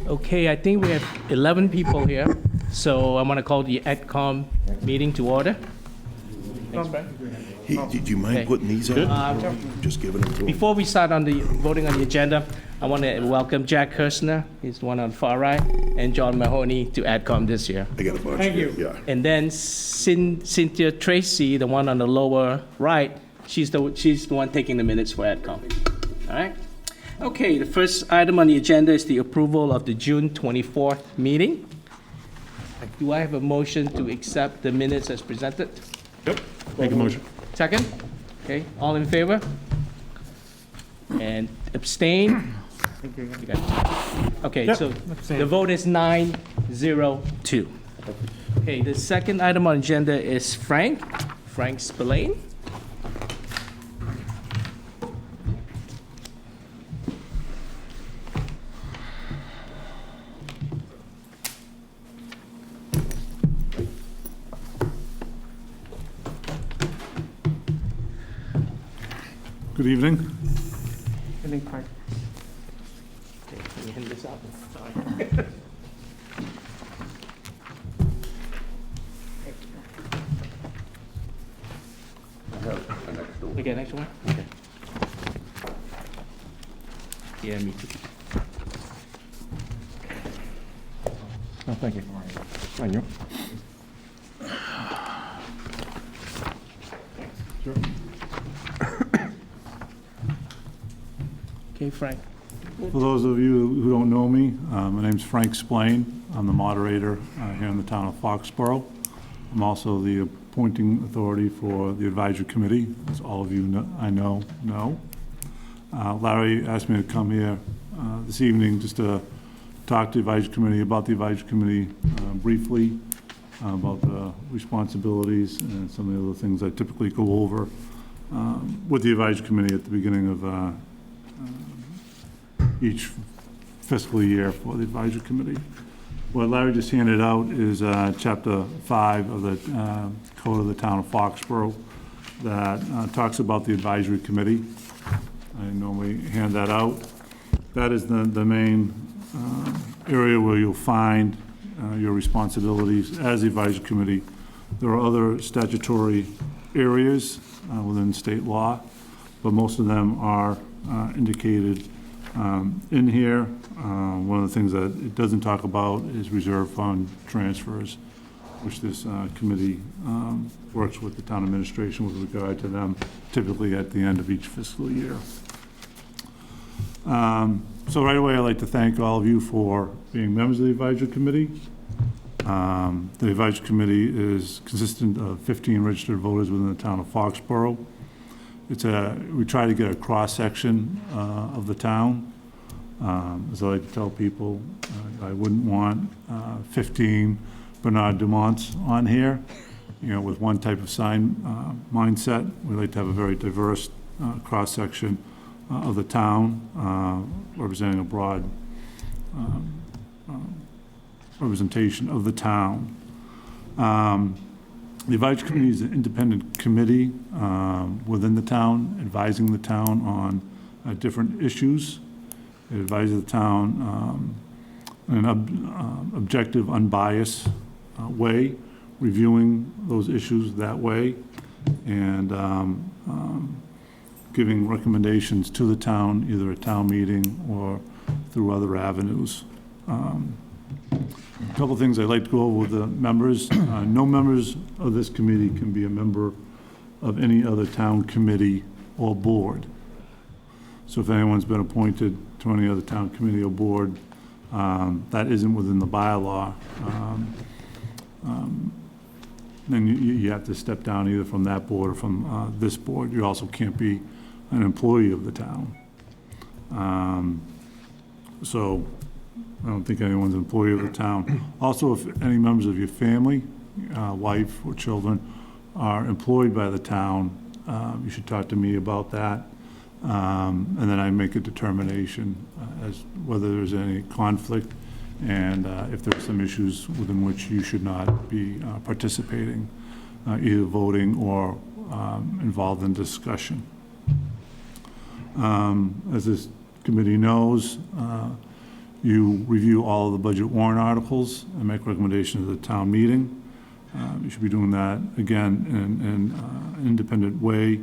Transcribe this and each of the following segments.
Okay, I think we have 11 people here, so I'm going to call the AdCom meeting to order. Thanks, Frank. Hey, did you mind putting these on? Just giving them to him. Before we start on the voting on the agenda, I want to welcome Jack Kirshner, he's the one on the far right, and John Mahoney to AdCom this year. I got a bunch Thank here. you. Yeah. And then Cynthia Tracy, the one on the lower right, she's the one taking the minutes for AdCom. All right? Okay, the first item on the agenda is the approval of the June 24th meeting. Do I have a motion to accept the minutes as presented? Yep, make a motion. Second? Okay, all in favor? And abstain? You got it. Okay, Yep, so abstain. the vote is 9-0-2. Okay, the second item on agenda is Frank Spillane. Good evening. Okay, can you hand this out? Sorry. Okay, next one? Okay. Yeah, me too. Oh, thank you. Thank you. Sure. Okay, Frank. For those of you who don't know me, my name's Frank Spillane. I'm the moderator here in the town of Foxborough. I'm also the appointing authority for the advisory committee, as all of you know. Larry asked me to come here this evening just to talk to the advisory committee about the advisory committee briefly, about the responsibilities and some of the other things I typically go over with the advisory committee at the beginning of each fiscal year for the advisory committee. What Larry just handed out is Chapter 5 of the Code of the Town of Foxborough that talks about the advisory committee. I normally hand that out. That is the main area where you'll find your responsibilities as the advisory committee. There are other statutory areas within state law, but most of them are indicated in here. One of the things that it doesn't talk about is reserve fund transfers, which this committee works with the town administration with regard to them, typically at the end of each fiscal year. So right away, I'd like to thank all of you for being members of the advisory committee. The advisory committee is consistent of 15 registered voters within the town of Foxborough. We try to get a cross-section of the town. As I like to tell people, I wouldn't want 15 Bernard Dumonts on here, with one type of sign mindset. We like to have a very diverse cross-section of the town, representing a broad representation of the town. The advisory committee is an independent committee within the town, advising the town on different issues. It advises the town in an objective, unbiased way, reviewing those issues that way, and giving recommendations to the town, either at town meeting or through other avenues. A couple things I'd like to go over with the members. No members of this committee can be a member of any other town committee or board. So if anyone's been appointed to any other town committee or board, that isn't within the bylaw, then you have to step down either from that board or from this board. You also can't be an employee of the town. So I don't think anyone's an employee of the town. Also, if any members of your family, wife or children, are employed by the town, you should talk to me about that. And then I make a determination as whether there's any conflict and if there's some issues within which you should not be participating, either voting or involved in discussion. As this committee knows, You review all of the budget warrant articles and make recommendations to the town meeting. You should be doing that, again, in an independent way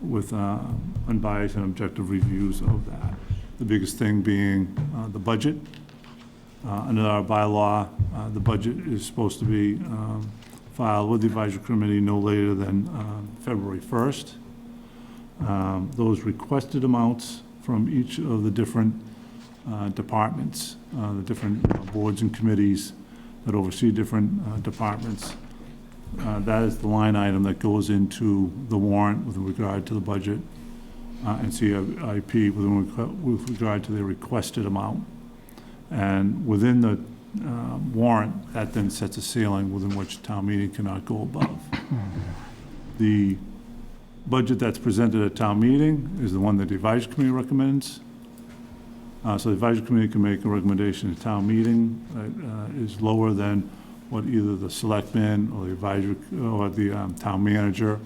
with unbiased and objective reviews of that. The biggest thing being the budget. Under our bylaw, the budget is supposed to be filed with the advisory committee no later than February 1st. Those requested amounts from each of the different departments, the different boards and committees that oversee different departments, that is the line item that goes into the warrant with regard to the budget and CIP with regard to the requested amount. And within the warrant, that then sets a ceiling within which town meeting cannot go above. The budget that's presented at town meeting is the one that the advisory committee recommends. So the advisory committee can make a recommendation to town meeting that is lower than what either the selectmen or the advisory or the town manager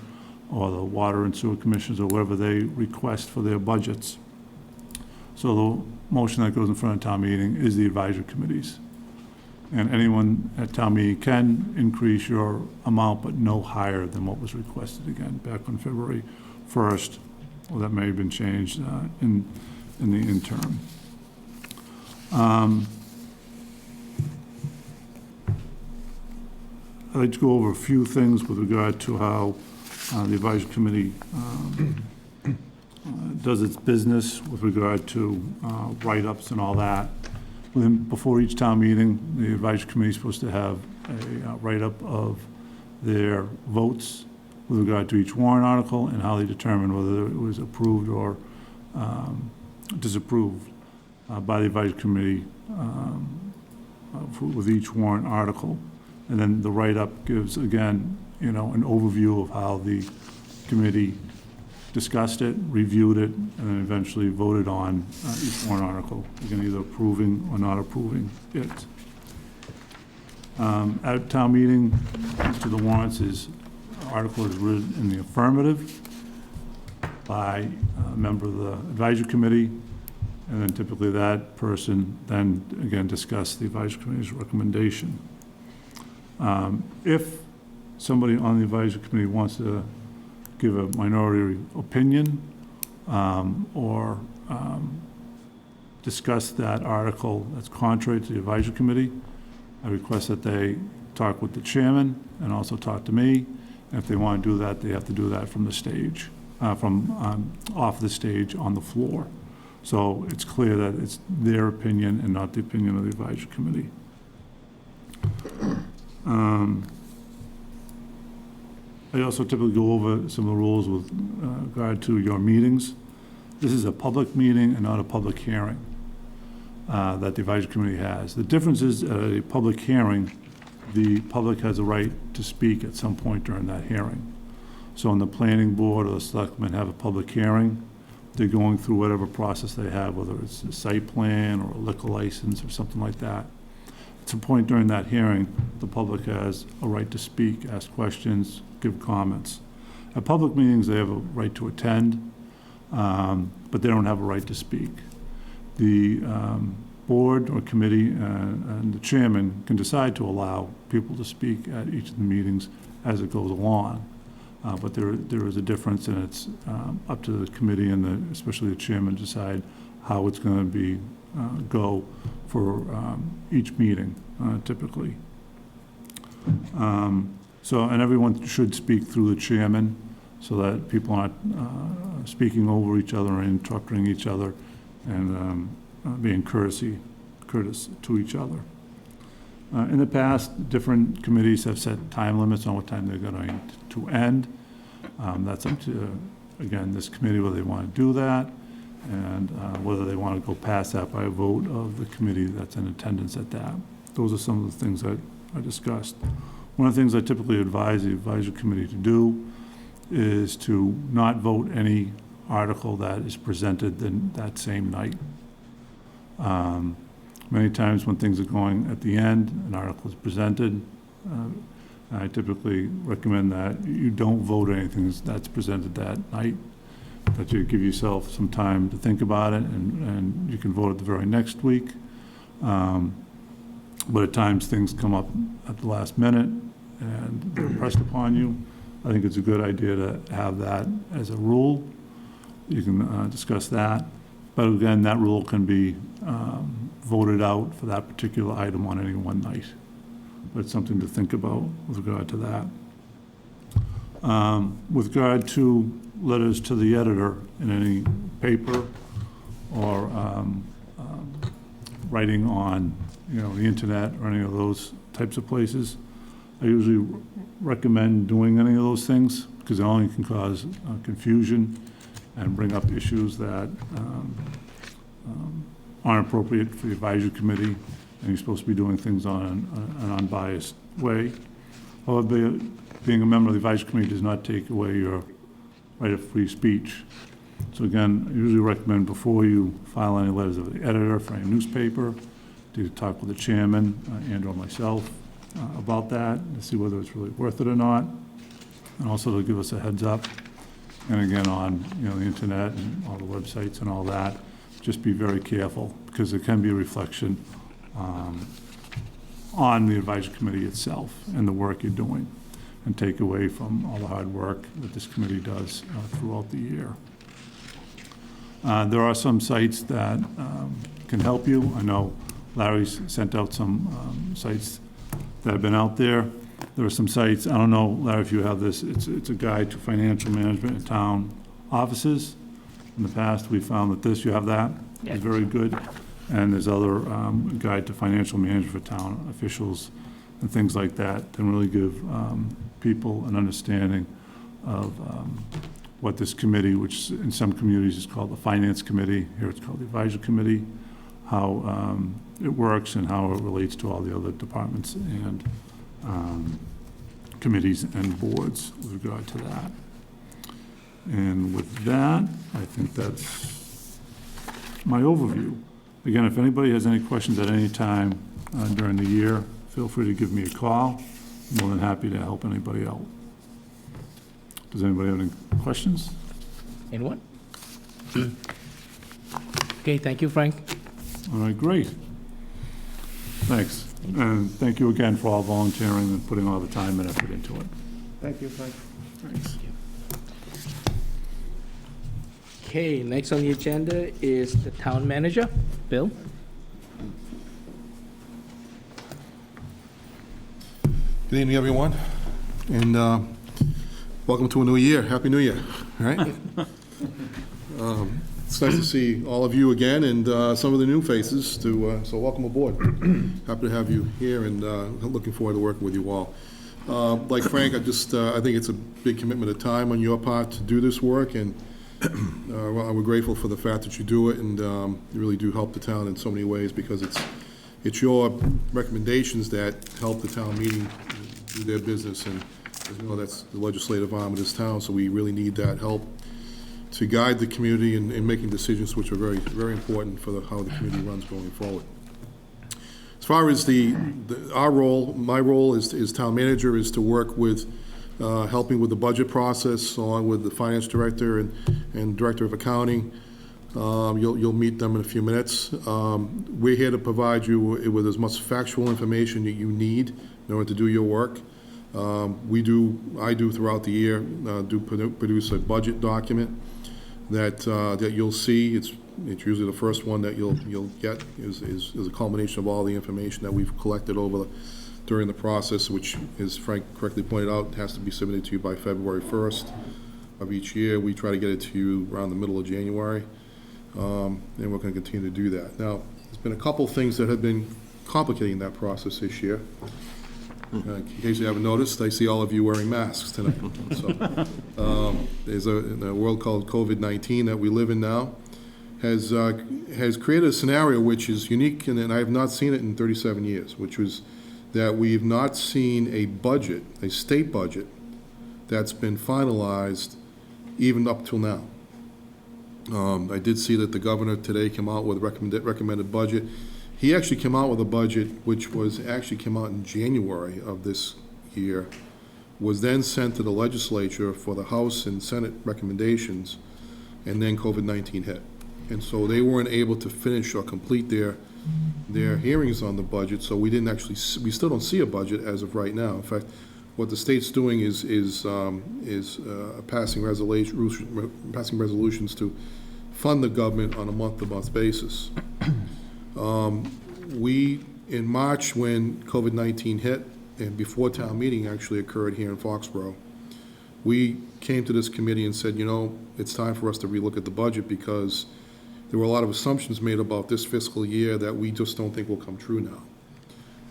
or the water and sewer commissioners or whatever they request for their budgets. So the motion that goes in front of town meeting is the advisory committees. And anyone at town meeting can increase your amount, but no higher than what was requested again back on February 1st. Well, that may have been changed in the interim. I'd like to go over a few things with regard to how the advisory committee does its business with regard to write-ups and all that. Before each town meeting, the advisory committee is supposed to have a write-up of their votes with regard to each warrant article and how they determine whether it was approved or disapproved by the advisory committee with each warrant article. And then the write-up gives, again, an overview of how the committee discussed it, reviewed it, and then eventually voted on each warrant article, again, either approving or not approving it. At town meeting, each of the warrants article is written in the affirmative by a member of the advisory committee, and then typically that person then, again, discuss the advisory committee's recommendation. If somebody on the advisory committee wants to give a minority opinion or discuss that article that's contrary to the advisory committee, I request that they talk with the chairman and also talk to me. And if they want to do that, they have to do that from the stage, off the stage on the floor. So it's clear that it's their opinion and not the opinion of the advisory committee. I also typically go over some of the rules with regard to your meetings. This is a public meeting and not a public hearing that the advisory committee has. The difference is at a public hearing, the public has a right to speak at some point during that hearing. So when the planning board or the selectmen have a public hearing, they're going through whatever process they have, whether it's a site plan or a liquor license or something like that. At some point during that hearing, the public has a right to speak, ask questions, give comments. At public meetings, they have a right to attend, but they don't have a right to speak. The board or committee and the chairman can decide to allow people to speak at each of the meetings as it goes along. But there is a difference, and it's up to the committee and especially the chairman to decide how it's going to be go for each meeting, typically. And everyone should speak through the chairman so that people aren't speaking over each other or interrupting each other, and being courteous to each other. In the past, different committees have set time limits on what time they're going to end. That's up to, again, this committee whether they want to do that, and whether they want to go past that by a vote of the committee that's in attendance at that. Those are some of the things that I discussed. One of the things I typically advise the advisory committee to do is to not vote any article that is presented that same night. Many times when things are going at the end, an article is presented, I typically recommend that you don't vote anything that's presented that night, that you give yourself some time to think about it, and you can vote it the very next week, But at times, things come up at the last minute, and they're pressed upon you. I think it's a good idea to have that as a rule. You can discuss that. But again, that rule can be voted out for that particular item on any one night. But it's something to think about with regard to that. With regard to letters to the editor in any paper or writing on, the internet or any of those types of places, I usually recommend doing any of those things because it only can cause confusion and bring up issues that aren't appropriate for the advisory committee, and you're supposed to be doing things on an unbiased way. However, being a member of the advisory committee does not take away your right of free speech. So again, I usually recommend before you file any letters of the editor for any newspaper, to talk with the chairman and or myself about that, to see whether it's really worth it or not, and also to give us a heads up. And again, on the internet and all the websites and all that, just be very careful because it can be a reflection on the advisory committee itself and the work you're doing, and take away from all the hard work that this committee does throughout the year. There are some sites that can help you. I know Larry's sent out some sites that have been out there. There are some sites, I don't know, Larry, if you have this, it's a guide to financial management in town offices. In the past, we found that you have that. Yeah. It's very good. And there's other guide to financial management for town officials and things like that can really give people an understanding of what this committee, which in some communities is called the Finance Committee, here it's called the Advisory Committee, how it works and how it relates to all the other departments and committees and boards with regard to that. And with that, I think that's my overview. Again, if anybody has any questions at any time during the year, feel free to give me a call. I'm more than happy to help anybody out. Does anybody have any questions? Anyone? Okay, thank you, Frank. All right, great. Thanks. And thank you again for all volunteering and putting all the time and effort into it. Thank you, Frank. Thanks. Okay, next on the agenda is the town manager, Bill. Good evening, everyone, and welcome to a new year. Happy New Year, all right? It's nice to see all of you again and some of the new faces, so welcome aboard. Happy to have you here and looking forward to working with you all. Like Frank, I think it's a big commitment of time on your part to do this work, and we're grateful for the fact that you do it, and you really do help the town in so many ways because it's your recommendations that help the town meeting do their business, and as you know, that's the legislative arm of this town, so we really need that help to guide the community in making decisions which are very, very important for how the community runs going forward. As far as our role, my role as town manager is to work with helping with the budget process along with the finance director and director of accounting. You'll meet them in a few minutes. We're here to provide you with as much factual information that you need in order to do your work. I do throughout the year produce a budget document that you'll see. It's usually the first one that you'll get is a culmination of all the information that we've collected during the process, which, as Frank correctly pointed out, has to be submitted to you by February 1st of each year. We try to get it to you around the middle of January, and we're going to continue to do that. Now, there's been a couple things that have been complicating that process this year. In case you haven't noticed, I see all of you wearing masks tonight. So, there's a world called COVID-19 that we live in now has created a scenario which is unique, and I have not seen it in 37 years, which was that we've not seen a state budget, that's been finalized even up till now. I did see that the governor today came out with a recommended budget. He actually came out with a budget which came out in January of this year, was then sent to the legislature for the House and Senate recommendations, and then COVID-19 hit. And so they weren't able to finish or complete their their hearings on the budget, so we didn't actually, we still don't see a budget as of right now. In fact, what the state's doing is passing resolutions to fund the government on a month-to-month basis. In March, when COVID-19 hit, and before town meeting actually occurred here in Foxborough, we came to this committee and said, it's time for us to relook at the budget because there were a lot of assumptions made about this fiscal year that we just don't think will come true now.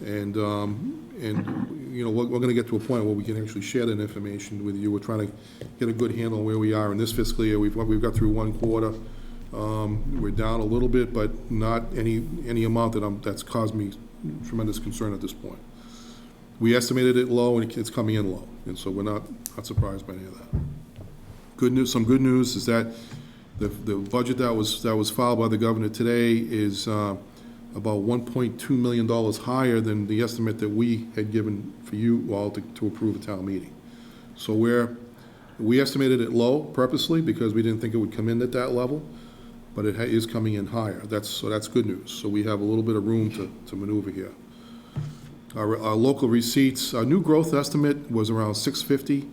And we're going to get to a point where we can actually share that information with you. We're trying to get a good handle on where we are in this fiscal year. We've got through one quarter. We're down a little bit, but not any amount that's caused me tremendous concern at this point. We estimated it low, and it's coming in low, and so we're not surprised by any of that. Good news. Some good news is that the budget that was filed by the governor today is about $1.2 million higher than the estimate that we had given for you all to approve a town meeting. So we estimated it low purposely because we didn't think it would come in at that level, but it is coming in higher. That's good news. So we have a little bit of room to maneuver here. Our local receipts, our new growth estimate was around 650.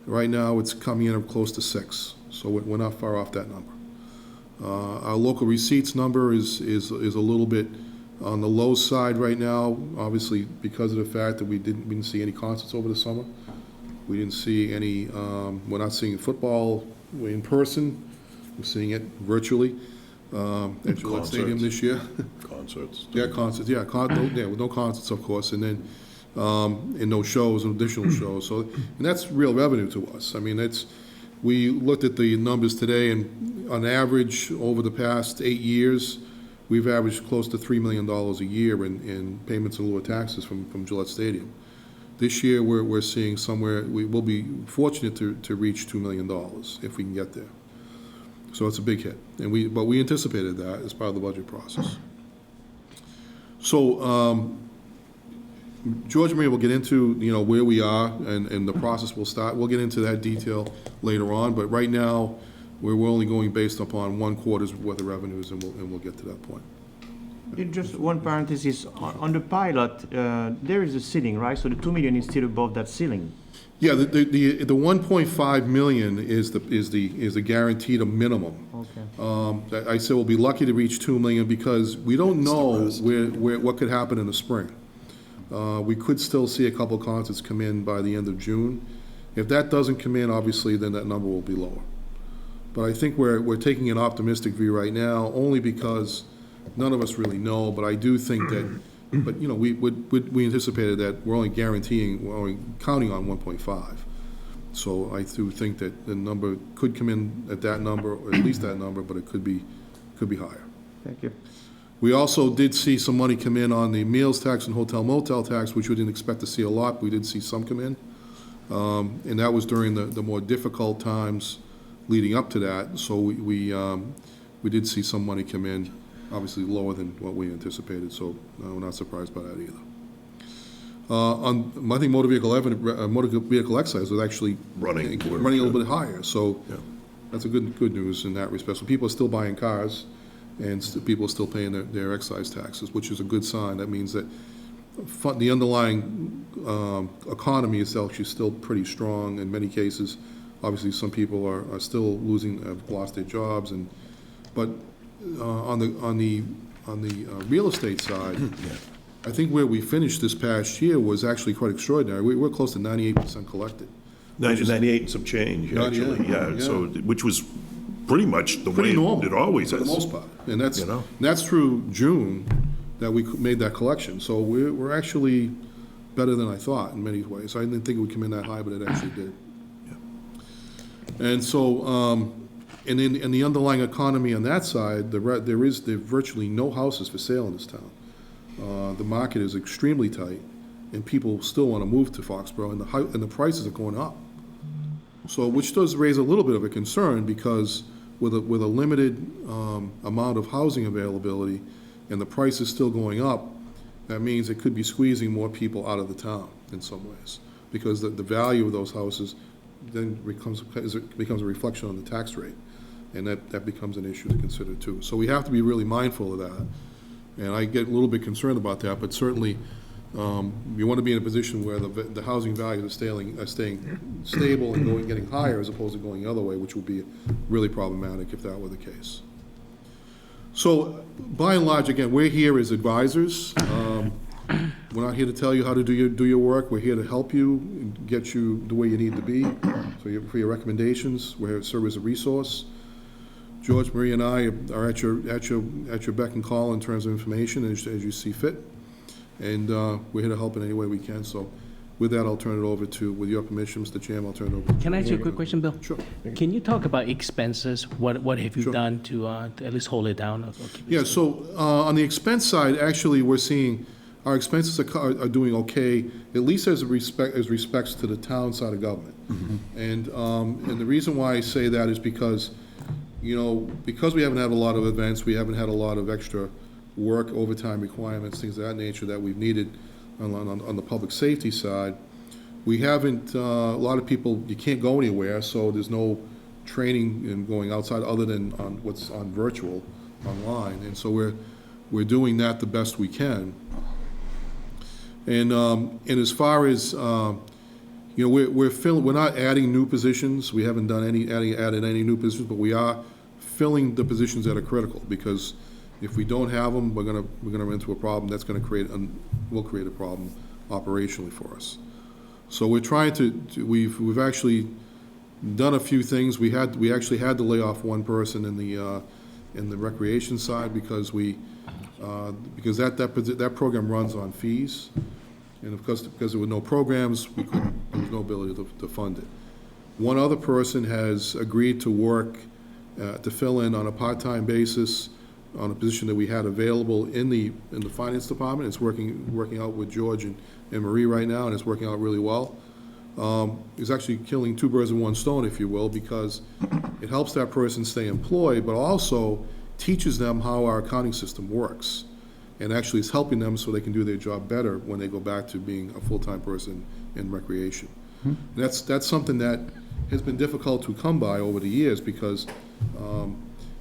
Right now, it's coming in close to 6, so we're not far off that number. Our local receipts number is a little bit on the low side right now, obviously because of the fact that we didn't see any concerts over the summer. We didn't see any. We're not seeing football in person. We're seeing it virtually at Gillette Stadium this year. Concerts. Yeah, concerts. Yeah, with no concerts, of course, and then and no shows, additional shows. So, and that's real revenue to us. I mean, we looked at the numbers today, and on average, over the past 8 years, we've averaged close to $3 million a year in payments in lieu of taxes from Gillette Stadium. This year, we're seeing somewhere, we will be fortunate to reach $2 million if we can get there. So it's a big hit, but we anticipated that as part of the budget process. So George and Maria will get into where we are and the process will start. We'll get into that detail later on, but right now we're only going based upon 1 quarter's worth of revenues, and we'll get to that point. Just one parenthesis on the pilot. There is a ceiling, right? So the 2 million is still above that ceiling. Yeah, the 1.5 million is the guaranteed a minimum. Okay. I said we'll be lucky to reach 2 million because we don't know what could happen in the spring. We could still see a couple concerts come in by the end of June. If that doesn't come in, obviously, then that number will be lower. But I think we're taking an optimistic view right now, only because none of us really know. But I do think that. But we anticipated that we're only counting on 1.5. So I do think that the number could come in at that number, or at least that number, but it could be higher. Thank you. We also did see some money come in on the meals tax and hotel motel tax, which we didn't expect to see a lot. We did see some come in, and that was during the more difficult times leading up to that. So we did see some money come in. Obviously lower than what we anticipated, so we're not surprised by that either. I think motor vehicle excise was actually running a little bit higher, so that's a good news in that respect. So people are still buying cars, and people are still paying their excise taxes, which is a good sign. That means that the underlying economy is actually still pretty strong in many cases. Obviously, some people are still have lost their jobs, but on the real estate side, I think where we finished this past year was actually quite extraordinary. We're close to 98% collected. 98 and some change, actually, yeah. So, which was pretty much the way normal, it always is. for the most part. And that's through June that we made that collection. So we're actually better than I thought in many ways. I didn't think it would come in that high, but it actually did. Yeah. And so, and in the underlying economy on that side, there are virtually no houses for sale in this town. The market is extremely tight, and people still want to move to Foxborough, and the prices are going up. So, which does raise a little bit of a concern, because with a limited amount of housing availability, and the price is still going up, that means it could be squeezing more people out of the town in some ways, because the value of those houses then becomes a reflection on the tax rate. And that becomes an issue to consider too. So we have to be really mindful of that. And I get a little bit concerned about that, but certainly, you want to be in a position where the housing values are staying stable and getting higher as opposed to going the other way, which would be really problematic if that were the case. So, by and large, again, we're here as advisors. We're not here to tell you how to do your work. We're here to help you and get you the way you need to be. So for your recommendations, we're here to serve as a resource. George, Marie, and I are at your beck and call in terms of information as you see fit. And we're here to help in any way we can. So with that, I'll turn it over to, with your permission, Mr. Chairman, I'll turn it over. Can I ask you a quick question, Bill? Sure. Can you talk about expenses? What have you Sure. done to at least hold it down? Or keep it Yeah, stable? so on the expense side, actually, we're seeing our expenses are doing okay, at least as respects to the town side of government. And the reason why I say that is because, because we haven't had a lot of events, we haven't had a lot of extra work, overtime requirements, things of that nature that we've needed on the public safety side. We haven't, a lot of people, you can't go anywhere, so there's no training and going outside other than on what's on virtual, online. And so we're doing that the best we can. And as far as, we're not adding new positions. We haven't done added any new positions, but we are filling the positions that are critical, because if we don't have them, we're gonna run into a problem that's gonna will create a problem operationally for us. So we're trying we've actually done a few things. We actually had to lay off one person in the recreation side because that program runs on fees. And of course, because there were no programs, there was no ability to fund it. One other person has agreed to work, to fill in on a part-time basis on a position that we had available in the finance department. It's working out with George and Marie right now, and it's working out really well. It's actually killing two birds with one stone, if you will, because it helps that person stay employed, but also teaches them how our accounting system works, and actually is helping them so they can do their job better when they go back to being a full-time person in recreation. And that's something that has been difficult to come by over the years, because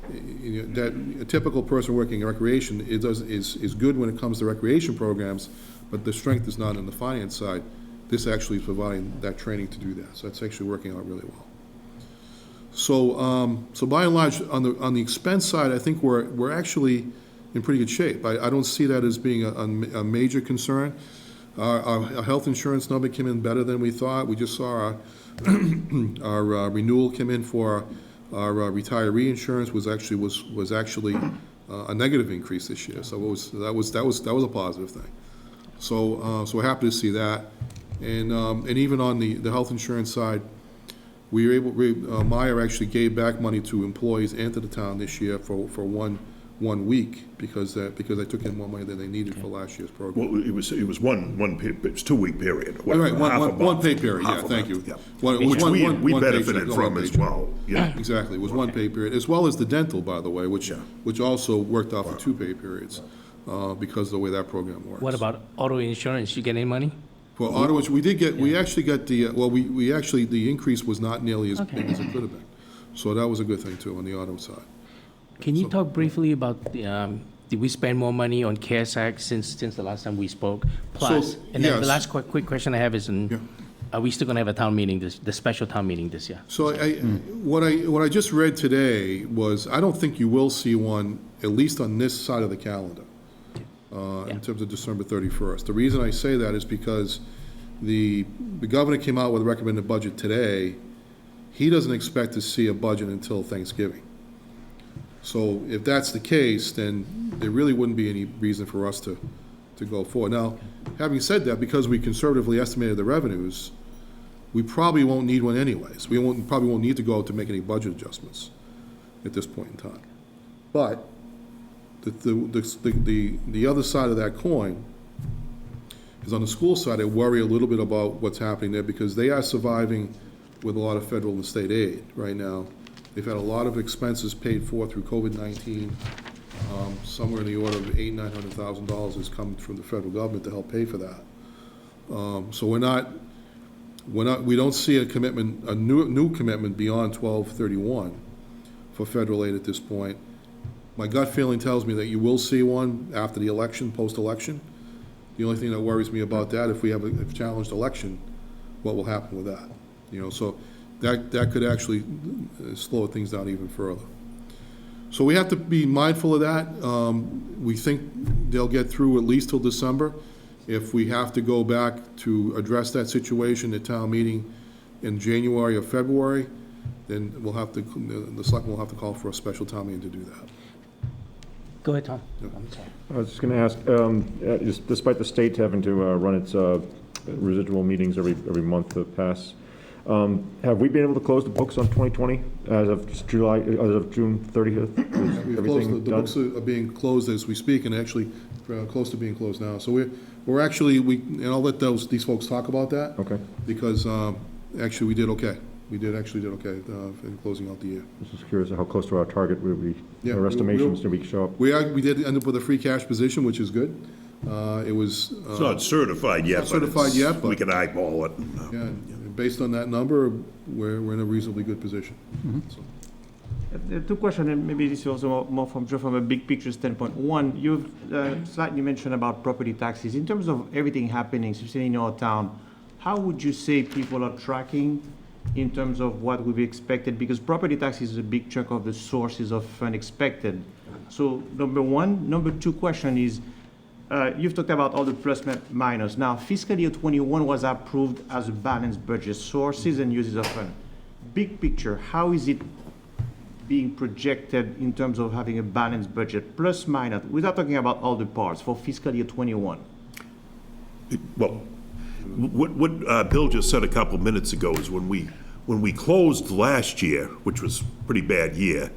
that a typical person working in recreation is good when it comes to recreation programs, but the strength is not in the finance side. This actually is providing that training to do that, so it's actually working out really well. So, so by and large, on the expense side, I think we're actually in pretty good shape. I don't see that as being a major concern. Our health insurance number came in better than we thought. We just saw our renewal come in for our retiree insurance was actually a negative increase this year. So that was a positive thing. So we're happy to see that. And even on the health insurance side, we were able. Meyer actually gave back money to employees and to the town this year for one week because they took in more money than they needed for last year's program. Well, it was it was 2-week period. All right, half a month, one pay period, yeah, half a thank month, you. yeah. Which we One benefited paycheck, from one as paycheck. well, yeah. Exactly, it was one pay period, as well as the dental, by the way, which also worked out for 2 pay periods because of the way that program works. What about auto insurance? You get any money? For auto, we actually got we actually, the increase was not nearly as big as it could have been. So that was a good thing too on the auto side. Can you talk briefly about did we spend more money on CARES Act since the last time we spoke? Plus, and then the yes. last quick question I have is, are we still going to have a town meeting, the special town meeting this year? So what I just read today was, I don't think you will see one, at least on this side of the calendar, in terms of December 31st. The reason I say that is because the governor came out with a recommended budget today. He doesn't expect to see a budget until Thanksgiving. So if that's the case, then there really wouldn't be any reason for us to go forward. Now, having said that, because we conservatively estimated the revenues, we probably won't need one anyways. We probably won't need to go out to make any budget adjustments at this point in time. But the other side of that coin is on the school side. I worry a little bit about what's happening there because they are surviving with a lot of federal and state aid right now. They've had a lot of expenses paid for through COVID-19. Somewhere in the order of $800,000-900,000 has come from the federal government to help pay for that. So we don't see a new commitment beyond 12/31 for federal aid at this point. My gut feeling tells me that you will see one after the election, post-election. The only thing that worries me about that, if we have a challenged election, what will happen with that? You know, so that could actually slow things down even further. So we have to be mindful of that. We think they'll get through at least till December. If we have to go back to address that situation at town meeting in January or February, then we'll have to, the selectmen will have to call for a special town meeting to do that. Go ahead, Tom. Yeah. I'm sorry. I was just going to ask, despite the state having to run its residual meetings every month to pass, have we been able to close the books on 2020 as of June 30th? Is We've everything closed, the done? books are being closed as we speak, and actually close to being closed now. So we're actually, and I'll let these folks talk about that. Okay. Because actually we did okay. We actually did okay in closing out the year. I was just curious how close to our target will be. Yeah, Our estimations, did we show up? We did end up with a free cash position, which is good. It was. It's not certified yet, Not certified yet, but- we can eyeball it. Yeah, and based on that number, we're in a reasonably good position. So, Two questions, and maybe this is also more from a big picture standpoint. One, you've slightly mentioned about property taxes. In terms of everything happening, especially in our town, how would you say people are tracking in terms of what we've expected? Because property taxes is a big chunk of the sources of unexpected. So number one. Number two question is, you've talked about all the plus minus. Now, fiscal year 21 was approved as a balanced budget, sources and uses of fund. Big picture, how is it being projected in terms of having a balanced budget, plus minus, without talking about all the parts, for fiscal year 21? Well, what Bill just said a couple minutes ago is when we closed last year, which was a pretty bad year,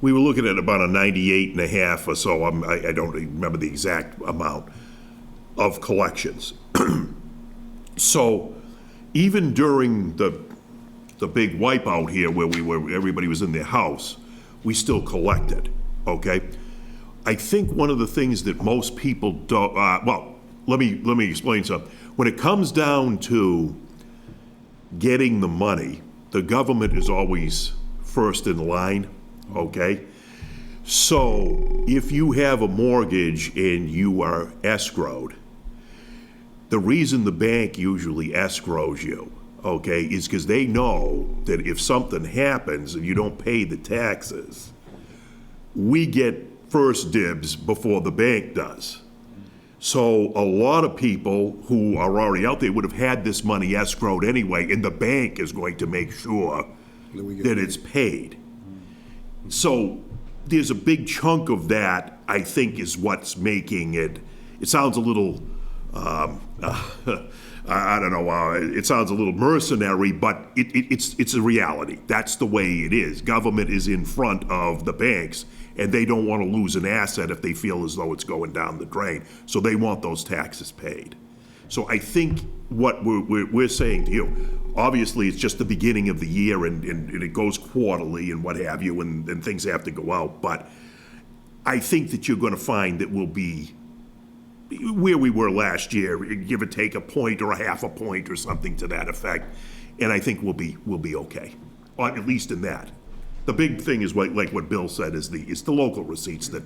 we were looking at about a 98.5 or so, I don't remember the exact amount, of collections. So even during the big wipeout here where everybody was in their house, we still collected, okay? I think one of the things that most people don't, well, let me explain something. When it comes down to getting the money, the government is always first in line, okay? So if you have a mortgage and you are escrowed, the reason the bank usually escrows you, okay, is because they know that if something happens and you don't pay the taxes, we get first dibs before the bank does. So a lot of people who are already out there would have had this money escrowed anyway, and the bank is going to make sure that it's paid. So there's a big chunk of that, I think, is what's making it sounds a little, I don't know, it sounds a little mercenary, but it's a reality. That's the way it is. Government is in front of the banks, and they don't want to lose an asset if they feel as though it's going down the drain. So they want those taxes paid. So I think what we're saying to you, obviously it's just the beginning of the year and it goes quarterly and what have you, and things have to go out. But I think that you're going to find that we'll be where we were last year, give or take a point or a half a point or something to that effect. And I think we'll be okay, or at least in that. The big thing is like what Bill said is the local receipts that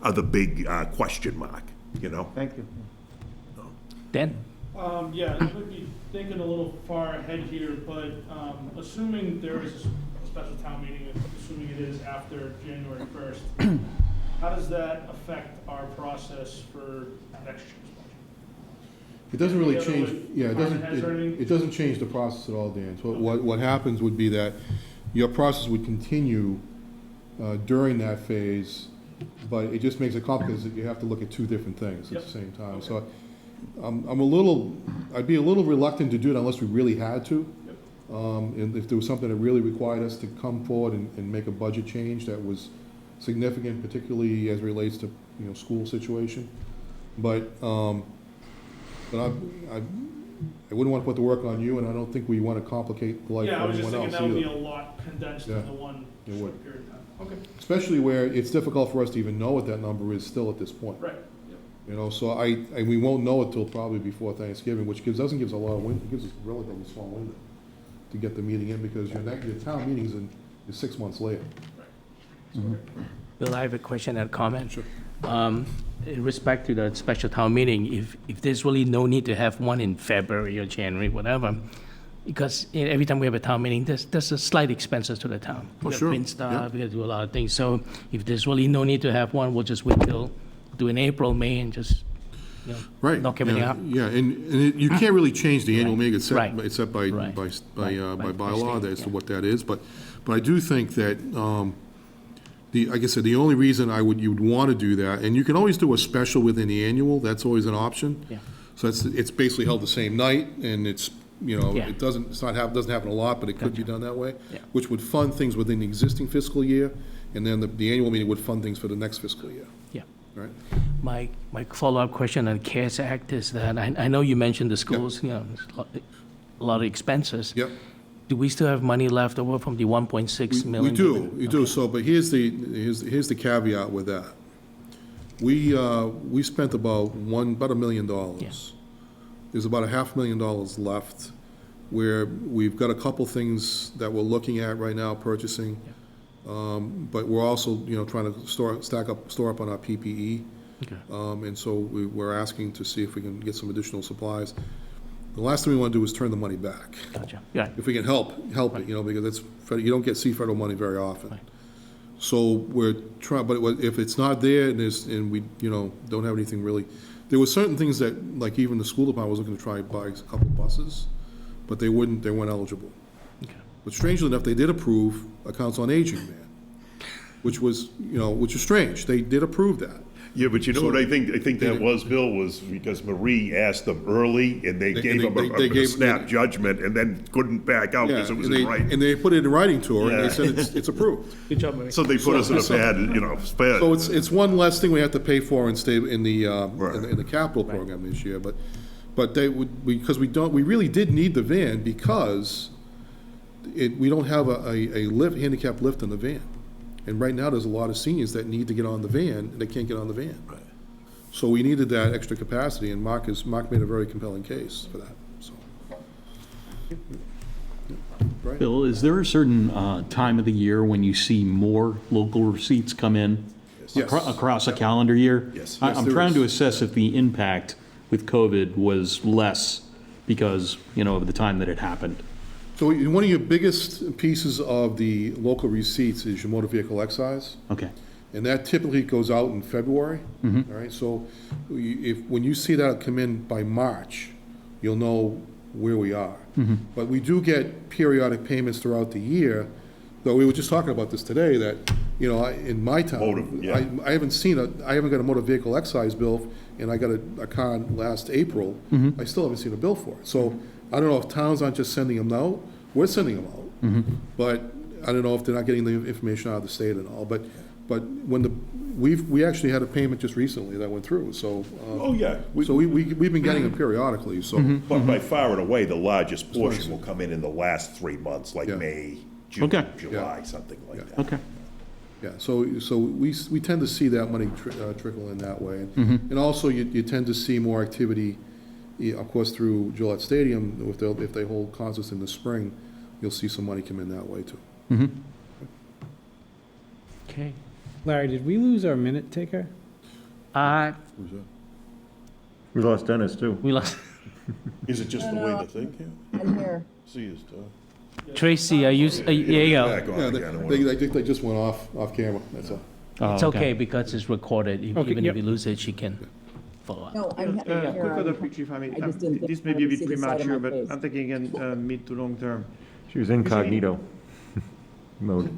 are the big question mark, you know? Thank you. Dan? Yeah, I would be thinking a little far ahead here, but assuming there is a special town meeting, assuming it is after January 1st, how does that affect our process for next year's budget? It doesn't really Any other change, way yeah, department heads or anything? it doesn't change the process at all, Dan. So what happens would be that your process would continue during that phase, but it just makes it complicated because you have to look at two different things at Yep. the same time. Okay. So I'd be a little reluctant to do it unless we really had to. Yep. And if there was something that really required us to come forward and make a budget change that was significant, particularly as it relates to, school situation. But I wouldn't want to put the work on you, and I don't think we want to complicate the life Yeah, I of was just anyone thinking else that would be either. a lot condensed Yeah, into one it short would. period of time. Okay, Especially where it's difficult for us to even know what that number is still at this point. right, yep. So we won't know it till probably before Thanksgiving, which doesn't give us a lot of window, it gives us a relatively small window to get the meeting in, because your town meeting's is 6 months later. Right. Bill? Bill, I have a question and a comment. Sure. In respect to the special town meeting, if there's really no need to have one in February or January, whatever, because every time we have a town meeting, there's a slight expenses to the town. Oh, We sure. print stuff, Yeah. we gotta do a lot of things. So if there's really no need to have one, we'll just wait till, do in April, May, and just, Right. knock everything yeah, out. Yeah, and you can't really change the annual meeting, it's set, Right. it's set by Right. by Right. bylaw State, as to yeah. what that is, but I do think that, like I said, the only reason you would want to do that, and you can always do a special within the annual, that's always an option. Yeah. So it's basically held the same night, and it's, Yeah. it doesn't happen a lot, but it could be done that way, Yeah. which would fund things within the existing fiscal year, and then the annual meeting would fund things for the next fiscal year, Yeah. right? My follow-up question on CARES Act is that, I know you mentioned the schools, there's a lot of expenses. Yep. Do we still have money left over from the 1.6 million? We do, so, but here's the caveat with that. We spent about $1 million. There's about $500,000 left, where we've got a couple things that we're looking at right now, purchasing. But we're also, trying to store up on our PPE. Okay. And so we're asking to see if we can get some additional supplies. The last thing we want to do is turn the money back. Gotcha, yeah. If we can help it, because you don't see federal money very often. Right. So we're trying, but if it's not there and we, don't have anything really, there were certain things that, like even the school department was looking to try and buy a couple buses, but they weren't eligible. Okay. But strangely enough, they did approve a council on aging van, which was strange. They did approve that. Yeah, but you know what I think that was, Bill, was because Marie asked them early, and they gave them a snap judgment, and then couldn't back out because it was in writing. And they put it in writing to her, and Yeah. they said it's approved. Good job, Mary. So they put us in a bad, spot. So it's one less thing we have to pay for and stay in the Right. in the capital program this year, but they would, because we really did need the van because we don't have a handicap lift in the van. And right now, there's a lot of seniors that need to get on the van, and they can't get on the van. Right. So we needed that extra capacity, and Mark made a very compelling case for that, so. Right? Bill, is there a certain time of the year when you see more local receipts come in Yes. across a calendar year? Yes. I- Yes, I'm there trying to is. assess if the impact with COVID was less because, of the time that it happened. So one of your biggest pieces of the local receipts is your motor vehicle excise. Okay, And that typically goes out in February, all right? So when you see that come in by March, you'll know where we are. But we do get periodic payments throughout the year, though we were just talking about this today, that, in my town, yeah. I haven't got a motor vehicle excise bill, and I got a car last April. I still haven't seen a bill for it. So I don't know if towns aren't just sending them out. We're sending them out. But I don't know if they're not getting the information out of the state and all. But when we actually had a payment just recently that went through, so. Oh, yeah. So we've been getting them periodically, so. But by far and away, the largest portion will come in the last 3 months, like Yeah. May, June, Okay. July, something like that. okay. Yeah, so we tend to see that money trickle in that way. And also, you tend to see more activity, of course, through Gillette Stadium. If they hold concerts in the spring, you'll see some money come in that way, too. Okay. Larry, did we lose our minute taker? Who's that? We lost Dennis, too. We lost, Is it just the way the thing came? I'm here. See, it's, Tracy, there you go. back on Yeah, again. they just went off camera, that's all. Oh, It's okay because it's recorded. Okay, Even yep. if you lose it, she can follow up. No, I'm Quick here. other picture, if I may. I just didn't think This I may be a wanted to bit see the side of premature, my but face. I'm thinking again, mid to long term. She was incognito mode.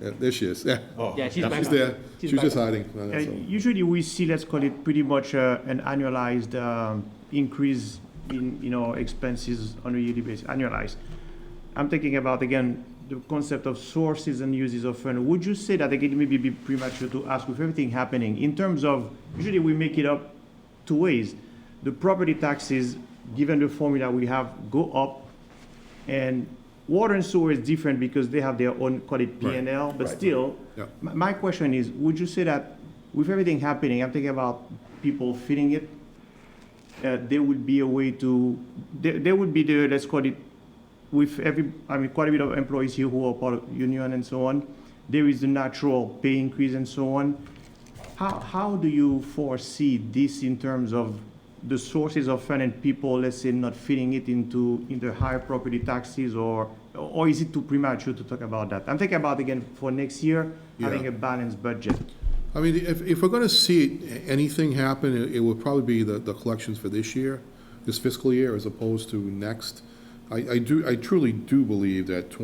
Yeah, there she is, yeah. Yeah, she's back. She's there, She's she's just back. hiding. That's all. Usually we see, let's call it pretty much an annualized increase in, expenses on a yearly basis, annualized. I'm thinking about, again, the concept of sources and uses of fund. Would you say that, again, maybe be premature to ask with everything happening, in terms of, usually we make it up two ways. The property taxes, given the formula we have, go up, and water and sewer is different because they have their own, call it P&L, but right. still, Yeah. my question is, would you say that with everything happening, I'm thinking about people feeling it, there would be a way to, there would be let's call it, with quite a bit of employees here who are part of union and so on, there is a natural pay increase and so on. How do you foresee this in terms of the sources of fund and people, let's say, not fitting it into either higher property taxes or is it too premature to talk about that? I'm thinking about, again, for next year, having a balanced budget. I mean, if we're gonna see anything happen, it will probably be the collections for this year, this fiscal year, as opposed to next. I truly do believe that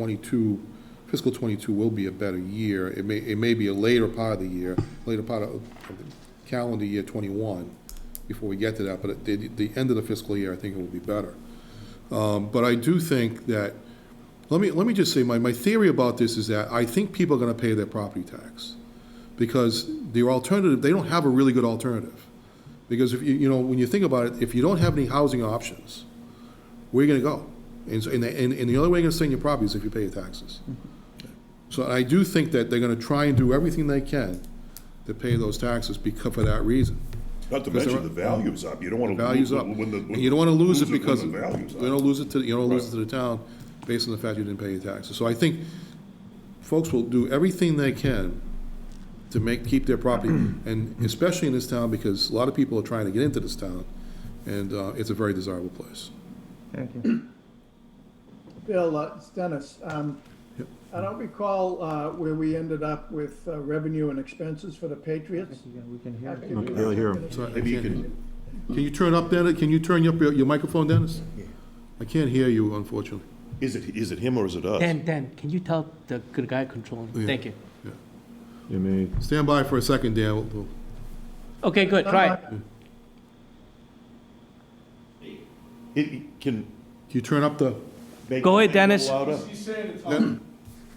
fiscal '22 will be a better year. It may be a later part of the year, later part of the calendar year '21, before we get to that, but at the end of the fiscal year, I think it will be better. But I do think that, let me just say, my theory about this is that I think people are gonna pay their property tax, because the alternative, they don't have a really good alternative. Because if when you think about it, if you don't have any housing options, where are you gonna go? And the only way you're gonna stay in your property is if you pay your taxes. So I do think that they're gonna try and do everything they can to pay those taxes for that reason. Not to mention the value's up. You don't want to Value's lose up. it when the. And you don't wanna lose it because, when you the value's up. don't lose it to the town based on the fact you didn't pay your taxes. So I think folks will do everything they can to keep their property, and especially in this town, because a lot of people are trying to get into this town, and it's a very desirable place. Thank you. Bill, it's Dennis. I don't recall where we ended up with revenue and expenses for the Patriots. We can hear. They'll hear him. Maybe you can, Can you turn up, Dennis? Can you turn up your microphone, Dennis? I can't hear you, unfortunately. is it him or is it us? Dan, can you tell the good guy controlling? Yeah. Thank you. You may, Stand by for a second, Dan. Okay, good, try it. Can Can you turn up the? make Go it ahead, Dennis. louder? He's saying it's on.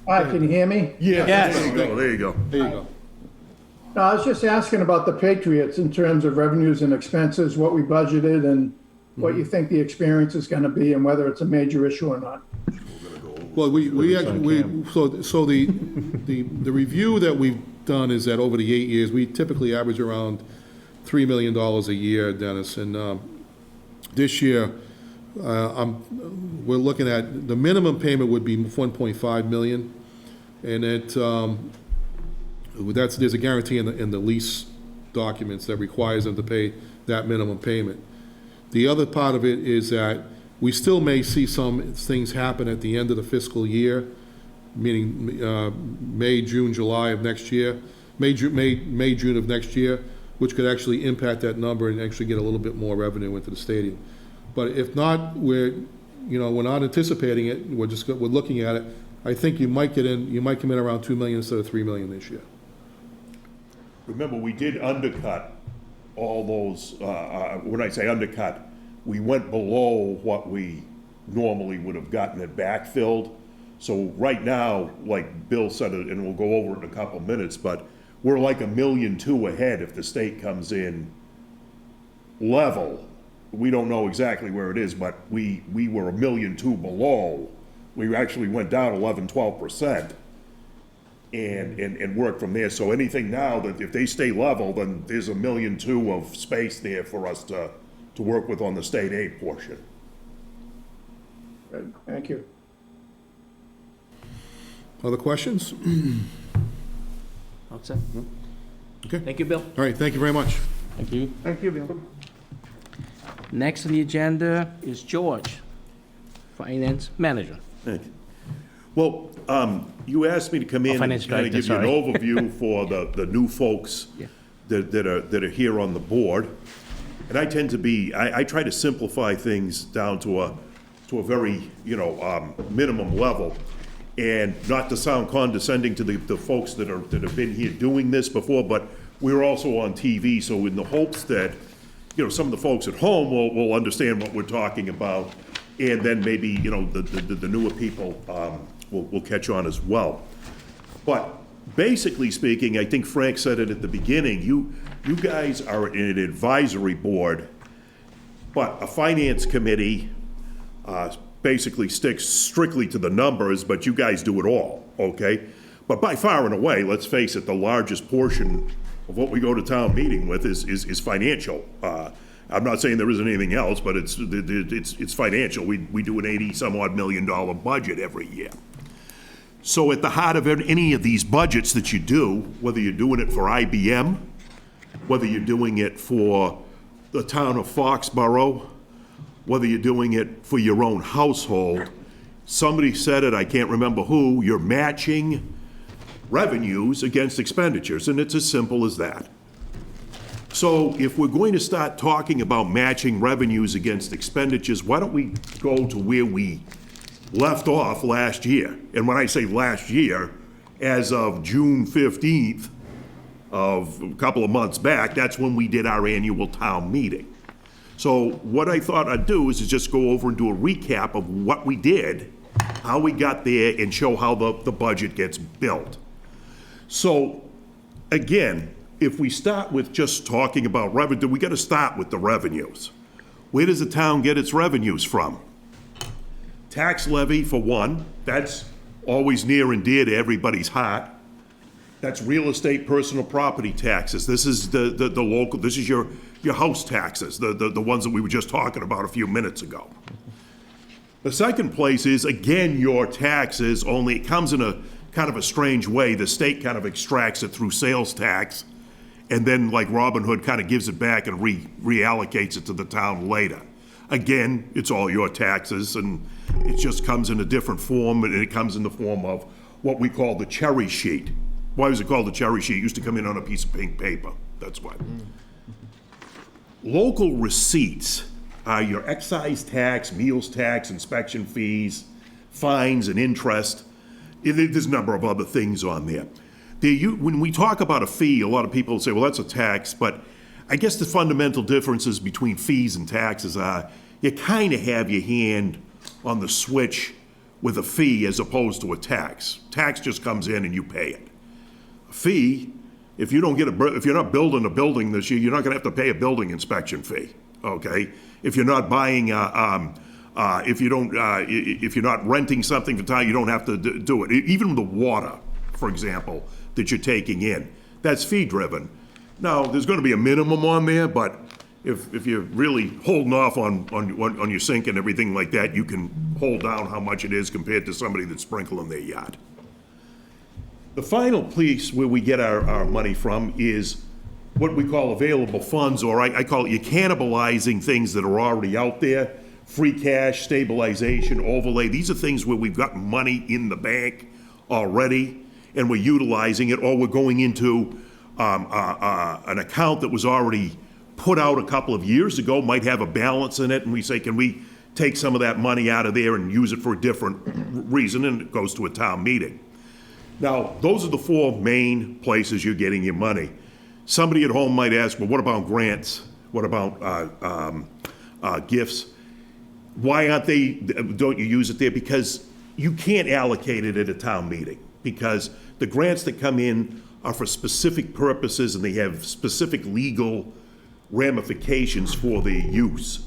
Hi, can you hear me? Yes. There you go, there you go. There you go. No, I was just asking about the Patriots in terms of revenues and expenses, what we budgeted and what you think the experience is gonna be and whether it's a major issue or not. Well, so the review that we've done is that over the 8 years, we typically average around $3 million a year, Dennis, and this year, we're looking at, the minimum payment would be 1.5 million, and there's a guarantee in the lease documents that requires them to pay that minimum payment. The other part of it is that we still may see some things happen at the end of the fiscal year, meaning May, June, July of next year, May, June of next year, which could actually impact that number and actually get a little bit more revenue into the stadium. But if not, we're not anticipating it, we're looking at it. I think you might come in around 2 million instead of 3 million this year. Remember, we did undercut all those, when I say undercut, we went below what we normally would have gotten it backfilled. So right now, like Bill said, and we'll go over it in a couple minutes, but we're like $1.2 million ahead if the state comes in level. We don't know exactly where it is, but we were $1.2 million below. We actually went down 11-12%. And work from there. So anything now that if they stay level, then there's $1.2 million of space there for us to work with on the state aid portion. Good, thank you. Other questions? All set? Okay. Thank you, Bill. All right, thank you very much. thank you. Thank you, Bill. Next on the agenda is George, Finance Manager. Thank you. Well, you asked me to come in and Finance kind of Director, give you an overview for the new folks Yeah. that are here on the board. And I tend to be, I try to simplify things down to a very, minimum level. And not to sound condescending to the folks that have been here doing this before, but we're also on TV, so in the hopes that, some of the folks at home will understand what we're talking about, and then maybe, the newer people will catch on as well. But basically speaking, I think Frank said it at the beginning, you guys are an advisory board, but a finance committee basically sticks strictly to the numbers, but you guys do it all, okay? But by far and away, let's face it, the largest portion of what we go to town meeting with is financial. I'm not saying there isn't anything else, but it's financial. We do an $80-some-odd million budget every year. So at the heart of any of these budgets that you do, whether you're doing it for IBM, whether you're doing it for the town of Foxborough, whether you're doing it for your own household, somebody said it, I can't remember who, you're matching revenues against expenditures, and it's as simple as that. So if we're going to start talking about matching revenues against expenditures, why don't we go to where we left off last year? And when I say last year, as of June 15th of a couple of months back, that's when we did our annual town meeting. So what I thought I'd do is just go over and do a recap of what we did, how we got there, and show how the budget gets built. So again, if we start with just talking about revenue, we got to start with the revenues. Where does the town get its revenues from? Tax levy, for one, that's always near and dear to everybody's heart. That's real estate personal property taxes. This is the local, this is your house taxes, the ones that we were just talking about a few minutes ago. The second place is, again, your taxes, only it comes in a kind of a strange way. The state kind of extracts it through sales tax, and then, like Robin Hood, kind of gives it back and reallocates it to the town later. Again, it's all your taxes, and it just comes in a different form, and it comes in the form of what we call the cherry sheet. Why was it called the cherry sheet? It used to come in on a piece of pink paper, that's why. Local receipts are your excise tax, meals tax, inspection fees, fines and interest. There's a number of other things on there. When we talk about a fee, a lot of people say, well, that's a tax, but I guess the fundamental differences between fees and taxes are you kind of have your hand on the switch with a fee as opposed to a tax. Tax just comes in and you pay it. A fee, if you're not building a building this year, you're not going to have to pay a building inspection fee, okay? If you're not buying, if you're not renting something for town, you don't have to do it. Even the water, for example, that you're taking in, that's fee-driven. Now, there's going to be a minimum on there, but if you're really holding off on your sink and everything like that, you can hold down how much it is compared to somebody that's sprinkling their yard. The final piece where we get our money from is what we call available funds, or I call it, you're cannibalizing things that are already out there. Free cash, stabilization, overlay. These are things where we've got money in the bank already, and we're utilizing it, or we're going into an account that was already put out a couple of years ago, might have a balance in it, and we say, can we take some of that money out of there and use it for a different reason, and it goes to a town meeting. Now, those are the four main places you're getting your money. Somebody at home might ask, well, what about grants? What about gifts? Why don't you use it there? Because you can't allocate it at a town meeting, because the grants that come in are for specific purposes and they have specific legal ramifications for their use.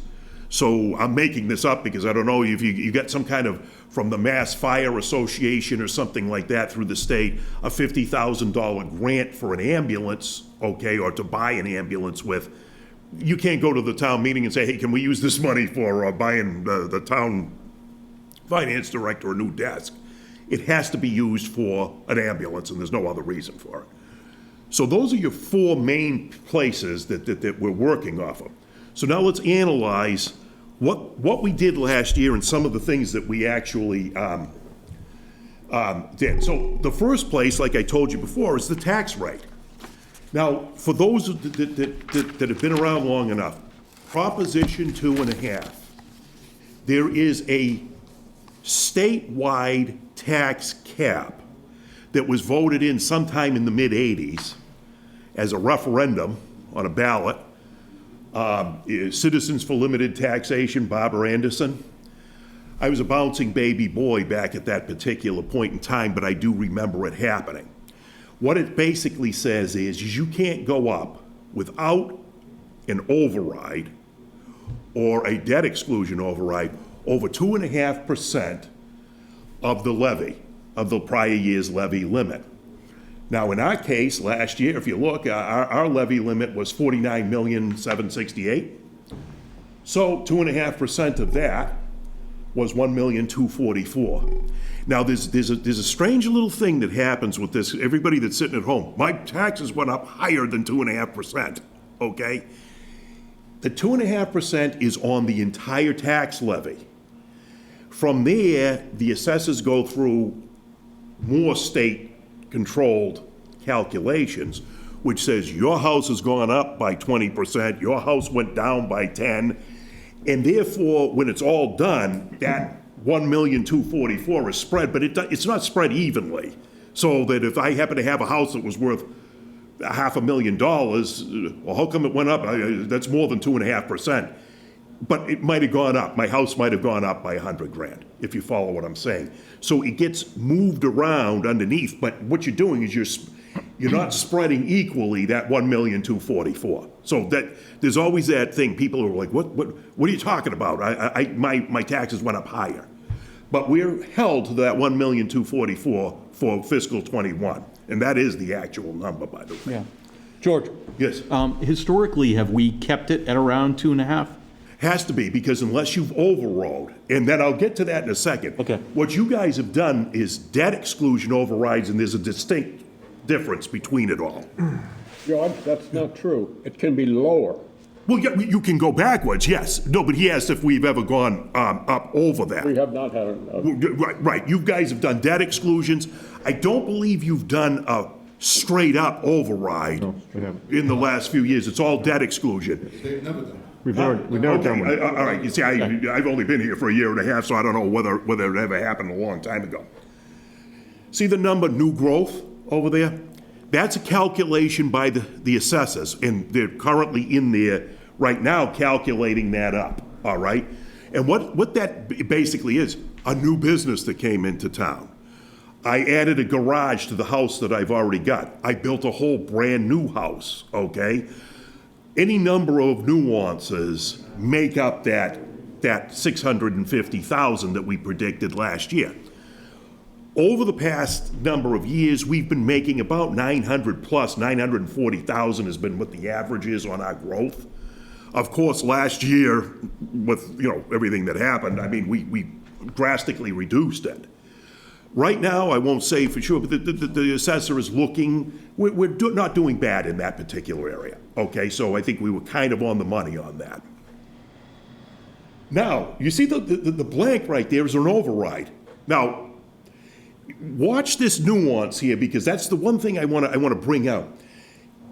So I'm making this up because I don't know if you get some kind of, from the Mass Fire Association or something like that through the state, a $50,000 grant for an ambulance, okay, or to buy an ambulance with. You can't go to the town meeting and say, hey, can we use this money for buying the town finance director a new desk? It has to be used for an ambulance, and there's no other reason for it. So those are your four main places that we're working off of. So now let's analyze what we did last year and some of the things that we actually did. So the first place, like I told you before, is the tax rate. Now, for those that have been around long enough, Proposition 2.5, there is a statewide tax cap that was voted in sometime in the mid-'80s as a referendum on a ballot. Citizens for Limited Taxation, Barbara Anderson. I was a bouncing baby boy back at that particular point in time, but I do remember it happening. What it basically says is you can't go up without an override or a debt exclusion override over 2.5% of the levy, of the prior year's levy limit. Now, in our case, last year, if you look, our levy limit was $49,768,000. So 2.5% of that was 1,244,000. Now, there's a strange little thing that happens with this, everybody that's sitting at home. My taxes went up higher than 2.5%, okay? The 2.5% is on the entire tax levy. From there, the assessors go through more state-controlled calculations, which says your house has gone up by 20%, your house went down by 10, and therefore, when it's all done, that 1,244,000 is spread, but it's not spread evenly. So that if I happen to have a house that was worth $500,000, well, how come it went up? That's more than 2.5%. But it might have gone up. My house might have gone up by $100,000, if you follow what I'm saying. So it gets moved around underneath, but what you're doing is you're not spreading equally that 1,244,000. So that there's always that thing. People are like, what are you talking about? My taxes went up higher. But we're held to that 1,244,000 for fiscal '21, and that is the actual number, by the way. Yeah. George? Yes. Historically, have we kept it at around 2.5? Has to be, because unless you've overrode, and then I'll get to that in a second. Okay. What you guys have done is debt exclusion overrides, and there's a distinct difference between it all. George, that's not true. It can be lower. Well, yeah, you can go backwards, yes. No, but he asked if we've ever gone up over that. We have not had Right. You guys have done debt exclusions. I don't believe you've done a straight-up override in the last few years. It's all debt exclusion. They've never done it. We've never done one. All right, you see, I've only been here for a year and a half, so I don't know whether it ever happened a long time ago. See the number new growth over there? That's a calculation by the assessors, and they're currently in there right now calculating that up, all right? And what that basically is, a new business that came into town. I added a garage to the house that I've already got. I built a whole brand-new house, okay? Any number of nuances make up that 650,000 that we predicted last year. Over the past number of years, we've been making about 900 plus, 940,000 has been what the average is on our growth. Of course, last year, with everything that happened, I mean, we drastically reduced it. Right now, I won't say for sure, but the assessor is looking, we're not doing bad in that particular area, okay? So I think we were kind of on the money on that. Now, you see the blank right there is an override. Now, watch this nuance here, because that's the one thing I want to bring out.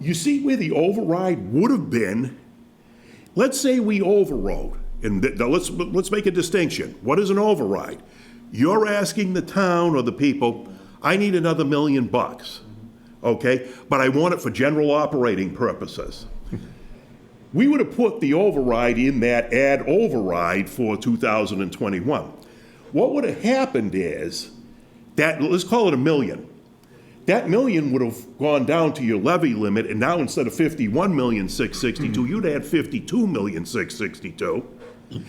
You see where the override would have been? Let's say we overrode, and let's make a distinction. What is an override? You're asking the town or the people, I need another $1 million, okay? But I want it for general operating purposes. We would have put the override in that add override for 2021. What would have happened is that, let's call it $1 million. That $1 million would have gone down to your levy limit, and now instead of $51,662,000, you'd add $52,662,000.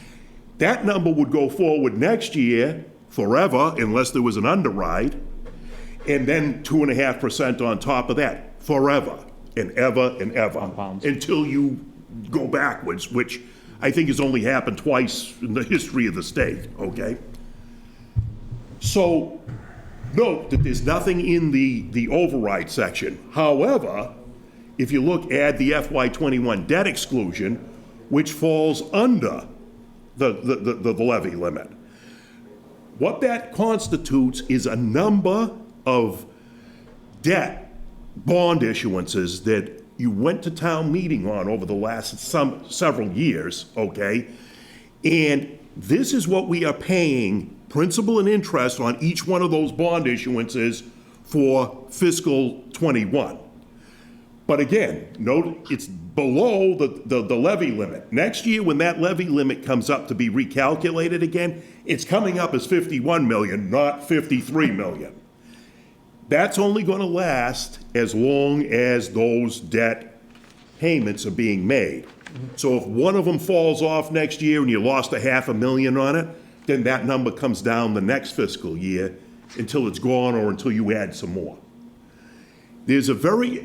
That number would go forward next year forever, unless there was an underride, and then 2.5% on top of that, forever and ever and ever, until you go backwards, which I think has only happened twice in the history of the state, okay? So note that there's nothing in the override section. However, if you look at the FY21 debt exclusion, which falls under the levy limit, what that constitutes is a number of debt bond issuances that you went to town meeting on over the last several years, okay? And this is what we are paying principal and interest on each one of those bond issuances for fiscal '21. But again, note it's below the levy limit. Next year, when that levy limit comes up to be recalculated again, it's coming up as 51 million, not 53 million. That's only going to last as long as those debt payments are being made. So if one of them falls off next year and you lost $500,000 on it, then that number comes down the next fiscal year until it's gone or until you add some more. there's a very,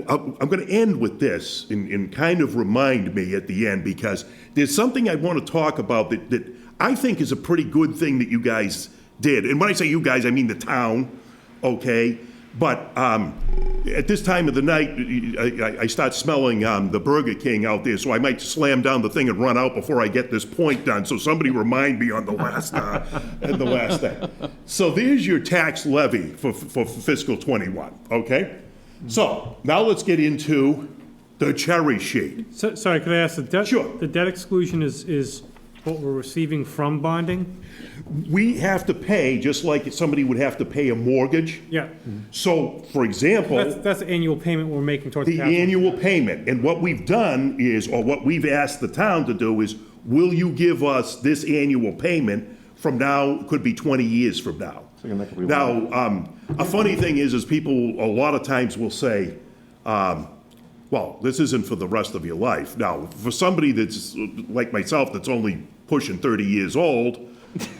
I'm going to end with this and kind of remind me at the end, because there's something I want to talk about that I think is a pretty good thing that you guys did. And when I say you guys, I mean the town, okay? But at this time of the night, I start smelling the Burger King out there, so I might slam down the thing and run out before I get this point done. So somebody remind me on the last thing. So there's your tax levy for fiscal '21, okay? So now let's get into the cherry sheet. So, sorry, could I ask, the debt? Sure. The debt exclusion is what we're receiving from bonding? We have to pay, just like somebody would have to pay a mortgage. Yeah. So, for example, That's the annual payment we're making towards the capital. annual payment, and what we've done is, or what we've asked the town to do is, will you give us this annual payment from now, could be 20 years from now. Now, a funny thing is people a lot of times will say, well, this isn't for the rest of your life. Now, for somebody that's like myself, that's only pushing 30 years old,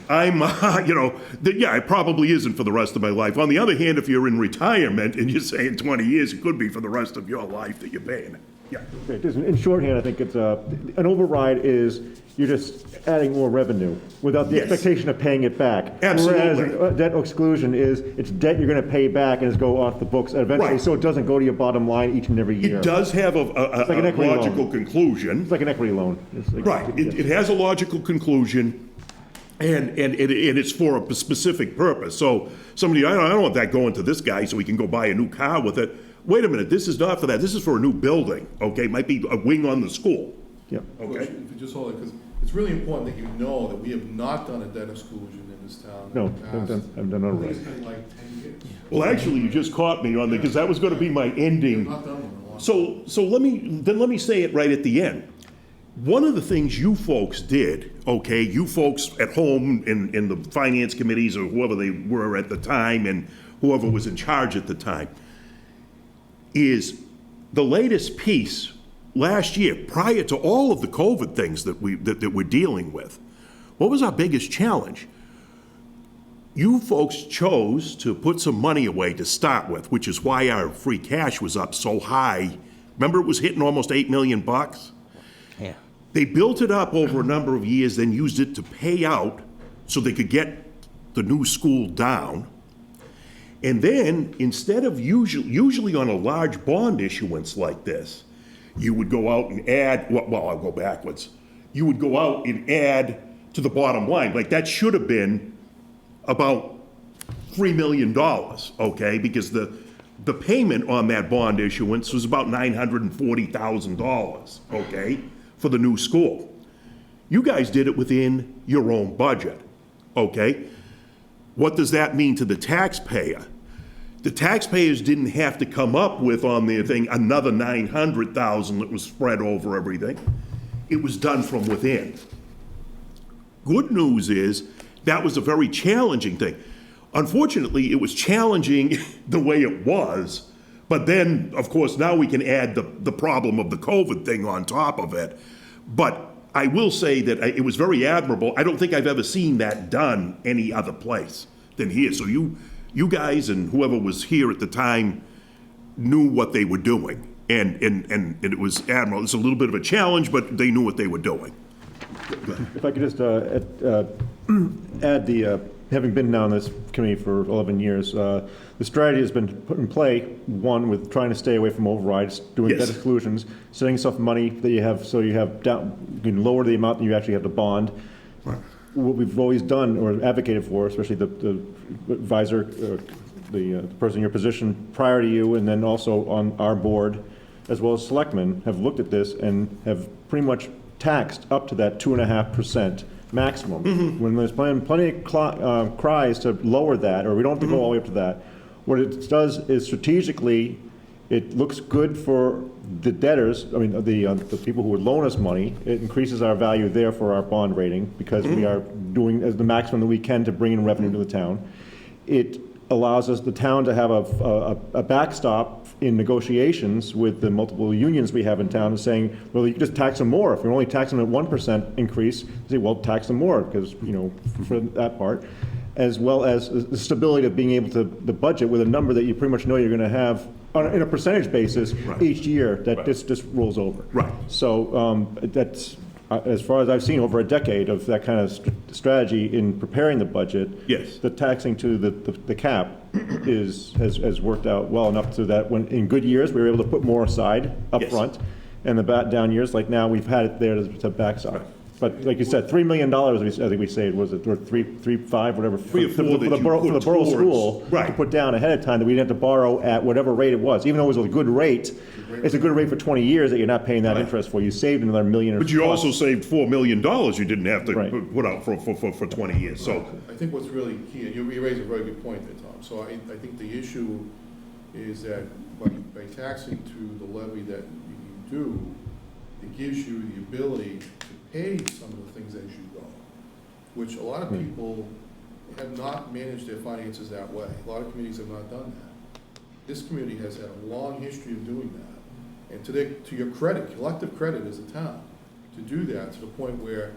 I'm, yeah, it probably isn't for the rest of my life. On the other hand, if you're in retirement and you're saying 20 years, it could be for the rest of your life that you're paying it. Yeah. Okay, just in shorthand, I think it's, an override is you're just adding more revenue without the Yes. expectation of paying it back. Absolutely. Whereas debt exclusion is, it's debt you're gonna pay back and it's go off the books eventually, Right. so it doesn't go to your bottom line each and every year. It does have a like an equity logical loan. conclusion. It's like an equity loan. It's like- Right, it has a logical conclusion, and it's for a specific purpose. So somebody, I don't want that going to this guy so he can go buy a new car with it. Wait a minute, this is not for that, this is for a new building, okay? Might be a wing on the school. Yeah. Okay. If you just hold it, because it's really important that you know that we have not done a debt exclusion in this town. No, in the past. I've done I all think right. it's been like 10 years. Well, actually, you just caught me on the, because that was gonna be my ending. Not done one in a while. So let me say it right at the end. One of the things you folks did, okay, you folks at home in the finance committees or whoever they were at the time and whoever was in charge at the time, is the latest piece last year, prior to all of the COVID things that we're dealing with. What was our biggest challenge? You folks chose to put some money away to start with, which is why our free cash was up so high. Remember, it was hitting almost $8 million? Yeah. They built it up over a number of years, then used it to pay out so they could get the new school down. And then, instead of usually on a large bond issuance like this, you would go out and add, well, I'll go backwards. You would go out and add to the bottom line. Like, that should have been about $3 million, okay? Because the payment on that bond issuance was about $940,000, okay, for the new school. You guys did it within your own budget, okay? What does that mean to the taxpayer? The taxpayers didn't have to come up with on their thing another $900,000 that was spread over everything. It was done from within. Good news is that was a very challenging thing. Unfortunately, it was challenging the way it was, but then, of course, now we can add the problem of the COVID thing on top of it. But I will say that it was very admirable. I don't think I've ever seen that done any other place than here. So you guys and whoever was here at the time knew what they were doing. And it was admirable. It's a little bit of a challenge, but they knew what they were doing. If I could just add the, having been on this committee for 11 years, the strategy has been put in play, one, with trying to stay away from overrides, doing Yes. debt exclusions, setting yourself money that you have, so you have down, you can lower the amount that you actually have to bond. What we've always done or advocated for, especially the advisor, the person in your position prior to you, and then also on our board, as well as selectmen, have looked at this and have pretty much taxed up to that 2.5% maximum. When there's plenty of cries to lower that, or we don't have to go all the way up to that. What it does is strategically, it looks good for the debtors, I mean, the people who would loan us money. It increases our value there for our bond rating because we are doing as the maximum that we can to bring in revenue to the town. It allows us, the town, to have a backstop in negotiations with the multiple unions we have in town, and saying, well, you can just tax them more. If you're only taxing them at 1% increase, say, well, tax them more, because, for that part, as well as the stability of being able to the budget with a number that you pretty much know you're going to have in a percentage basis, Right. each year, that Right. this just rolls over. Right. So that's, as far as I've seen, over a decade of that kind of strategy in preparing the budget. Yes. The taxing to the cap has worked out well enough so that when, in good years, we were able to put more aside up Yes. front, and the down years, like now, we've had it there to backside. But like you said, $3 million, I think we say, was it, or 3.5, whatever. Three or for four the that you borough- For put the borough towards- school. To right. put down ahead of time, that we didn't have to borrow at whatever rate it was. Even though it was a good rate, it's a good rate for 20 years that you're not paying that Right. interest for. You saved another million or. But you plus. also saved $4 million you didn't have to Right. put out for 20 years, so. I think what's really key, and you raise a very good point there, Tom. So I think the issue is that by taxing to the levy that you do, it gives you the ability to pay some of the things as you go, which a lot of people have not managed their finances that way. A lot of communities have not done that. This community has had a long history of doing that. And to your credit, collective credit as a town, to do that to the point where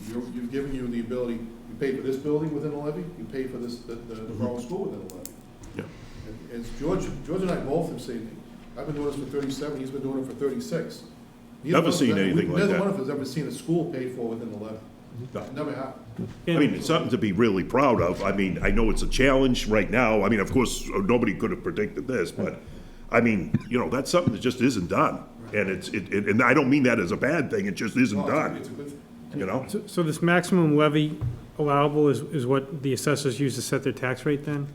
you've given you the ability, you pay for this building within a levy, you pay for this, the borough school within a levy. Yeah. And as George and I both have said, I've been doing this for 37, he's been doing it for 36. Never seen anything like Neither that. one of us has ever seen a school paid for within the levy. No. It never happened. I mean, it's something to be really proud of. I mean, I know it's a challenge right now. I mean, of course, nobody could have predicted this, but, I mean, that's something that just isn't done. And and I don't mean that as a bad thing, it just isn't done, It's a good thing. So this maximum levy allowable is what the assessors use to set their tax rate then?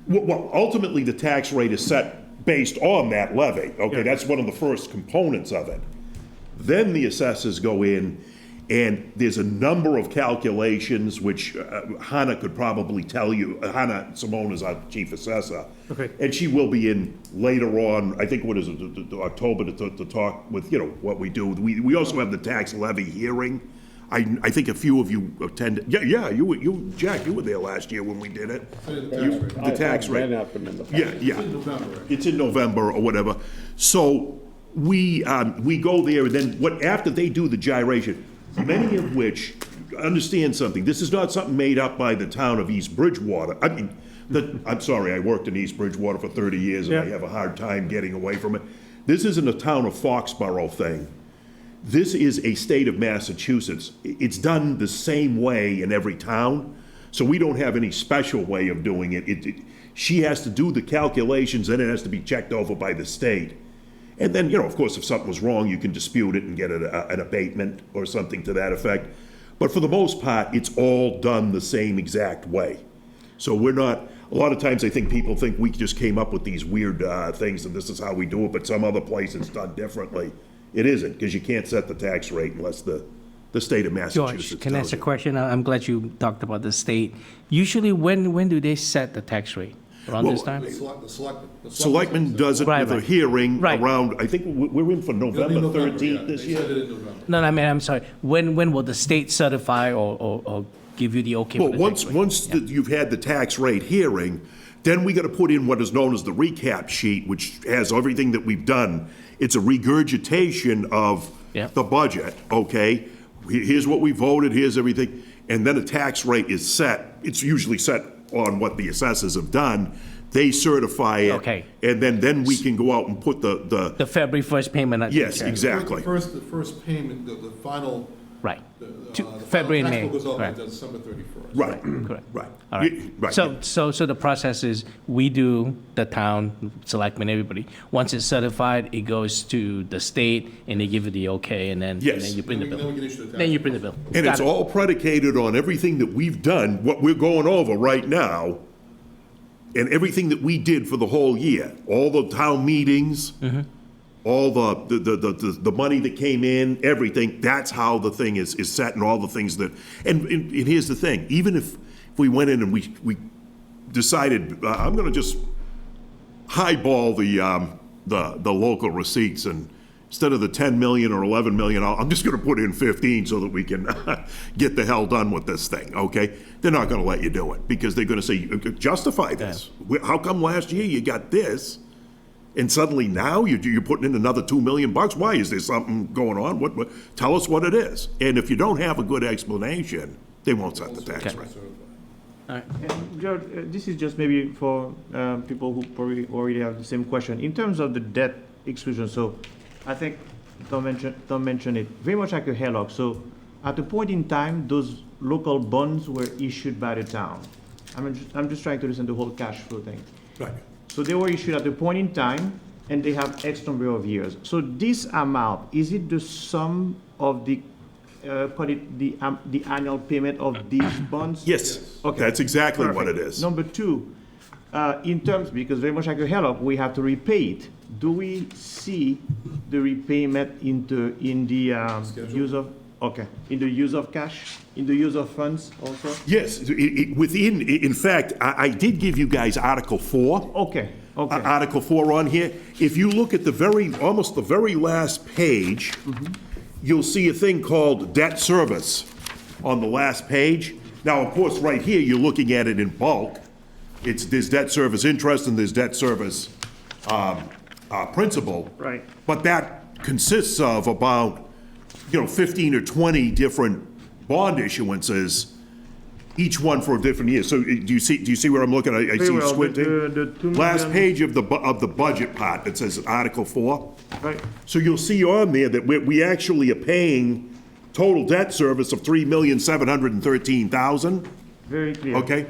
Well, ultimately, the tax rate is set based on that levy, okay? Yeah. That's one of the first components of it. Then the assessors go in, and there's a number of calculations, which Hannah could probably tell you. Hannah Simone is our chief assessor. Okay. And she will be in later on, I think, what is it, October, to talk with, what we do. We also have the tax levy hearing. I think a few of you attended. Yeah, Jack, you were there last year when we did it. The tax rate. I've been up in the past. Yeah. In November. It's in November or whatever. So we go there, and then after they do the gyration, many of which, understand something, this is not something made up by the town of East Bridgewater. I mean, I'm sorry, I worked in East Bridgewater for 30 years, and I Yeah. have a hard time getting away from it. This isn't a town of Foxborough thing. This is a state of Massachusetts. It's done the same way in every town, so we don't have any special way of doing it. She has to do the calculations, and it has to be checked over by the state. And then, of course, if something was wrong, you can dispute it and get an abatement or something to that effect. But for the most part, it's all done the same exact way. So we're not, a lot of times I think people think we just came up with these weird things and this is how we do it, but some other place it's done differently. It isn't, because you can't set the tax rate unless the state of Massachusetts George, can I tells ask a you. question? I'm glad you talked about the state. Usually, when do they set the tax rate? Around this time? The selectmen. Selectman does it Right, with a right. hearing Right. around, I think we're in for November 13th this They said year. it in November. No, I mean, I'm sorry. When will the state certify or give you the okay for Well, the tax rate? once you've had the tax rate hearing, then we got to put in what is known as the recap sheet, which has everything that we've done. It's a regurgitation of Yeah. the budget, okay? Here's what we voted, here's everything, and then a tax rate is set. It's usually set on what the assessors have done. They certify it. Okay. And then we can go out and put the The February 1st payment. yes, exactly. The first payment, the final. Right. the To final February and tax May. bill goes out on Correct. December 31st. Right, Correct. right. All right. Right. So the process is, we do, the town, selectmen, everybody. Once it's certified, it goes to the state, and they give you the okay, and then Yes. you print the Then we bill. can issue the tax. Then you print the bill. And Got it's it. all predicated on everything that we've done, what we're going over right now, and everything that we did for the whole year. All the town meetings, all the money that came in, everything. That's how the thing is set, and all the things that. And here's the thing: even if we went in and we decided, I'm going to just highball the local receipts, and instead of the 10 million or 11 million, I'm just going to put in 15 so that we can get the hell done with this thing, okay? They're not going to let you do it, because they're going to say, justify this. How come last year you got this, and suddenly now you're putting in another $2 million? Why? Is there something going on? What? Tell us what it is. And if you don't have a good explanation, they won't set the tax rate. All right. And George, this is just maybe for people who probably already have the same question. In terms of the debt exclusion, so I think Tom mentioned it, very much like a HELOC. So at a point in time, those local bonds were issued by the town. I'm just trying to listen to the whole cash flow thing. Right. So they were issued at a point in time, and they have X number of years. So this amount, is it the sum of the, call it the annual payment of these bonds? Yes, Okay. that's exactly what it Perfect. is. Number two, in terms, because very much like a HELOC, we have to repay it. Do we see the repayment in the use of, okay, in the use of cash, in the use of funds also? Yes, in fact, I did give you guys Article 4. Okay, okay. Article 4 on here. If you look at almost the very last page, you'll see a thing called debt service on the last page. Now, of course, right here, you're looking at it in bulk. There's debt service interest and there's debt service principal. Right. But that consists of about, 15 or 20 different bond issuances, each one for a different year. So do you see where I'm looking? I see you well. squinting. The 2 Last million- page of the budget part that says Article 4. Right. So you'll see on there that we actually are paying total debt service of $3,713,000, Very clear. okay?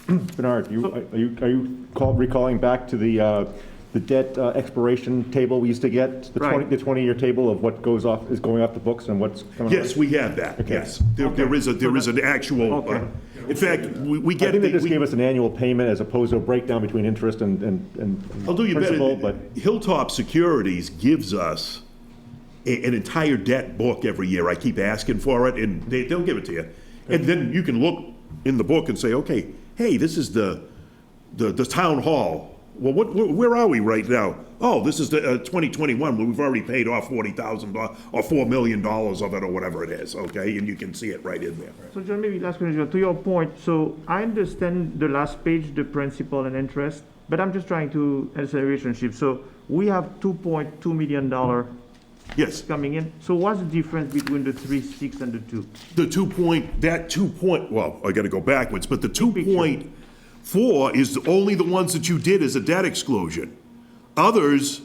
Bernard, are you recalling back to the debt expiration table we used to get? The Right. 20-year table of what is going off the books and what's coming on? Yes, we have that, yes. There is an actual, Okay. in fact, we I get. think they just gave us an annual payment as opposed to a breakdown between interest and I'll do you principal, better. but Hilltop Securities gives us an entire debt book every year. I keep asking for it, and they'll give it to you. And then you can look in the book and say, okay, hey, this is the town hall. Well, where are we right now? Oh, this is the 2021, where we've already paid off $40,000 or $4 million of it, or whatever it is, okay? And you can see it right in there. So John, maybe last question, to your point, so I understand the last page, the principal and interest, but I'm just trying to answer the relationship. So we have $2.2 million Yes. coming in. So what's the difference between the 3.6 and the 2? Well, I gotta go backwards, but the 2.4 is only the ones that you did as a debt exclusion. Others,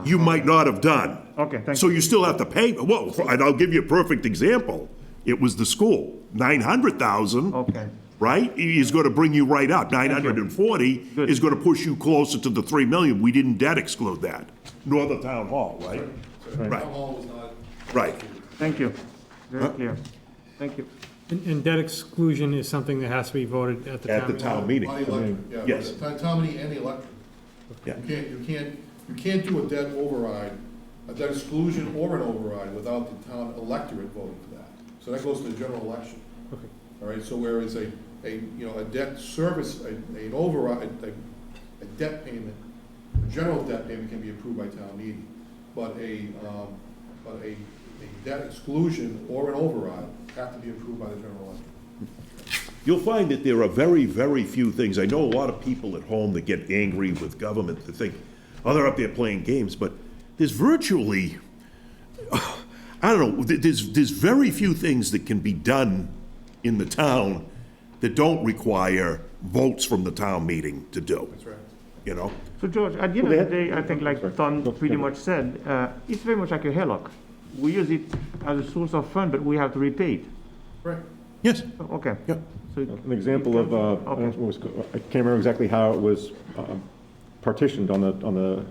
you might not have done. Okay, thank So you still have to pay, well, and I'll give you a perfect example. It was the school, 900,000. Okay. Right, is gonna bring you right up. 940 Good. is gonna push you closer to the 3 million. We didn't debt exclude that, nor the town hall, right? Right, Hall was not. right. Thank you. Very clear. Thank you. And debt exclusion is something that has to be voted at the town. At the town meeting. On the electric, yeah. Yes. Town meeting and the electric. Yeah. You can't do a debt override, a debt exclusion or an override without the town electorate voting for that. So that goes to the general election. Okay. All right, so whereas a debt service, an override, a debt payment, a general debt payment can be approved by town meeting. But a debt exclusion or an override have to be approved by the general election. You'll find that there are very, very few things. I know a lot of people at home that get angry with government that think, oh, they're up there playing games, but there's virtually, I don't know, there's very few things that can be done in the town that don't require votes from the town meeting to do. That's right. You know? So George, at the end of the day, I think like Tom pretty much said, it's very much like a HELOC. We use it as a source of fund, but we have to repay it. Right. Yes. Okay. Yeah. So an example of, I can't remember exactly how it was partitioned on the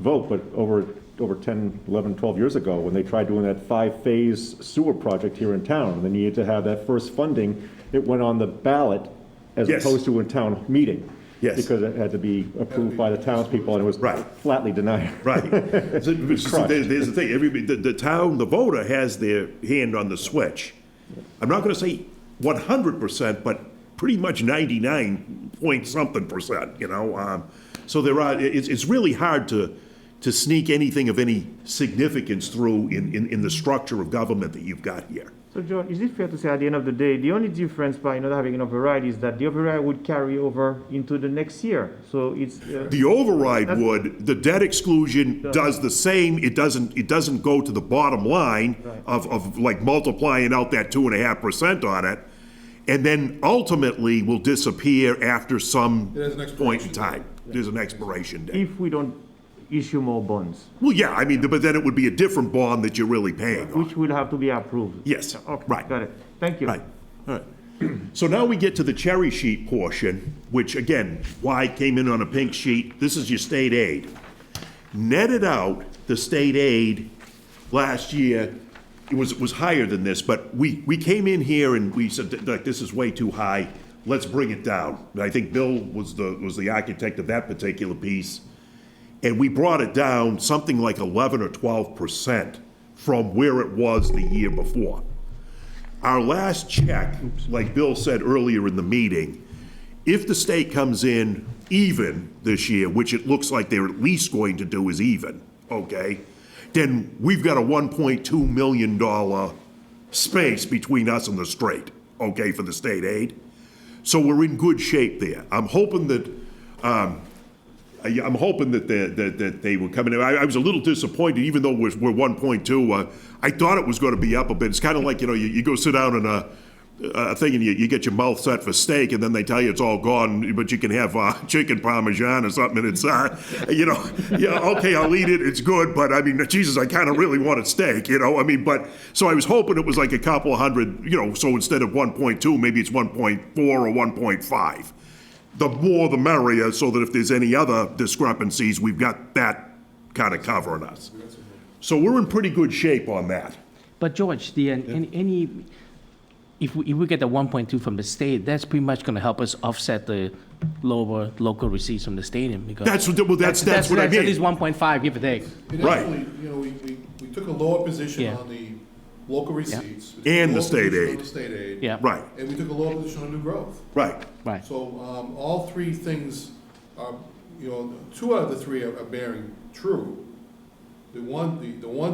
vote, but over 10, 11, 12 years ago, when they tried doing that 5-phase sewer project here in town, and they needed to have that first funding, it went on the ballot as Yes. opposed to a town meeting. Yes. Because it had to be approved by the townspeople, and it was Right. flatly denied. Right. So there's the thing, the town, the voter has their hand on the switch. I'm not gonna say 100%, but pretty much 99 point something percent, you know? So it's really hard to sneak anything of any significance through in the structure of government that you've got here. So John, is it fair to say at the end of the day, the only difference by not having an override is that the override would carry over into the next year? So it's... The override would, the debt exclusion does the same, it doesn't go to the bottom line of like multiplying out that 2.5% on it. and then ultimately will disappear after some It has an point in expiration time. There's an expiration date. If we don't issue more bonds, Well, yeah, I mean, but then it would be a different bond that you're really paying on. which will have to be approved. Yes, Okay, right. got it. Thank you. Right, all right. So now we get to the cherry sheet portion, which again, why it came in on a pink sheet. This is your state aid. Netted out, the state aid last year, it was higher than this, but we came in here and we said, like, this is way too high, let's bring it down. And I think Bill was the architect of that particular piece. And we brought it down something like 11 or 12% from where it was the year before. Our last check, like Bill said earlier in the meeting, if the state comes in even this year, which it looks like they're at least going to do is even, okay, then we've got a $1.2 million space between us and the state, okay, for the state aid. So we're in good shape there. I'm hoping that that they were coming in. I was a little disappointed, even though we're 1.2. I thought it was going to be up a bit. It's kind of like, you go sit down in a thing and you get your mouth set for steak, and then they tell you it's all gone, but you can have chicken parmesan or something, and it's, okay, I'll eat it, it's good, but I mean, Jesus, I kind of really wanted steak, but, so I was hoping it was like a couple of hundred, so instead of 1.2, maybe it's 1.4 or 1.5. The more the merrier, so that if there's any other discrepancies, we've got that kind of covering us. So we're in pretty good shape on that. But George, if we get the 1.2 from the state, that's pretty much going to help us offset the lower local receipts from the stadium, because That's what I mean. at least 1.5, give or take. It Right. actually, we took a lower position Yeah. on the local receipts. We took And a the lower state position aid. on the state aid. Yeah. Right, And we took a lower position on new growth. right. Right. So, all three things are, two out of the three are bearing true. The one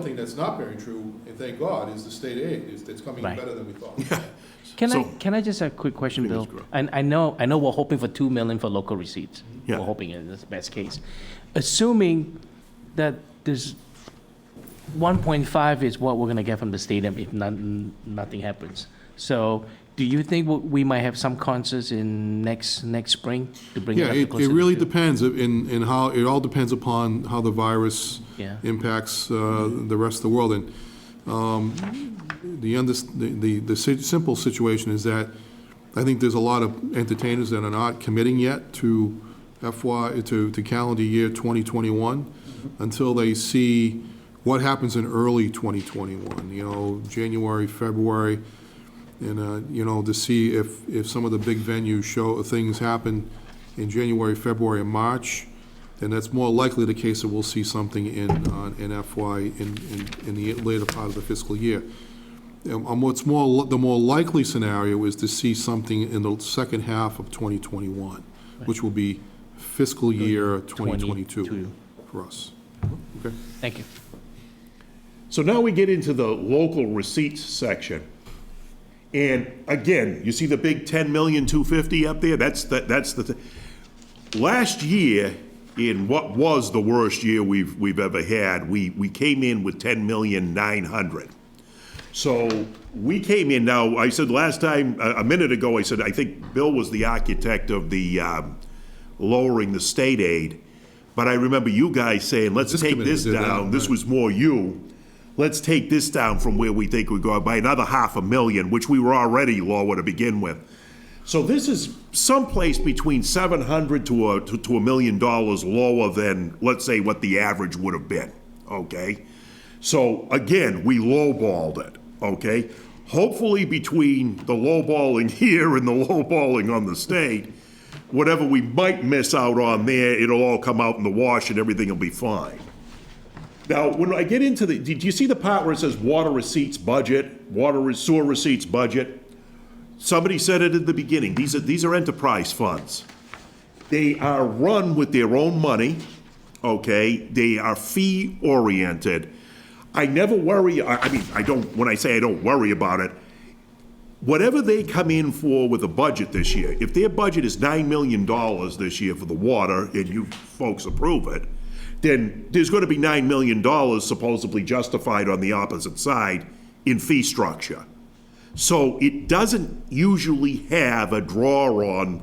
thing that's not bearing true, and thank God, is the state aid. It's coming in Right. better than we thought. Can I just have a quick question, Bill? Fingers crossed. And I know we're hoping for 2 million for local receipts. Yeah. We're hoping in this best case. Assuming that there's 1.5 is what we're gonna get from the stadium if nothing happens. So do you think we might have some concerts in next spring to bring it Yeah, up to it closer to really 2? depends in how, it all depends upon how the virus Yeah. impacts the rest of the world. And the simple situation is that I think there's a lot of entertainers that are not committing yet to to calendar year 2021 until they see what happens in early 2021, January, February, and, to see if some of the big venues things happen in January, February, and March, then that's more likely the case that we'll see something in FY, in the later part of the fiscal year. The more likely scenario is to see something in the second half of 2021, which will be fiscal year 2022 for us. Okay. Thank you. So now we get into the local receipts section. And again, you see the big 10,250,000 up there? That's the thing. Last year, in what was the worst year we've ever had, we came in with 10,900,000. So we came in now, I said last time, a minute ago, I said, I think Bill was the architect of the lowering the state aid. But I remember you guys saying, let's This take committee this did that, down. This right. was more you. Let's take this down from where we think we go by another $500,000, which we were already lower to begin with. So this is someplace between $700,000 to $1 million lower than, let's say, what the average would have been, okay? So again, we lowballed it, okay? Hopefully between the lowballing here and the lowballing on the state, whatever we might miss out on there, it'll all come out in the wash and everything will be fine. Now, when I get into did you see the part where it says water receipts budget, sewer receipts budget? Somebody said it at the beginning, these are enterprise funds. They are run with their own money, okay? They are fee-oriented. I never worry, when I say I don't worry about it, whatever they come in for with a budget this year, if their budget is $9 million this year for the water, and you folks approve it, then there's going to be $9 million supposedly justified on the opposite side in fee structure. So it doesn't usually have a draw on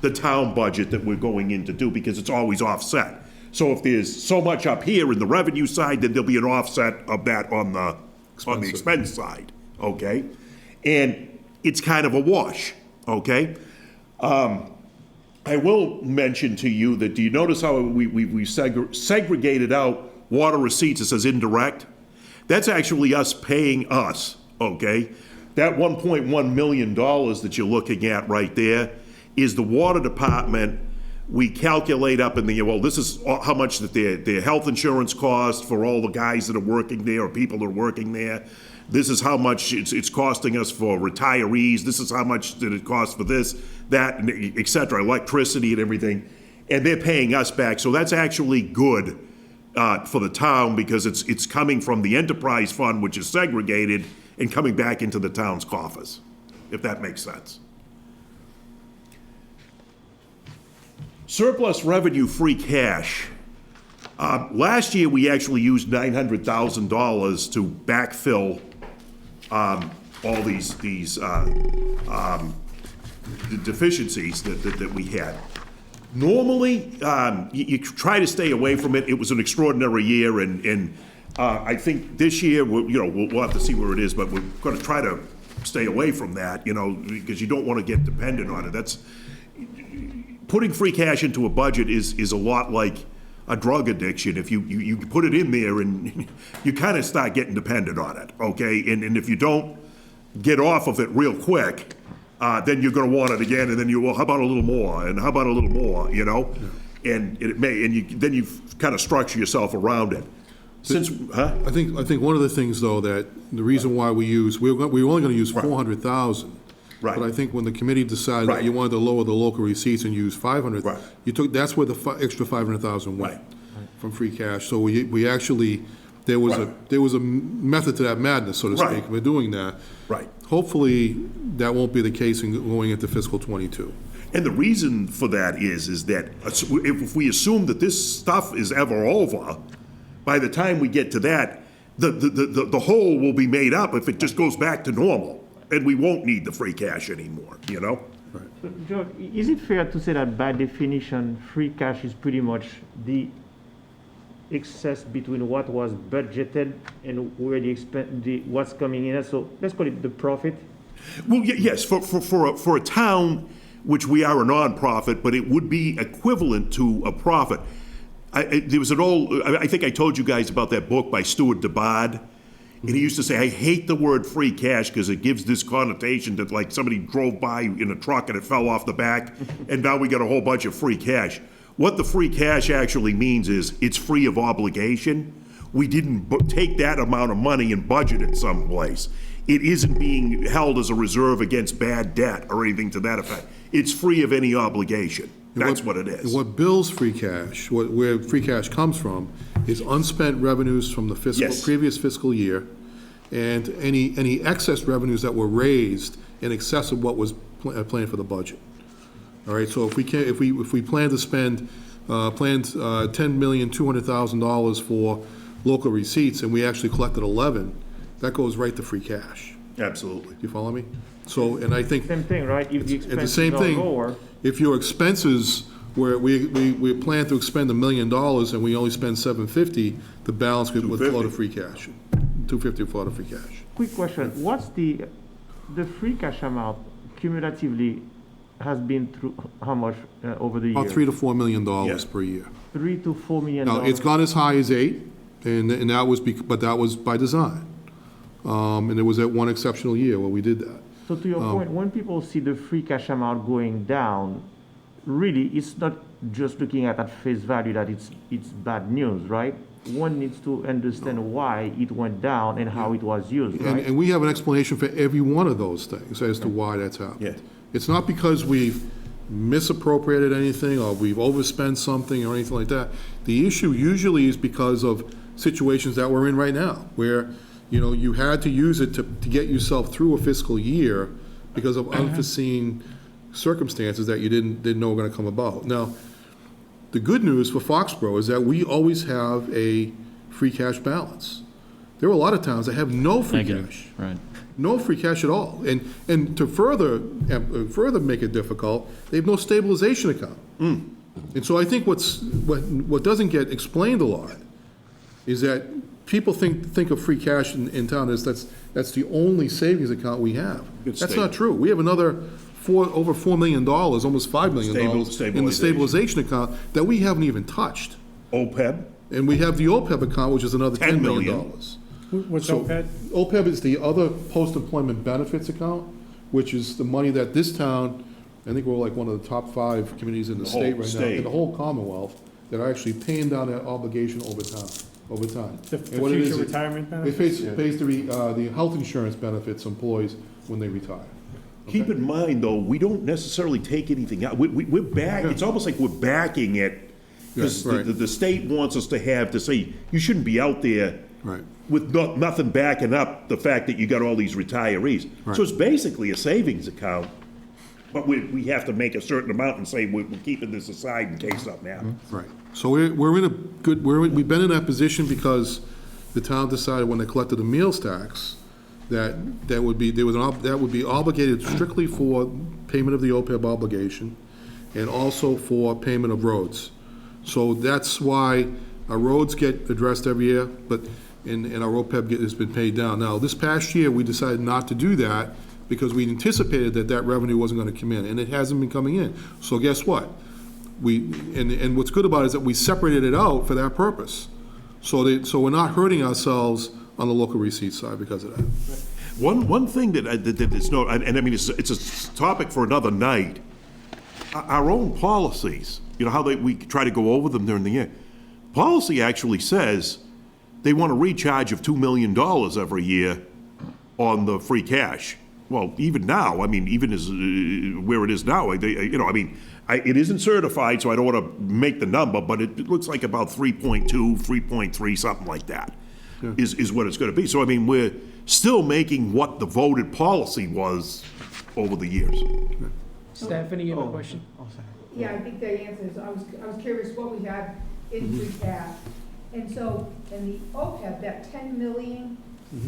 the town budget that we're going in to do, because it's always offset. So if there's so much up here in the revenue side, then there'll be an offset of that on the expense side, okay? And it's kind of a wash, okay? I will mention to you that, do you notice how we segregated out water receipts? It says indirect. That's actually us paying us, okay? That $1.1 million that you're looking at right there is the water department. We calculate up in the, well, this is how much that their health insurance costs for all the guys that are working there or people that are working there. This is how much it's costing us for retirees. This is how much that it costs for this, that, et cetera, electricity and everything. And they're paying us back. So that's actually good for the town, because it's coming from the enterprise fund, which is segregated, and coming back into the town's coffers, if that makes sense. Surplus revenue free cash. Last year, we actually used $900,000 to backfill all these deficiencies that we had. Normally, you try to stay away from it. It was an extraordinary year, and I think this year, we'll have to see where it is, but we're going to try to stay away from that, because you don't want to get dependent on it. That's putting free cash into a budget is a lot like a drug addiction. If you put it in there and you kind of start getting dependent on it, okay? And if you don't get off of it real quick, then you're going to want it again, and then well, how about a little more, and how about a little more, And it may, and then you kind of structure yourself around it. I think one of the things, though, that the reason why we're only going to use 400,000. Right. But I think when the committee decided that you wanted to lower the local receipts and use 500, that's where the extra 500,000 went from free cash. So we actually, there was a method to that madness, so to speak. We're doing that. Right. Hopefully, that won't be the case in going into fiscal '22. And the reason for that is that if we assume that this stuff is ever over, by the time we get to that, the hole will be made up if it just goes back to normal, and we won't need the free cash anymore, So, George, is it fair to say that by definition, free cash is pretty much the excess between what was budgeted and where what's coming in? So let's call it the profit. Well, yes, for a town, which we are a nonprofit, but it would be equivalent to a profit. There was I think I told you guys about that book by Stuart DeBard. And he used to say, I hate the word free cash because it gives this connotation that like somebody drove by in a truck and it fell off the back, and now we got a whole bunch of free cash. What the free cash actually means is it's free of obligation. We didn't take that amount of money and budget it someplace. It isn't being held as a reserve against bad debt or anything to that effect. It's free of any obligation. That's what it is. And what bills free cash, where free cash comes from, is unspent revenues from the previous fiscal year, and any excess revenues that were raised in excess of what was planned for the budget. All right, so if we plan to spend $10,200,000 for local receipts, and we actually collected 11, that goes right to free cash. Absolutely. Do you follow me? So, and I think Same thing, right? If the expenses are lower. If your expenses where we plan to expend $1 million and we only spend $750,000, the balance would flow to free cash. $250,000 would flow to free cash. Quick question: what's the free cash amount cumulatively has been through how much over the years? About $3 to $4 million per year. $3 to $4 million. Now it's gone as high as $8 million, and that was but that was by design. And there was that one exceptional year where we did that. So to your point, when people see the free cash amount going down, really, it's not just looking at face value that it's bad news, right? One needs to understand why it went down and how it was used, right? And we have an explanation for every one of those things as to why that's happened. Yeah. It's not because we've misappropriated anything or we've overspent something or anything like that. The issue usually is because of situations that we're in right now, where you had to use it to get yourself through a fiscal year because of unforeseen circumstances that you didn't know were going to come about. Now, the good news for Foxborough is that we always have a free cash balance. There are a lot of towns that have no free cash. Right. No free cash at all. And to further make it difficult, they have no stabilization account. And so I think what doesn't get explained a lot is that people think of free cash in town as that's the only savings account we have. That's not true. We have another over $4 million, almost $5 million in the stabilization account that we haven't even touched. OPEB? And we have the OPEB account, which is another $10 million. What's So OPEB? OPEB is the other post-employment benefits account, which is the money that this town, I think we're like one of the top 5 communities in the state right now, in the whole Commonwealth, that are actually paying down that obligation over time. The And what it future is, retirement it benefits? pays the health insurance benefits employees when they retire. Keep in mind, though, we don't necessarily take anything out. We're back, it's almost like we're backing it, because Yeah, right. the state wants us to say, you shouldn't be out there Right. with nothing backing up the fact that you got all these retirees. Right. So it's basically a savings account, but we have to make a certain amount and say, we're keeping this aside in case something happens. Right. So we're in a good, we've been in that position because the town decided when they collected the meals tax, that would be obligated strictly for payment of the OPEB obligation and also for payment of roads. So that's why our roads get addressed every year, and our OPEB has been paid down. Now, this past year, we decided not to do that because we anticipated that revenue wasn't gonna come in, and it hasn't been coming in. So guess what? And what's good about it is that we separated it out for that purpose. So we're not hurting ourselves on the local receipt side because of that. One thing that is not, and I mean, it's a topic for another night, our own policies, how we try to go over them during the year. Policy actually says they want a recharge of $2 million every year on the free cash. Well, even now, I mean, even as where it is now, it isn't certified, so I don't want to make the number, but it looks like about 3.2, 3.3, something like that, is what it's going to be. So, I mean, we're still making what the voted policy was over the years. Stephanie, you have a question? Yeah, I think the answer is, I was curious what we had in free cash. And so, in the OPEB, that 10 million,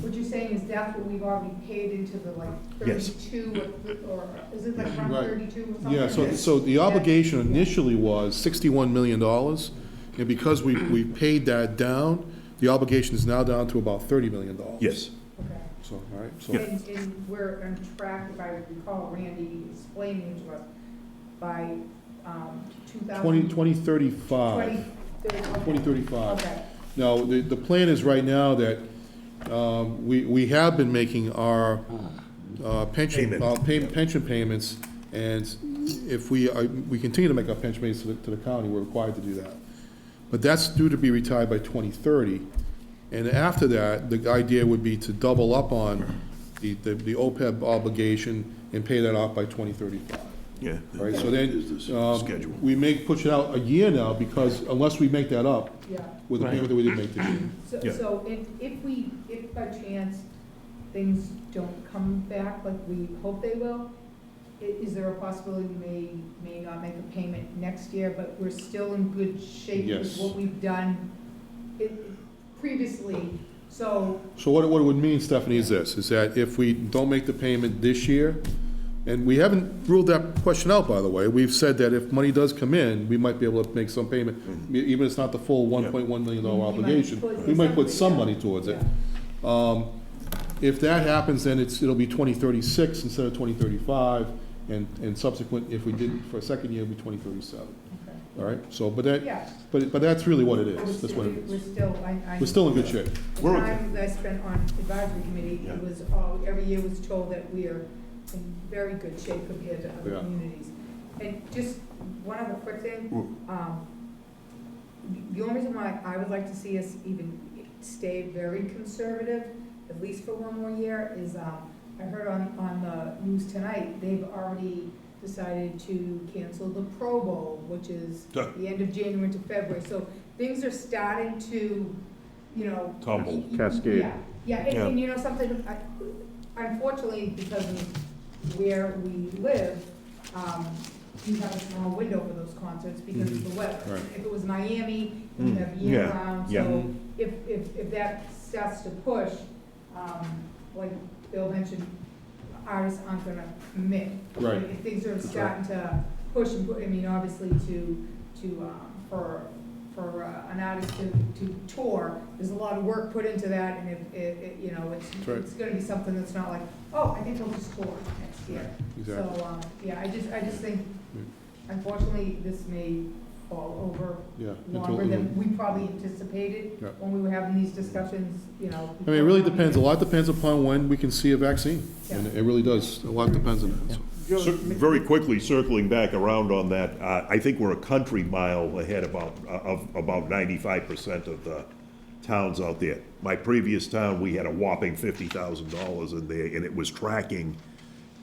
what you're saying is that's what we've already paid into the like Yes. 32, or is it like around Right. 32 or something? Yeah, so the obligation initially was $61 million, and because we paid that down, the obligation is now down to about $30 million. Yes. Okay. So, all right, so. And we're on track, if I recall Randy explaining it to us, by 2035. 2035. Okay. Now, the plan is right now that we have been making our pension payments, and if we continue to make our pension payments to the county, we're required to do that. But that's due to be retired by 2030, and after that, the idea would be to double up on the OPEB obligation and pay that off by 2035. Yeah. Right, so then, schedule. we may push it out a year now, because unless we make that up Yeah. with the payment that we didn't make this year. Yeah. So if by chance things don't come back like we hope they will, is there a possibility we may not make a payment next year, but we're still in good shape with Yes. what we've done previously? So So what it would mean, Stephanie, is this, is that if we don't make the payment this year, and we haven't ruled that question out, by the way, we've said that if money does come in, we might be able to make some payment, even if it's not the full $1.1 million obligation, we might put some money towards it. If that happens, then it'll be 2036 instead of 2035, and subsequent, if we did for a second year, it'll be 2037. Okay. All right, so, but Yeah. that's really what it is, We're that's what it we're is. still, We're still in good shape. The time that I spent on advisory committee, it was every year was told that we are in very good shape compared to other Yeah. communities. And just one other quick thing, the only reason why I would like to see us even stay very conservative, at least for one more year, is, I heard on the news tonight, they've already decided to cancel the Pro Bowl, which is the end of January to February. So things are starting to, Tumble. Cascade. Yeah, and something, unfortunately, because of where we live, you have a small window for those concerts because of the weather. Right. If it was Miami, you have year-round, Yeah. so if that starts to push, like Bill mentioned, artists aren't gonna commit. Right. If things are That's starting to push and put, I mean, obviously for an artist to tour, there's a lot of work put into that, and you know, That's right. it's gonna be something that's not like, oh, I think we'll just tour next year. Exactly. So, yeah, I just think, unfortunately, this may fall over Yeah. longer than we probably anticipated Yeah. when we were having these discussions, you know. I mean, it really depends, a lot depends upon when we can see a vaccine, and Yeah. it really does, a lot depends on that, so. Very quickly, circling back around on that, I think we're a country mile ahead of about 95% of the towns out there. My previous town, we had a whopping $50,000 in there, and it was tracking,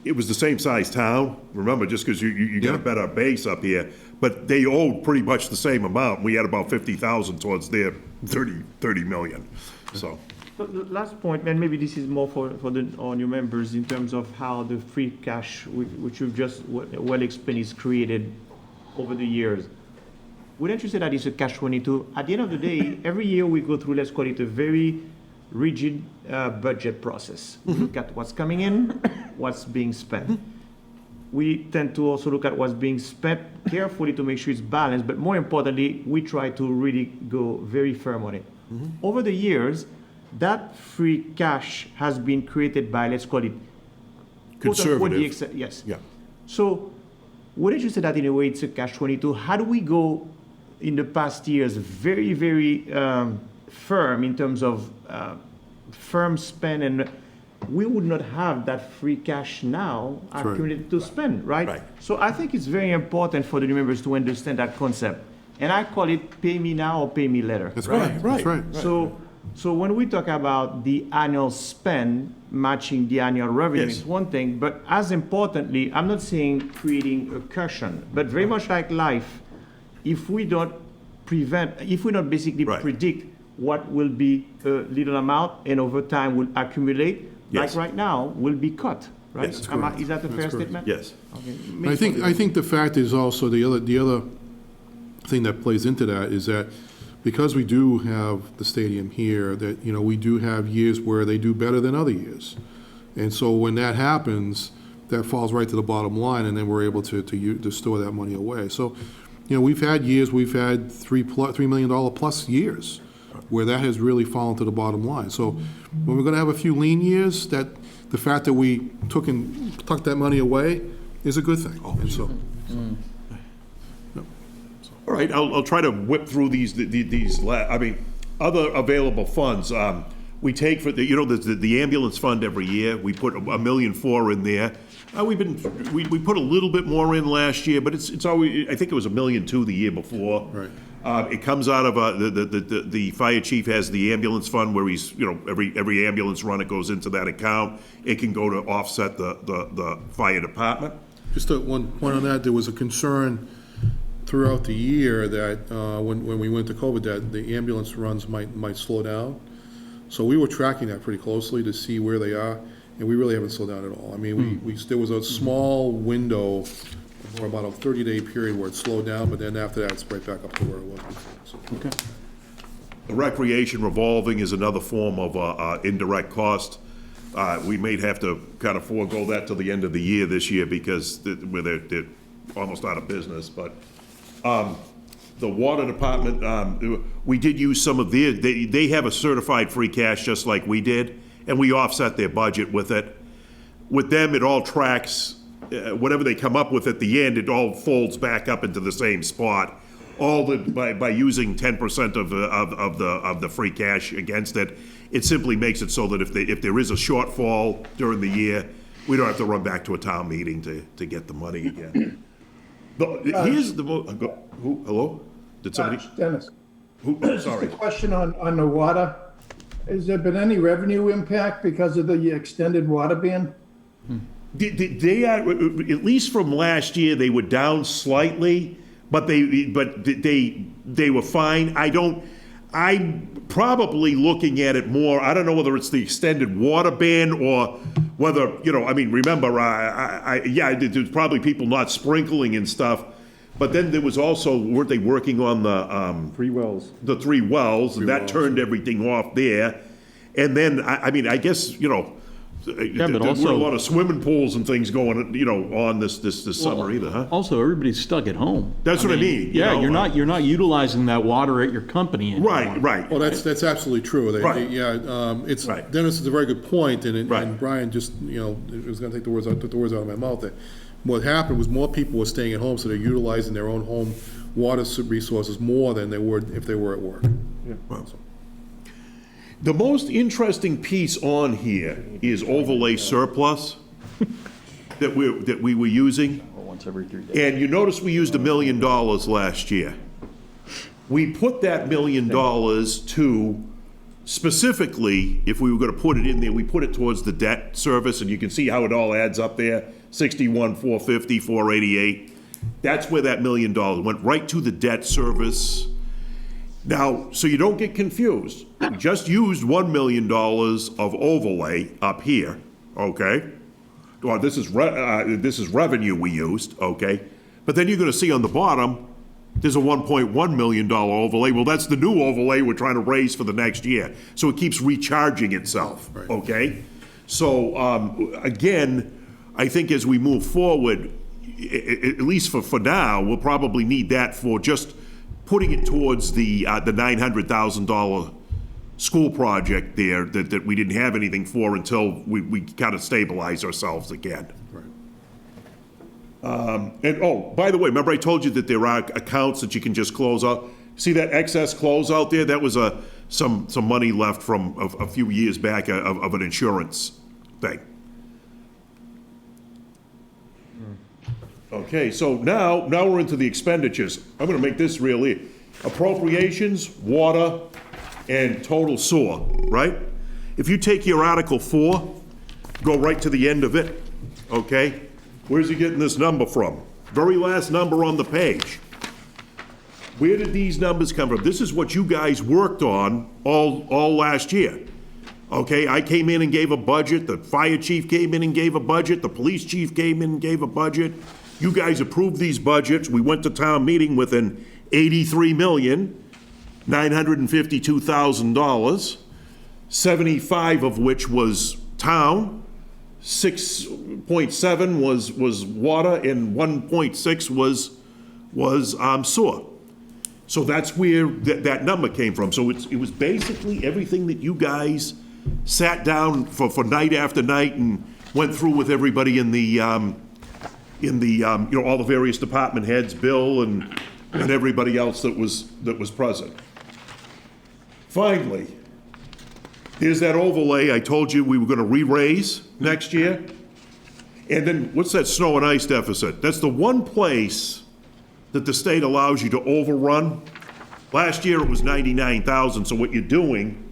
it was the same size town, remember, just because you got a Yeah. better base up here, but they owed pretty much the same amount. We had about 50,000 towards their 30 million, so. So the last point, and maybe this is more for our new members, in terms of how the free cash, which you've just well explained, is created over the years. Wouldn't you say that it's a catch-22? At the end of the day, every year we go through, let's call it a very rigid budget process. We look at what's coming in, what's being spent. We tend to also look at what's being spent carefully to make sure it's balanced, but more importantly, we try to really go very firm on it. Over the years, that free cash has been created by, let's call it, quote-unquote, Conservative. yes. Yeah. So, wouldn't you say that in a way it's a catch-22? How do we go in the past years very, very firm in terms of firm spend, and we would not have that free cash now right. accumulated to spend, right? Right. So I think it's very important for the new members to understand that concept. And I call it pay me now or pay me later. That's right, that's right. So when we talk about the annual spend matching the annual revenue, Yes. it's one thing, but as importantly, I'm not saying creating a cushion, but very much like life, if we don't basically Right. predict what will be a little amount and over time will accumulate, Yes. like right now, will be cut, right? Yes. Is that a fair That's correct. statement? Yes. Okay. I think the fact is also, the other thing that plays into that is that because we do have the stadium here, that, you know, we do have years where they do better than other years. And so when that happens, that falls right to the bottom line, and then we're able to store that money away. So, you know, we've had years, we've had $3 million plus years where that has really fallen to the bottom line. So when we're gonna have a few lean years, that the fact that we tucked that money away is a good thing. And so, All right, I'll try to whip through these, other available funds. We take for the ambulance fund every year, we put $1.4 million in there. We put a little bit more in last year, but it's always, I think it was $1.2 million the year before. Right. It comes out of, the fire chief has the ambulance fund where he's, every ambulance run, it goes into that account. It can go to offset the fire department. just one point on that, there was a concern throughout the year that when we went to COVID, that the ambulance runs might slow down. So we were tracking that pretty closely to see where they are, and we really haven't slowed down at all. I mean, there was a small window, or about a 30-day period where it slowed down, but then after that, it's right back up to where it was before. So. Okay. The recreation revolving is another form of indirect cost. We may have to kind of forego that till the end of the year this year because they're almost out of business, but the water department, we did use some of they have a certified free cash just like we did, and we offset their budget with it. With them, it all tracks, whatever they come up with at the end, it all folds back up into the same spot. By using 10% of the free cash against it, it simply makes it so that if there is a shortfall during the year, we don't have to run back to a town meeting to get the money again. Here's the, hello? Did somebody? Dennis, Sorry. just a question on the water. Has there been any revenue impact because of the extended water ban? They are, at least from last year, they were down slightly, but they were fine. I'm probably looking at it more, I don't know whether it's the extended water ban or whether, remember, there's probably people not sprinkling and stuff, but then there was also, weren't they working on the 3 wells. the 3 wells, and that turned everything off there. And then, I guess, there weren't a also- lot of swimming pools and things going, on this summer either, huh? Also, everybody's stuck at home. That's what I mean, you Yeah, know, you're not utilizing that water at your company anymore. Right. Well, that's absolutely true. Right. It's, Right. Dennis is a very good point, and Right. Brian just, it was gonna took the words out of my mouth. That what happened was more people were staying at home, so they're utilizing their own home water resources more than they would if they were at work. The most interesting piece on here is overlay surplus that we were using. Once every 3 days. And you notice we used $1 million last year. We put that $1 million to, specifically, if we were gonna put it in there, we put it towards the debt service, and you can see how it all adds up there, 61, 450, 488. That's where that $1 million went, right to the debt service. Now, so you don't get confused, we just used $1 million of overlay up here, okay? Well, this is revenue we used, okay? But then you're gonna see on the bottom, there's a $1.1 million overlay. Well, that's the new overlay we're trying to raise for the next year. So it keeps recharging itself, Right. okay? So, again, I think as we move forward, at least for now, we'll probably need that for just putting it towards the $900,000 school project there that we didn't have anything for until we kind of stabilize ourselves again. Right. And, oh, by the way, remember I told you that there are accounts that you can just close out? See that excess close out there? That was some money left from a few years back of an insurance thing. Okay, so now we're into the expenditures. I'm gonna make this real easy. Appropriations, water, and total sewer, right? If you take your Article 4, go right to the end of it, okay? Where's he getting this number from? Very last number on the page. Where did these numbers come from? This is what you guys worked on all last year. Okay, I came in and gave a budget, the fire chief came in and gave a budget, the police chief came in and gave a budget. You guys approved these budgets, we went to town meeting with an $83,952,000, 75 of which was town, 6.7 was water, and 1.6 was sewer. So that's where that number came from. So it was basically everything that you guys sat down for night after night and went through with everybody in the all the various department heads, Bill and everybody else that was present. Finally, here's that overlay I told you we were gonna re-raise next year. And then, what's that snow and ice deficit? That's the one place that the state allows you to overrun. Last year it was 99,000, so what you're doing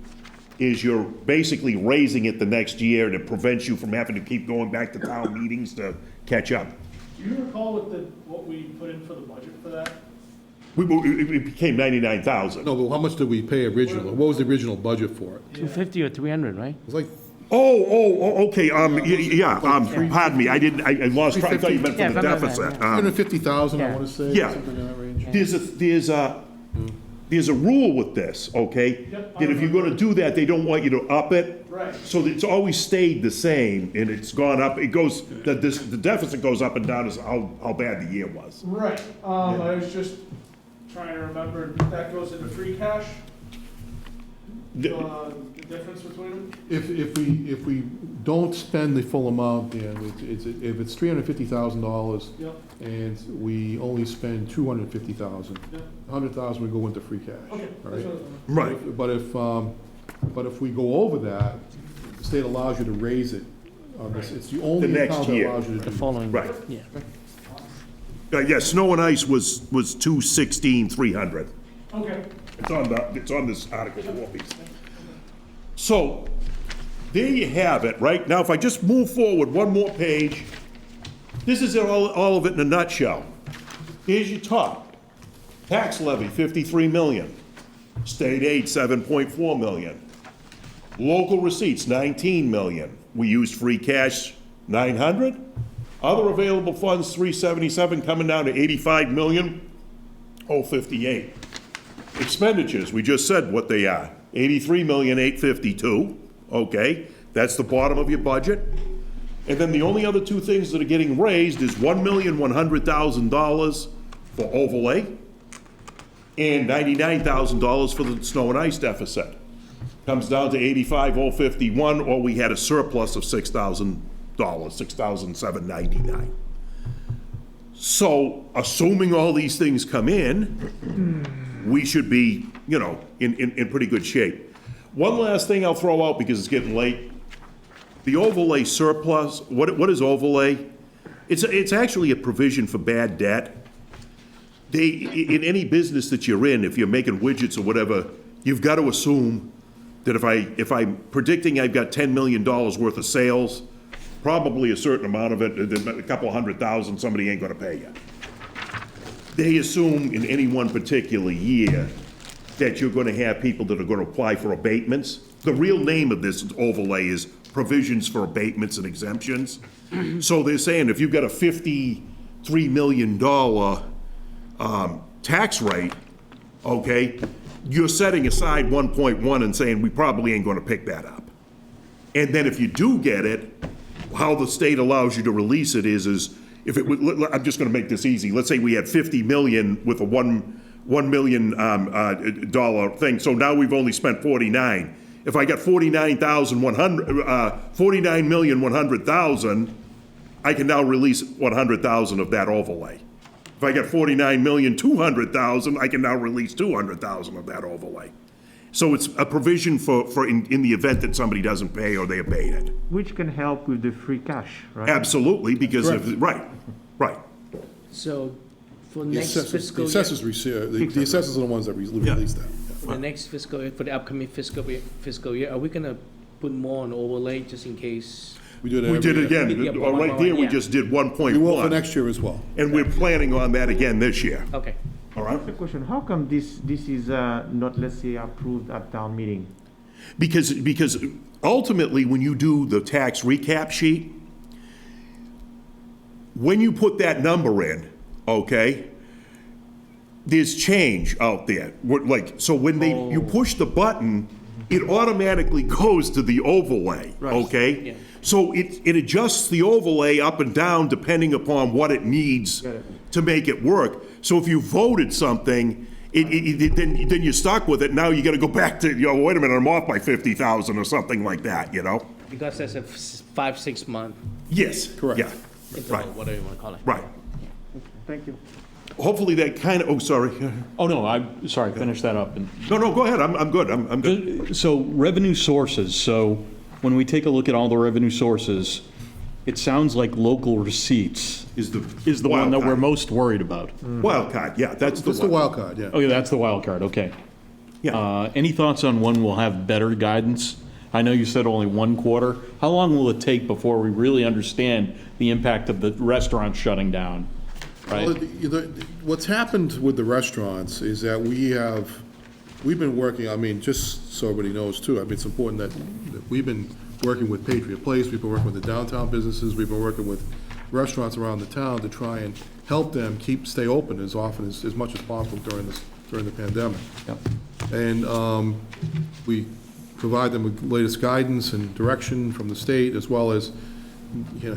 is you're basically raising it the next year, and it prevents you from having to keep going back to town meetings to catch up. Do you recall what we put in for the budget for that? It became 99,000. No, but how much did we pay originally? What was the original budget for it? 250 or 300, right? It was like Okay, pardon me, I lost track, I thought you meant Yeah, for the something like deficit. that, 350,000, I Yeah. want to say, Yeah. something in that range. There's a rule with this, okay? Yep. That if you're gonna do that, they don't want you to up it. Right. So it's always stayed the same, and it's gone up, the deficit goes up and down as how bad the year was. Right, I was just trying to remember, that goes into free cash? The difference between them? If we don't spend the full amount, then if it's $350,000 Yep, and we only spend $250,000, yep, 100,000 would go into free cash. okay. All That's right? what I was- Right. But if we go over that, the state allows you to raise it. It's the only The next account that year. allows you to The do. following, Right. yeah. Yeah, snow and ice was 216,300. Okay. It's on this article, four piece. So, there you have it, right? Now, if I just move forward one more page, this is all of it in a nutshell. Here's your top. Tax levy, 53 million. State aid, 7.4 million. Local receipts, 19 million. We used free cash, 900. Other available funds, 377, coming down to 85 million, 058. Expenditures, we just said what they are. 83,852,000, okay. That's the bottom of your budget. And then the only other two things that are getting raised is $1,100,000 for overlay and $99,000 for the snow and ice deficit. Comes down to $85,051, or we had a surplus of $6,000, $6,799. So, assuming all these things come in, we should be, you know, in pretty good shape. One last thing I'll throw out because it's getting late. The overlay surplus, what is overlay? It's actually a provision for bad debt. In any business that you're in, if you're making widgets or whatever, you've got to assume that if I'm predicting I've got $10 million worth of sales, probably a certain amount of it, a couple $100,000, somebody ain't gonna pay you. They assume in any one particular year that you're gonna have people that are gonna apply for abatements. The real name of this overlay is provisions for abatements and exemptions. So they're saying if you've got a $53 million tax rate, okay, you're setting aside 1.1 and saying we probably ain't gonna pick that up. And then if you do get it, how the state allows you to release it is if it would, I'm just gonna make this easy. Let's say we had 50 million with a $1 million dollar thing, so now we've only spent 49. If I got 49,100,000, I can now release 100,000 of that overlay. If I got 49,200,000, I can now release 200,000 of that overlay. So it's a provision for in the event that somebody doesn't pay or they abate it. Which can help with the free cash, right? Absolutely, because right. So for The next assessors, fiscal year, the assessors are the ones that release that. for the next fiscal year, for the upcoming fiscal year, are we gonna put more on overlay just in case? We do that We every did year. again, Yeah, right there, we yeah. just did 1.1. We will for next year as well. And we're planning on that again this year, Okay. all right? The question, how come this is not, let's say, approved at town meeting? Because ultimately, when you do the tax recap sheet, when you put that number in, okay, there's change out there. So when you push the button, it automatically goes to the overlay, okay? Yeah. So it adjusts the overlay up and down depending upon what it needs to make it work. So if you voted something, then you're stuck with it. Now you gotta go back to, wait a minute, I'm off by 50,000 or something like that, Because that's a 5-6 month Yes. Correct. Yeah, interval, right, whatever you wanna call it. right. Thank you. Hopefully that kind of, oh, sorry. Oh, no, I'm sorry, finish that up. No, go ahead, I'm good, I'm good. So revenue sources, so when we take a look at all the revenue sources, it sounds like local receipts Is the one that wild we're card. most worried about. Wild card, yeah, that's the It's the one. wild card, yeah. Okay, that's the wild card, okay. Yeah. Any thoughts on when we'll have better guidance? I know you said only 1 quarter. How long will it take before we really understand the impact of the restaurants shutting down? Well, Right? what's happened with the restaurants is that we've been working, just so everybody knows too, it's important that we've been working with Patriot Place, we've been working with the downtown businesses, we've been working with restaurants around the town to try and help them stay open as often as much as possible during the pandemic. Yep. And we provide them with latest guidance and direction from the state, as well as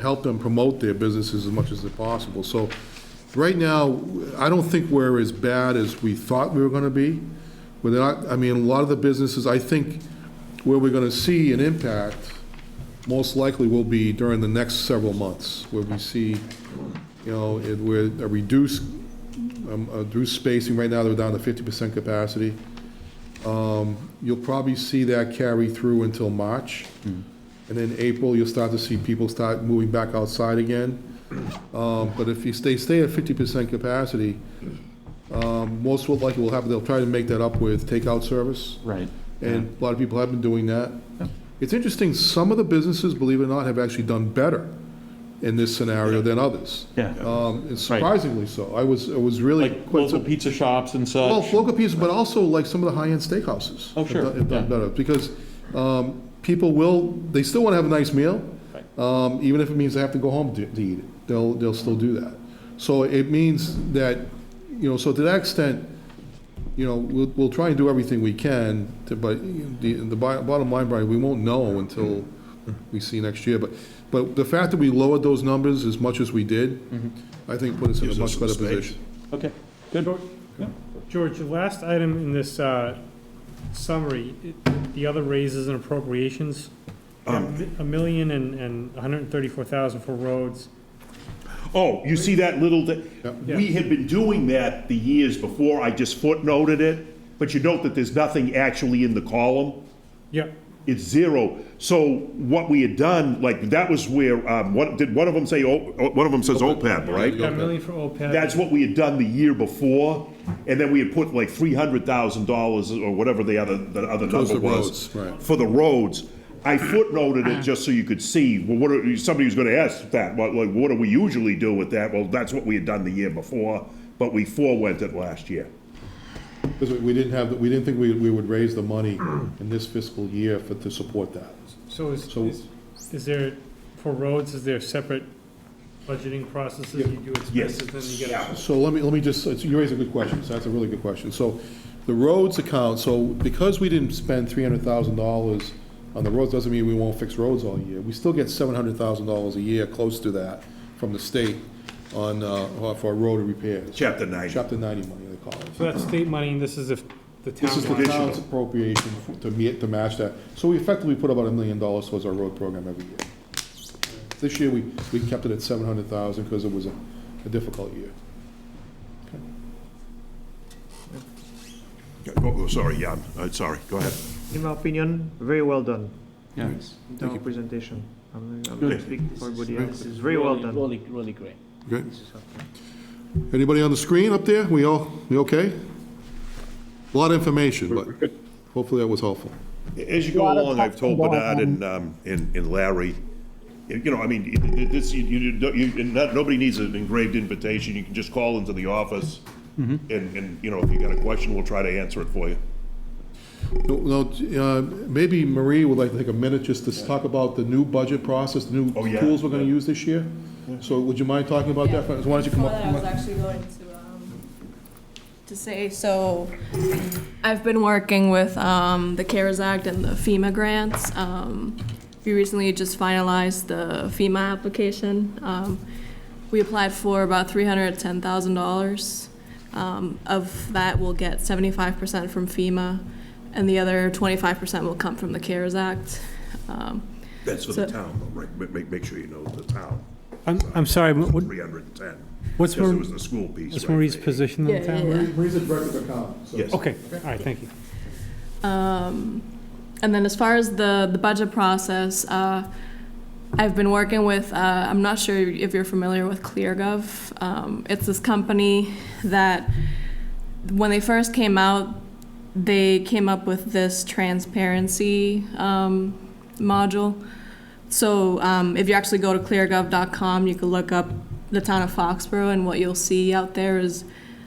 help them promote their businesses as much as possible. So right now, I don't think we're as bad as we thought we were going to be. But a lot of the businesses, I think where we're going to see an impact most likely will be during the next several months, where we see, where a reduced spacing. Right now, they're down to 50% capacity. You'll probably see that carry through until March. And then April, you'll start to see people start moving back outside again. But if they stay at 50% capacity, most likely will happen, they'll try to make that up with takeout service. Right. And a lot of people have been doing that. It's interesting, some of the businesses, believe it or not, have actually done better in this scenario than others. Yeah. And surprisingly so. I was really Like quite local pizza shops and well, such? local pizza, but also like some of the high-end steakhouses. Oh, sure, Have done yeah. better, because people they still want to have a nice meal, even if it means they have to go home to eat it. They'll still do that. So it means that, so to that extent, we'll try and do everything we can, but the bottom line, Brian, we won't know until we see next year. But the fact that we lowered those numbers as much as we did, I think put us in a Gives us much better some space. position. Okay, good. George, the last item in this summary, the other raises and appropriations, $1 million and $134,000 for roads. Oh, you see that little, Yep. we had been doing that the years before, I just footnoted it, but you note that there's nothing actually in the column. Yep. It's zero. So what we had done, like, that was where, did one of them say, one of them says OPEB, right? Got $1 million for OPEB. That's what we had done the year before, and then we had put like $300,000 or whatever the other Towards number the was. roads, right. For the roads. I footnoted it just so you could see, well, somebody was gonna ask that, what do we usually do with that? Well, that's what we had done the year before, but we forewent it last year. Because we didn't think we would raise the money in this fiscal year to support that. So is there, for roads, is there separate budgeting processes? You do Yes. expenses, then you get. So let me just, you raise a good question, so that's a really good question. So the roads account, so because we didn't spend $300,000 on the roads, doesn't mean we won't fix roads all year. We still get $700,000 a year, close to that, from the state on, for road repairs. Chapter 90. Chapter 90 money, they call it. So that's state money, and this is if the town. This is the wants- town's appropriation to match that. So we effectively put about $1 million towards our road program every year. This year, we kept it at $700,000 because it was a difficult year. Oh, sorry, Jan, sorry, go ahead. In my opinion, very well done. Yes. In terms of presentation. I'm Good. going to speak for everybody else. It's very well done. Really, really great. Okay. Anybody on the screen up there? We okay? A lot of information, but hopefully that was helpful. As you go along, I've told Bernard and Larry, you know, I mean, nobody needs an engraved invitation. You can just call into the office, and, you know, if you got a question, we'll try to answer it for you. No, maybe Marie would like to take a minute just to talk about the new budget process, the new Oh, yeah. tools we're gonna use this year. So would you mind talking about that? Why don't you come Before that, I was up? actually going to say, so I've been working with the CARES Act and the FEMA grants. We recently just finalized the FEMA application. We applied for about $310,000. Of that, we'll get 75% from FEMA, and the other 25% will come from the CARES Act. That's for the town, though, right? Make sure you know the town. I'm sorry, 310. what's Because it was the school piece. what's right? Marie's position in the Yeah, town? yeah. Marie's the director of account. Yes. Okay, all right, thank you. And then as far as the budget process, I've been working with, I'm not sure if you're familiar with ClearGov. It's this company that, when they first came out, they came up with this transparency module. So if you actually go to cleargov.com, you can look up the town of Foxborough, and what you'll see out there is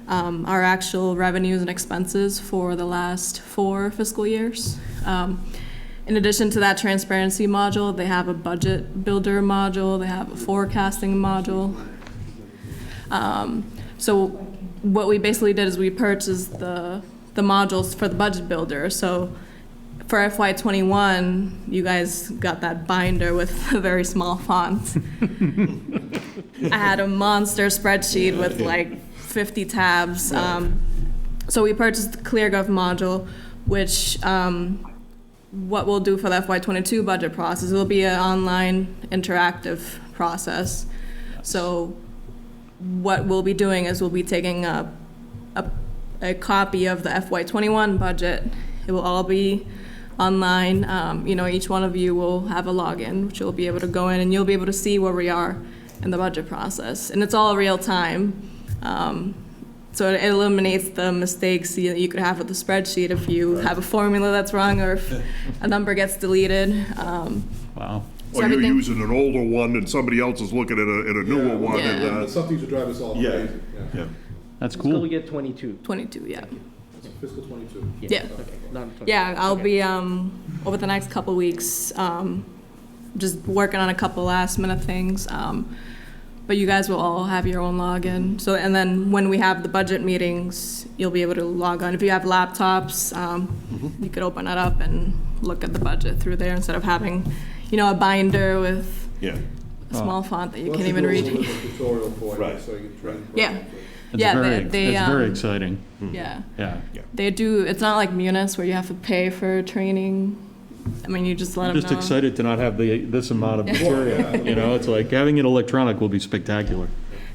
our actual revenues and expenses for the last 4 fiscal years. In addition to that transparency module, they have a budget builder module, they have a forecasting module. So what we basically did is we purchased the modules for the budget builder. So for FY21, you guys got that binder with a very small font. I had a monster spreadsheet with like 50 tabs. So we purchased the ClearGov module, which what we'll do for the FY22 budget process, it'll be an online interactive process. So what we'll be doing is we'll be taking a copy of the FY21 budget. It will all be online. You know, each one of you will have a login, which you'll be able to go in, and you'll be able to see where we are in the budget process. And it's all real time. So it eliminates the mistakes you could have with the spreadsheet if you have a formula that's wrong or if a number gets deleted. Wow. So Or you're everything- using an older one and somebody else is looking at a newer one. Yeah. And, Some things would drive us all yeah, crazy. yeah. That's Fiscal cool. year 22. 22, yeah. Fiscal 22. Yeah. Okay, not 20. Yeah, I'll be, over the next couple weeks, just working on a couple last minute things. But you guys will all have your own login. So, and then when we have the budget meetings, you'll be able to log on. If you have laptops, you could open it up and look at the budget through there instead of having a binder with Yeah. a small font that you Why can't don't even do a read. little tutorial for you, Right. so you can train. Yeah. It's Yeah, very, they, it's very um, exciting. Yeah. Yeah. They do, it's not like Munis where you have to pay for training. I mean, you just let them know. Just excited to not have this amount of material, it's like having it electronic will be spectacular.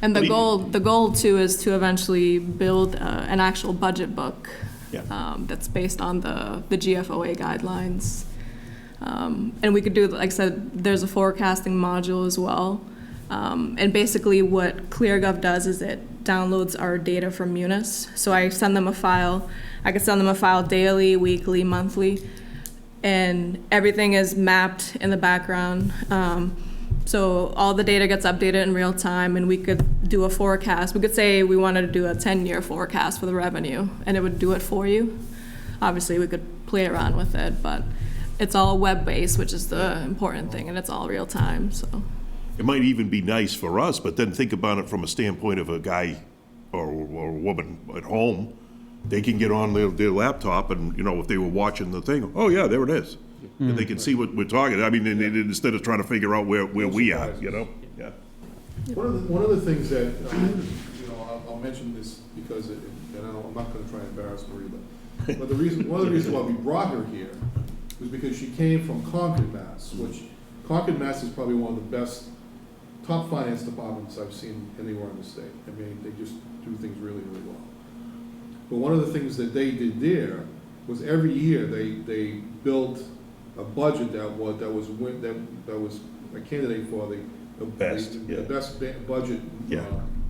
And the goal too is to eventually build an actual budget book that's based on the GFOA guidelines. And we could do, like I said, there's a forecasting module as well. And basically what ClearGov does is it downloads our data from Munis. So I send them a file. I could send them a file daily, weekly, monthly, and everything is mapped in the background. So all the data gets updated in real time, and we could do a forecast. We could say we wanted to do a 10-year forecast for the revenue, and it would do it for you. Obviously, we could play around with it, but it's all web-based, which is the important thing, and it's all real time, so. It might even be nice for us, but then think about it from a standpoint of a guy or a woman at home. They can get on their laptop and, if they were watching the thing, oh yeah, there it is. And they can see what we're talking. I mean, instead of trying to figure out where we are, Yeah. One of the things that, I'll mention this because, and I'm not gonna try and embarrass Marie, but one of the reasons why we brought her here was because she came from Concord, Mass, which Concord, Mass is probably one of the best top finance departments I've seen anywhere in the state. I mean, they just do things really, really well. But one of the things that they did there was every year they built a budget that was a candidate for the Best, the best budget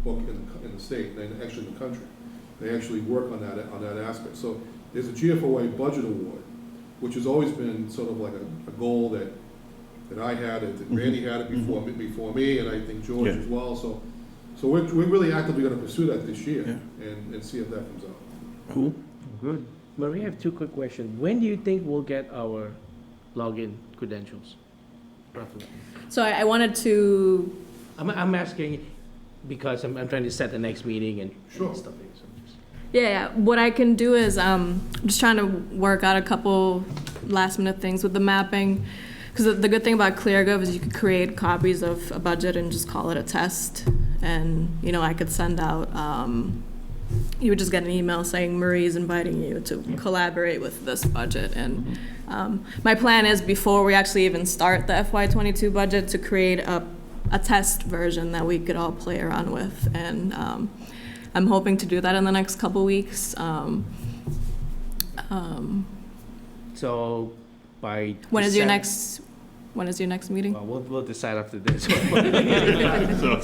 book in the state, and actually in the country. They actually work on that aspect. So there's a GFOA budget award, which has always been sort of like a goal that I had it, that Randy had it before me, and I think George as well. So we're really actively going to pursue that this year and see if that comes out. Cool. Good. Marie, I have two quick questions. When do you think we'll get our login credentials, roughly? So I wanted to, I'm asking because I'm trying to set the next meeting and stuff like that. yeah, what I can do is I'm just trying to work out a couple last minute things with the mapping. Because the good thing about ClearGov is you could create copies of a budget and just call it a test. And, I could send out, you would just get an email saying Marie's inviting you to collaborate with this budget. And my plan is before we actually even start the FY22 budget to create a test version that we could all play around with. And I'm hoping to do that in the next couple weeks. So by When is your next meeting? Well, we'll decide after this.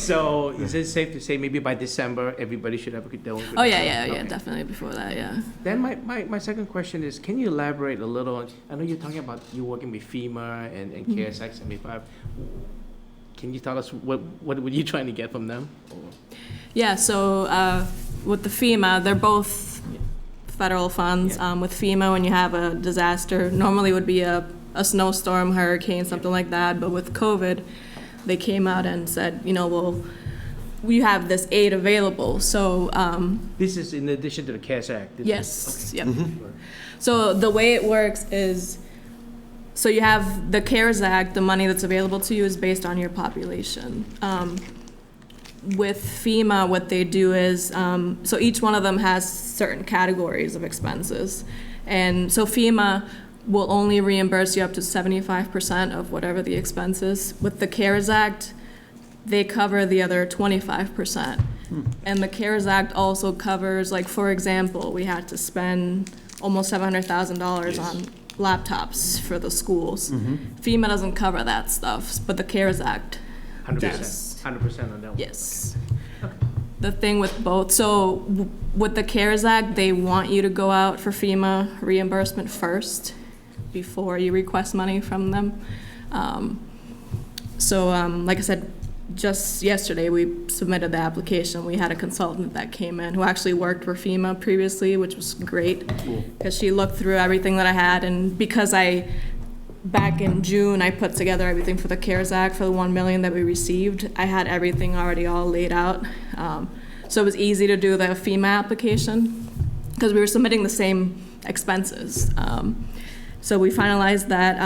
So is it safe to say maybe by December, everybody should have their own? Oh, yeah, definitely before that, yeah. Then my second question is, can you elaborate a little on, I know you're talking about you working with FEMA and KSX 75. Can you tell us what were you trying to get from them? Yeah, so with the FEMA, they're both federal funds. With FEMA, when you have a disaster, normally it would be a snowstorm, hurricane, something like that. But with COVID, they came out and said, well, we have this aid available. So this is in addition to the CARES Act? Yes, yep. So the way it works is, so you have the CARES Act, the money that's available to you is based on your population. With FEMA, what they do is, so each one of them has certain categories of expenses. And so FEMA will only reimburse you up to 75% of whatever the expense is. With the CARES Act, they cover the other 25%. And the CARES Act also covers, like, for example, we had to spend almost $700,000 on laptops for the schools. FEMA doesn't cover that stuff, but the CARES Act 100%. does. 100% on that one? Yes. The thing with both, so with the CARES Act, they want you to go out for FEMA reimbursement first before you request money from them. Like I said, just yesterday we submitted the application. We had a consultant that came in who actually worked for FEMA previously, which was great because she looked through everything that I had, and because back in June, I put together everything for the CARES Act for the $1 million that we received. I had everything already all laid out. So it was easy to do the FEMA application because we were submitting the same expenses. So we finalized that,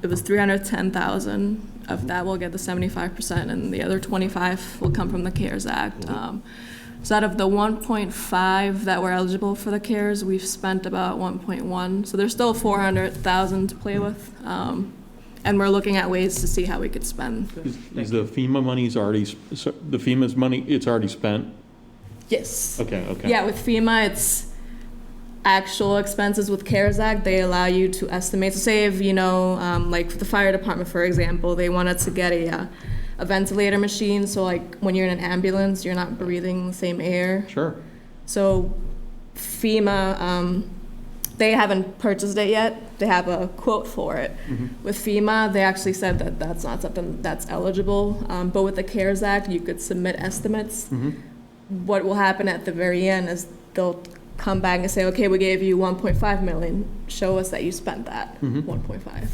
it was 310,000. Of that, we'll get the 75%, and the other 25 will come from the CARES Act. So out of the 1.5 that were eligible for the CARES, we've spent about 1.1. So there's still 400,000 to play with. And we're looking at ways to see how we could spend. Is the FEMA money's already, the FEMA's money, it's already spent? Yes. Okay, okay. Yeah, with FEMA, it's actual expenses. With CARES Act, they allow you to estimate. So say if, like the fire department, for example, they wanted to get a ventilator machine. So like when you're in an ambulance, you're not breathing the same air. Sure. So FEMA, they haven't purchased it yet. They have a quote for it. With FEMA, they actually said that that's not something that's eligible. But with the CARES Act, you could submit estimates. What will happen at the very end is they'll come back and say, okay, we gave you 1.5 million. Show us that you spent that 1.5.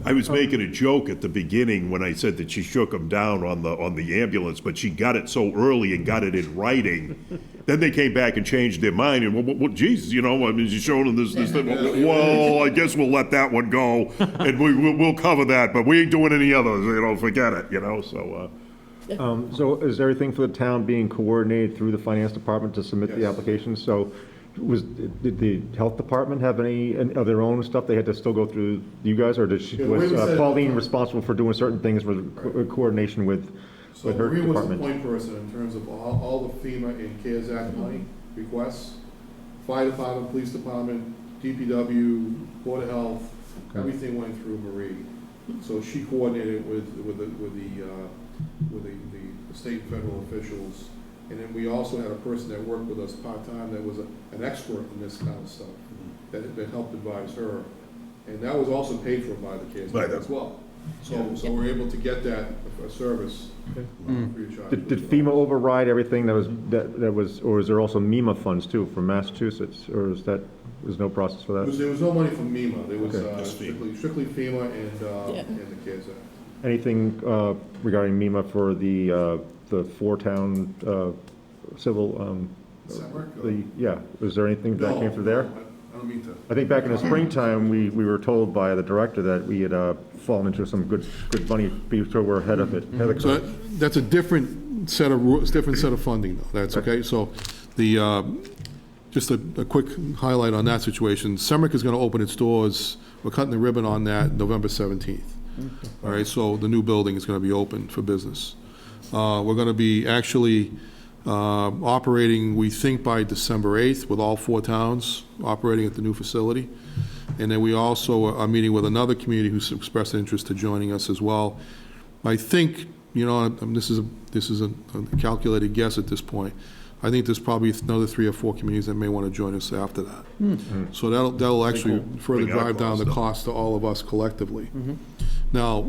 I was making a joke at the beginning when I said that she shook him down on the ambulance, but she got it so early and got it in writing. Then they came back and changed their mind, and well, Jesus, I mean, she's showing them this. Well, I guess we'll let that one go, and we'll cover that, but we ain't doing any others. Forget it. So. So is everything for the town being coordinated through the finance department to submit the applications? So did the health department have any of their own stuff they had to still go through you guys, or was Pauline responsible for doing certain things with coordination with her Marie was the department? point person in terms of all the FEMA and CARES Act money requests. Fire department, police department, DPW, Board of Health, everything went through Marie. So she coordinated with the state and federal officials. And then we also had a person that worked with us part-time that was an expert in this kind of stuff, that helped advise her. And that was also paid for by the CARES Act as well. So we're able to get that service free of charge. Did FEMA override everything that was, or is there also MEMA funds too from Massachusetts, or there's no process for that? There was no money from MEMA. There was strictly FEMA and the CARES Act. Anything regarding MEMA for the four-town civil? Is there anything that came through there? I don't mean to. I think back in the springtime, we were told by the director that we had fallen into some good money, so we're ahead of it. So that's a different set of rules, different set of funding, though. That's okay. So just a quick highlight on that situation. Semrick is going to open its doors. We're cutting the ribbon on that November 17th. All right, so the new building is going to be open for business. We're going to be actually operating, we think, by December 8th with all four towns operating at the new facility. And then we also are meeting with another community who's expressed an interest to joining us as well. I think, this is a calculated guess at this point. I think there's probably another 3 or 4 communities that may want to join us after that. So that'll actually further drive down the cost to all of us collectively. Now,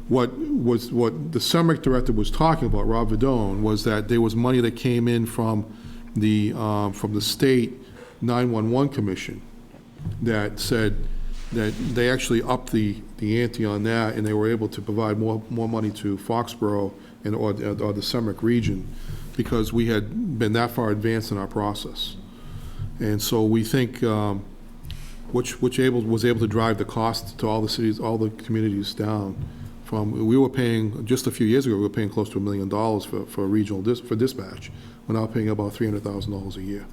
what the Semrick director was talking about, Rob Vidone, was that there was money that came in from the state 911 commission that said that they actually upped the ante on that, and they were able to provide more money to Foxborough or the Semrick region, because we had been that far advanced in our process. And so we think which was able to drive the cost to all the cities, all the communities down. We were paying, just a few years ago, we were paying close to $1 million for regional for dispatch. We're now paying about $300,000 a year.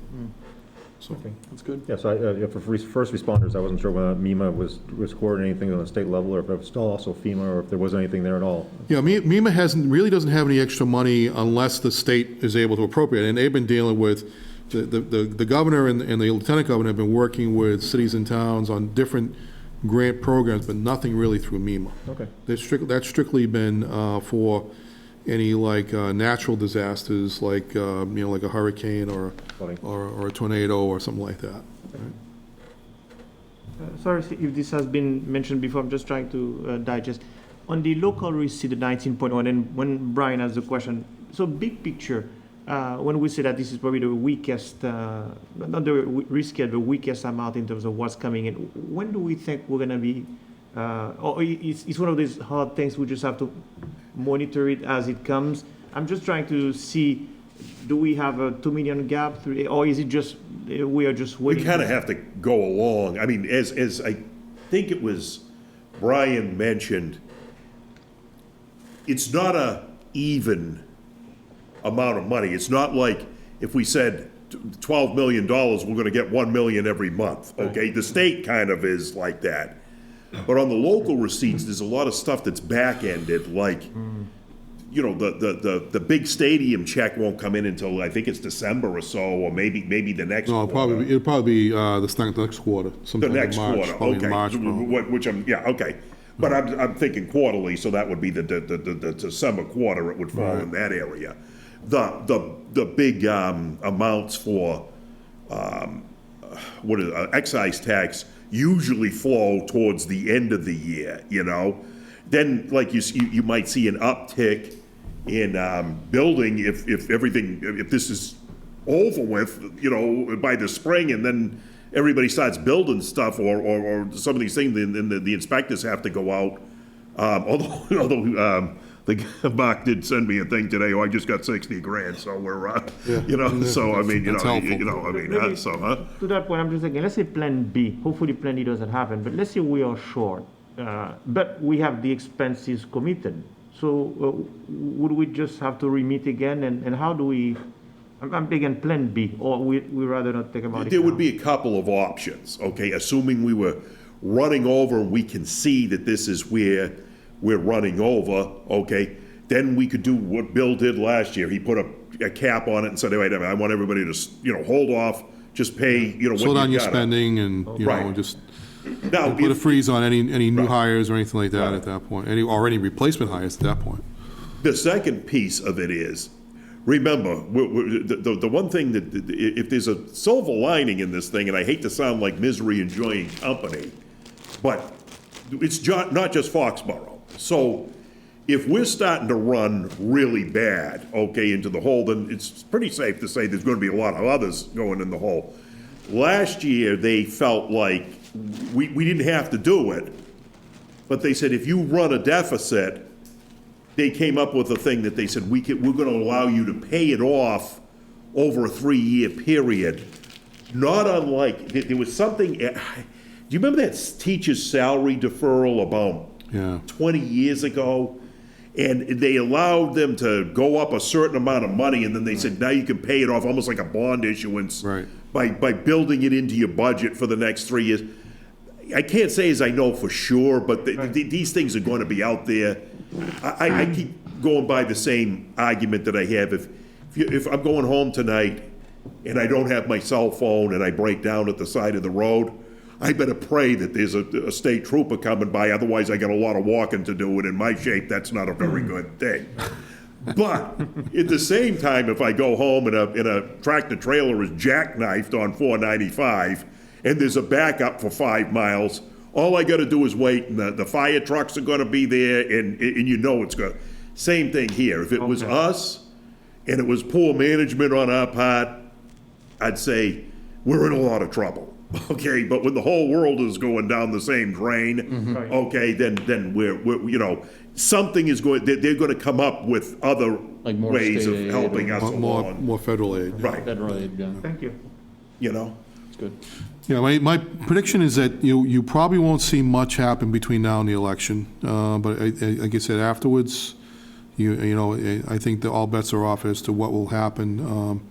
So That's good. Yeah, so for first responders, I wasn't sure whether MEMA was coordinating anything on the state level, or if it was still also FEMA, or if there was anything there at all. Yeah, MEMA really doesn't have any extra money unless the state is able to appropriate. And they've been dealing with, the governor and the lieutenant governor have been working with cities and towns on different grant programs, but nothing really through MEMA. Okay. That's strictly been for any natural disasters, like a hurricane or a tornado or something like that. Right? Sorry if this has been mentioned before, I'm just trying to digest. On the local receipt, the 19.1, and when Brian asked the question, so big picture, when we say that this is probably the weakest, not the riskiest, the weakest amount in terms of what's coming in, when do we think we're going to be, or it's one of these hard things, we just have to monitor it as it comes? I'm just trying to see, do we have a 2 million gap, or is it just, we are just We waiting? kind of have to go along. I mean, as I think it was Brian mentioned, it's not a even amount of money. It's not like if we said $12 million, we're gonna get 1 million every month, okay? The state kind of is like that. But on the local receipts, there's a lot of stuff that's back-ended, like, you know, the big stadium check won't come in until, I think it's December or so, or maybe the next No, quarter. it'll probably be the next quarter, The sometime in next March. quarter, Probably in okay. March, probably. Which yeah, okay. But I'm thinking quarterly, so that would be the December quarter, it would fall in that area. The big amounts for, excise tax usually flow towards the end of the year, you know? Then, like you might see an uptick in building if this is over with, you know, by the spring, and then everybody starts building stuff, or some of these things, then the inspectors have to go out. Although Mark did send me a thing today, I just got 60 grand, so we're, you know, so I mean, That's helpful. To that point, I'm just thinking, let's say Plan B, hopefully Plan D doesn't happen, but let's say we are short, but we have the expenses committed. So would we just have to re-meet again, and how do we, I'm thinking Plan B, or we rather not think about it There would now? be a couple of options, okay? Assuming we were running over and we can see that this is where we're running over, okay? Then we could do what Bill did last year. He put a cap on it and said, wait a minute, I want everybody to, you know, hold off, just pay, you know, what Slow down you your gotta. spending and, you know, Right. just Now, put a if- freeze on any new Right. hires or anything like that Right. at that point, or any replacement hires at that point. The second piece of it is, remember, the one thing that, if there's a silver lining in this thing, and I hate to sound like misery enjoying company, but it's not just Foxborough. So if we're starting to run really bad, okay, into the hole, then it's pretty safe to say there's gonna be a lot of others going in the hole. Last year, they felt like we didn't have to do it, but they said if you run a deficit, they came up with a thing that they said, we're gonna allow you to pay it off over a 3-year period. Not unlike, there was something, do you remember that teacher's salary deferral about Yeah. 20 years ago? And they allowed them to go up a certain amount of money, and then they said, now you can pay it off almost like a bond issuance. Right. By building it into your budget for the next 3 years. I can't say as I know for sure, but these things are going to be out there. I keep going by the same argument that I have. If I'm going home tonight and I don't have my cell phone and I break down at the side of the road, I better pray that there's a state trooper coming by, otherwise I got a lot of walking to do, and in my shape, that's not a very good thing. But at the same time, if I go home and a tractor trailer is jackknifed on 495 and there's a backup for 5 miles, all I got to do is wait, and the fire trucks are going to be there, and you know it's going to. Same thing here. If it was us and it was poor management on our part, I'd say we're in a lot of trouble. Okay, but when the whole world is going down the same drain, okay, then we're you know, something is going. They're going to come up with other Like more ways state of aid helping us along. More federal aid. Right. Federal aid, yeah, Thank you. You know. it's good. Yeah, my prediction is that you probably won't see much happen between now and the election. But like I said, afterwards, you know, I think that all bets are off as to what will happen,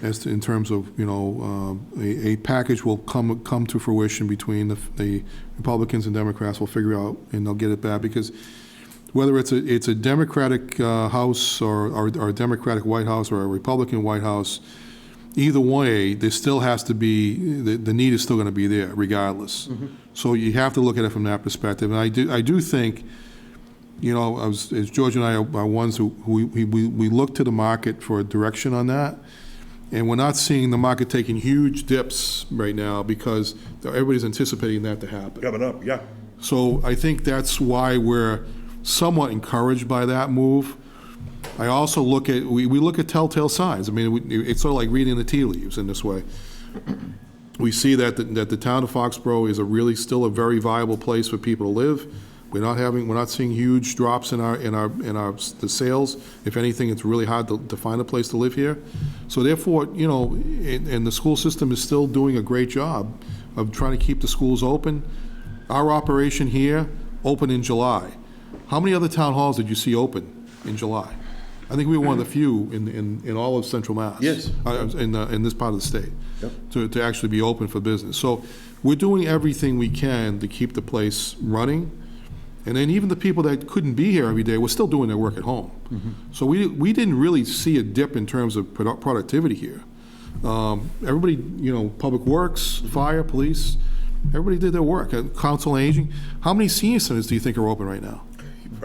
as to, in terms of, you know, a package will come to fruition between the Republicans and Democrats. Will figure out, and they'll get it back, because whether it's a Democratic House or a Democratic White House or a Republican White House, either way, there still has to be, the need is still going to be there regardless. So you have to look at it from that perspective. And I do think, you know, as George and I are ones who we look to the market for a direction on that. And we're not seeing the market taking huge dips right now because everybody's anticipating that to happen. Coming up, yeah. So I think that's why we're somewhat encouraged by that move. I also look at, we look at telltale signs. I mean, it's sort of like reading the tea leaves in this way. We see that the town of Foxborough is still a very viable place for people to live. We're not seeing huge drops in the sales. If anything, it's really hard to find a place to live here. So therefore, you know, and the school system is still doing a great job of trying to keep the schools open. Our operation here opened in July. How many other town halls did you see open in July? I think we were one of the few in all of Central Mass. Yes. In this part of the state. Yep. To actually be open for business. So we're doing everything we can to keep the place running. And then even the people that couldn't be here every day were still doing their work at home. So we didn't really see a dip in terms of productivity here. Everybody, you know, Public Works, Fire, Police, everybody did their work. Council on Aging. How many senior centers do you think are open right now?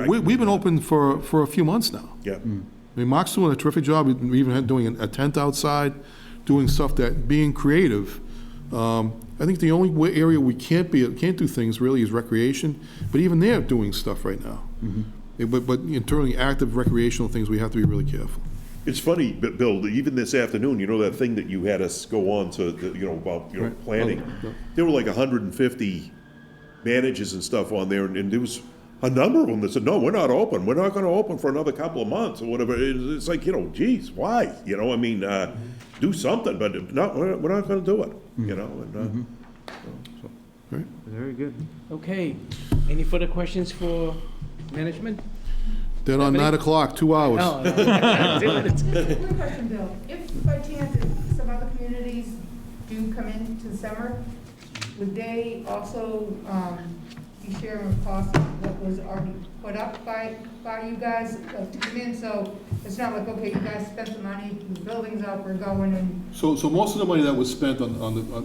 We've been open for a few months now. Yeah. I mean, Mark's doing a terrific job. We even had doing a tent outside, doing stuff that, being creative. I think the only area we can't do things really is recreation, but even they're doing stuff right now. But in terms of active recreational things, we have to be really careful. It's funny, Bill, even this afternoon, you know, that thing that you had us go on to, you know, about, you know, planning. There were like 150 managers and stuff on there, and there was a number of them that said, no, we're not open. We're not going to open for another couple of months or whatever. It's like, you know, geez, why? You know, I mean, do something, but we're not going to do it, you know. And, so. Right. Very good. Okay, any further questions for management? Then on 9 o'clock, 2 hours. Oh, Quick question, Bill. If by chance some other communities do come into the summer, would they also be sharing the cost of what was already put up by you guys to come in? So it's not like, okay, you guys spent the money, the building's up, we're going and. So most of the money that was spent on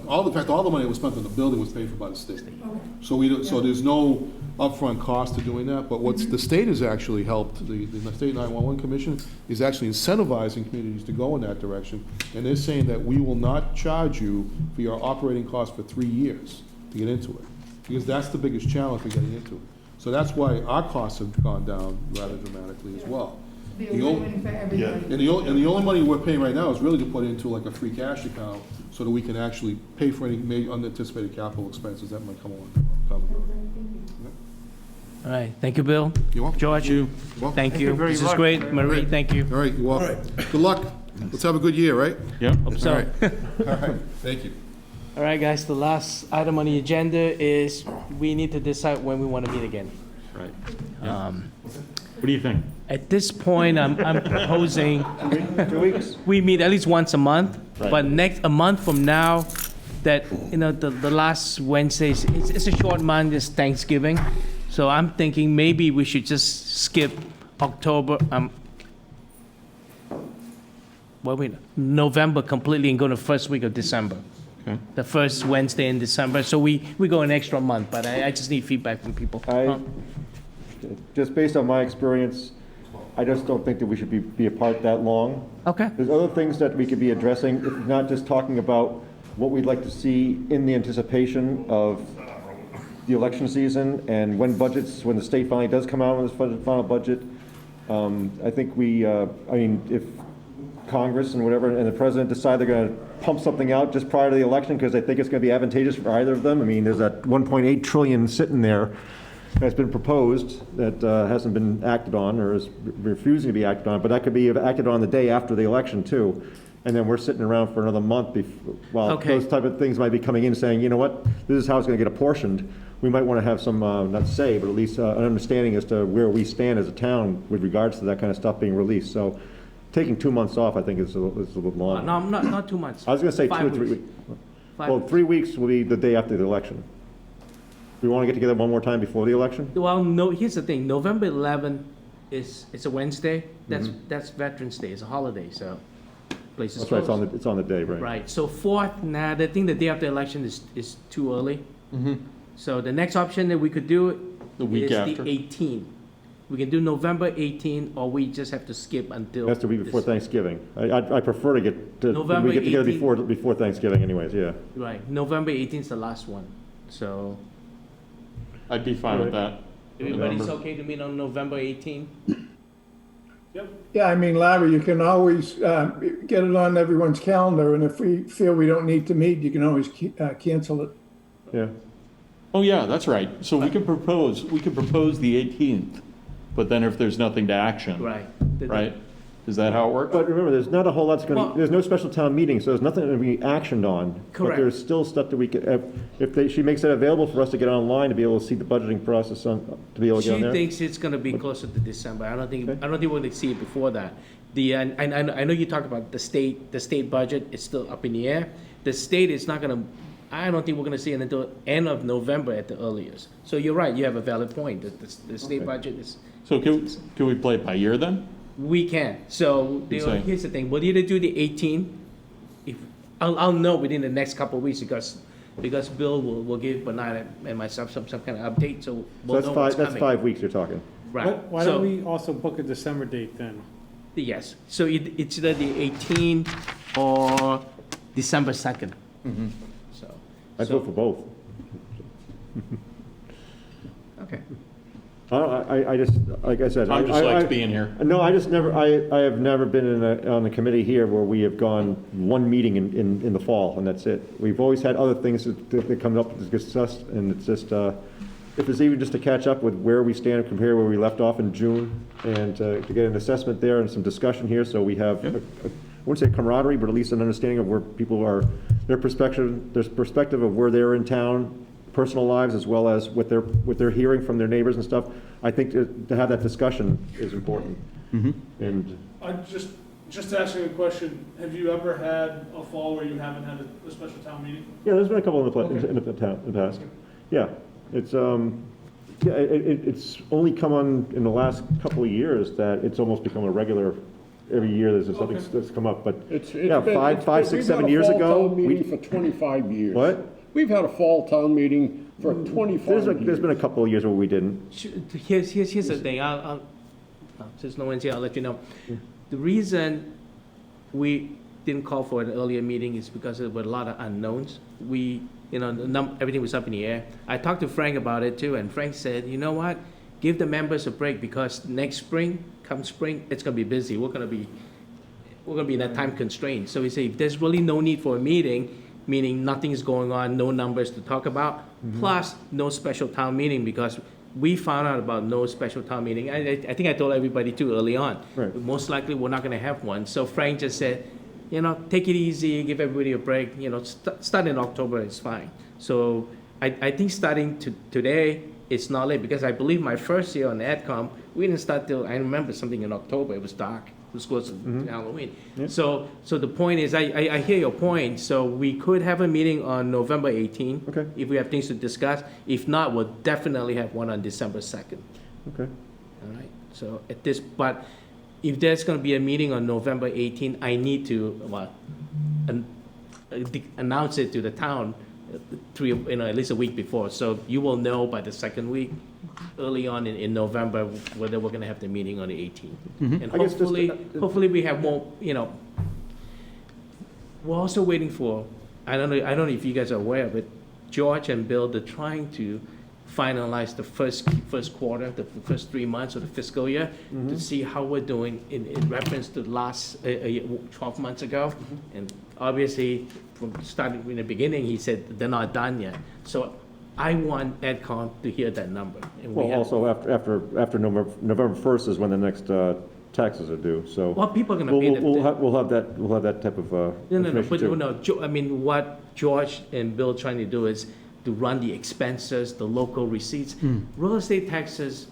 all the money that was spent on the building was paid for by the state. Okay. So there's no upfront cost to doing that, but what's the state has actually helped, the State 911 Commission is actually incentivizing communities to go in that direction, and they're saying that we will not charge you for your operating costs for 3 years to get into it, because that's the biggest challenge for getting into it. So that's why our costs have gone down rather dramatically as well. Be a win-win for everybody. And the only money we're paying right now is really to put into like a free cash account so that we can actually pay for any unanticipated capital expenses that might come along. All right, thank you, Bill. You're welcome. George, welcome. thank you. very This is much. great. Marie, thank you. All right, you're welcome. All Good luck. Let's have a good year, right? Yep. Hope so. All right, thank you. All right, guys, the last item on the agenda is we need to decide when we want to meet again. Right. What do you think? At this point, I'm proposing 2 weeks? we meet at least once a month, Right. but a month from now, that, you know, the last Wednesdays, it's a short month, it's Thanksgiving. So I'm thinking maybe we should just skip October, November completely and go to first week of December. Okay. The first Wednesday in December, so we go an extra month, but I just need feedback from people. Just based on my experience, I just don't think that we should be apart that long. Okay, There's other things that we could be addressing, if not just talking about what we'd like to see in the anticipation of the election season and when the state finally does come out with its final budget. I think if Congress and whatever, and the president decide they're going to pump something out just prior to the election because they think it's going to be advantageous for either of them. I mean, there's that 1.8 trillion sitting there that's been proposed that hasn't been acted on or is refusing to be acted on, but that could be acted on the day after the election too. And then we're sitting around for another month while Okay. those type of things might be coming in saying, you know what, this is how it's going to get apportioned. We might want to have some, not say, but at least an understanding as to where we stand as a town with regards to that kind of stuff being released. So taking 2 months off, I think is a little long. no, not 2 months. I was going to say 2 or 5 3 weeks. weeks. 5 Well, weeks. 3 weeks will be the day after the election. We want to get together one more time before the election? Well, no, here's the thing, November 11th it's a Wednesday, that's Veterans Day, it's a holiday, so places That's right, closed. it's on the day, right? Right, so 4th, I think the day after election is too early. So the next option that we could do The week is after. the 18th. We can do November 18th, or we just have to skip until. It has to be before this- Thanksgiving. I prefer to we November get together 18th. before Thanksgiving anyways, yeah. Right, November 18th is the last one, so I'd be fine with that. everybody's November. okay to meet on November 18th? Yeah, I mean, Larry, you can always get it on everyone's calendar, and if we feel we don't need to meet, you can always cancel it. Yeah. Oh, yeah, that's right. So we could propose the 18th, but then if there's nothing to action. Right. Right? Is that how it works? But remember, there's not a whole lot's Well- there's no special town meeting, so there's nothing to be actioned on. But Correct. there's still stuff that we could, she makes it available for us to get online to be able to see the budgeting process to be able to get on She there. thinks it's gonna be closer to December. I don't think Okay. we're gonna see it before that. I know you talked about the state budget is still up in the air. The state is not gonna, I don't think we're gonna see it until end of November at the earliest. So you're right, you have a valid point, that the state Okay. budget is, So can we play it by year then? we can. So You say. here's the thing, we'll either do the 18th, if, I'll know within the next couple of weeks because Bill will give Bernard and myself some kind of update, so So we'll know what's coming. that's 5 weeks you're talking. Right. Why So- don't we also book a December date then? Yes, so it's either the 18th or December 2nd. So. I'd so- vote for both. Okay. I just, like I said. Tom just likes being here. No, I have never been on a committee here where we have gone one meeting in the fall, and that's it. We've always had other things that come up to discuss, and it's just, if it's even just to catch up with where we stand compared where we left off in June, and to get an assessment there and some discussion here, so we have, I wouldn't say camaraderie, but at least an understanding of where people are, their perspective of where they're in town, personal lives, as well as what they're hearing from their neighbors and stuff. I think to have that discussion is important. And I just asking a question, have you ever had a fall where you haven't had a special town meeting? yeah, there's been a couple in the past. Yeah, it's it's only come on in the last couple of years that it's almost become a regular. Every year there's something that's come up, but yeah, five, 6, 7 years ago. We've had a fall town meeting for 25 years. What? We've had a fall town meeting for 25 years. There's been a couple of years where we didn't. Here's the thing, since no one's here, I'll let you know. The reason we didn't call for an earlier meeting is because there were a lot of unknowns. Everything was up in the air. I talked to Frank about it too, and Frank said, you know what? Give the members a break, because next spring, come spring, it's gonna be busy. We're gonna be in that time constraint. So he said, if there's really no need for a meeting, meaning nothing's going on, no numbers to talk about, plus no special town meeting, because we found out about no special town meeting. I think I told everybody too early on. Right. Most likely, we're not gonna have one. So Frank just said, take it easy, give everybody a break, start in October, it's fine. So I think starting today, it's not late, because I believe my first year on AdCom, we didn't start till, I remember something in October, it was dark. It was close to Halloween. Yeah. So the point is, I hear your point, so we could have a meeting on November 18th. Okay. If we have things to discuss. If not, we'll definitely have one on December 2nd. Okay. All right, so but if there's gonna be a meeting on November 18th, I need to, announce it to the town at least a week before. So you will know by the second week, early on in November, whether we're gonna have the meeting on the 18th. And I guess just, hopefully we have more, we're also waiting for, I don't know if you guys are aware of it, George and Bill, they're trying to finalize the first quarter, the first 3 months of the fiscal year, to see how we're doing in reference to the last 12 months ago. And obviously, from starting in the beginning, he said they're not done yet. So I want AdCom to hear that number. And we Well, have- also after November 1st is when the next taxes are due, so. Well, people are gonna pay We'll have that type of information too. What George and Bill trying to do is to run the expenses, the local receipts. Real estate taxes,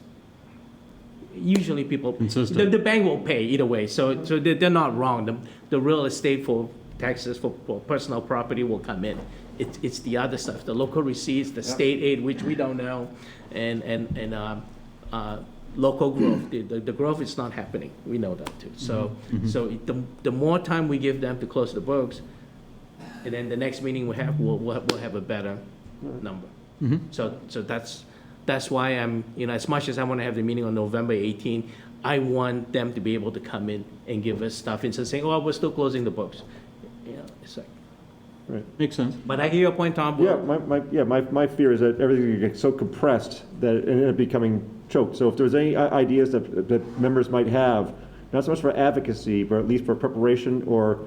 usually people, Consistent. the bank will pay either way, so they're not wrong. The real estate for taxes for personal property will come in. It's the other stuff, the local receipts, the state aid, which we don't know, and local growth. The growth is not happening. We know that too. So the more time we give them to close the books, and then the next meeting we'll have a better number. So that's why I'm, as much as I want to have the meeting on November 18th, I want them to be able to come in and give us stuff instead of saying, oh, we're still closing the books. It's like. Right. Makes sense. But I hear your point, Tom. Yeah, my fear is that everything gets so compressed that it ended up becoming choked. So if there's any ideas that members might have, not so much for advocacy, but at least for preparation or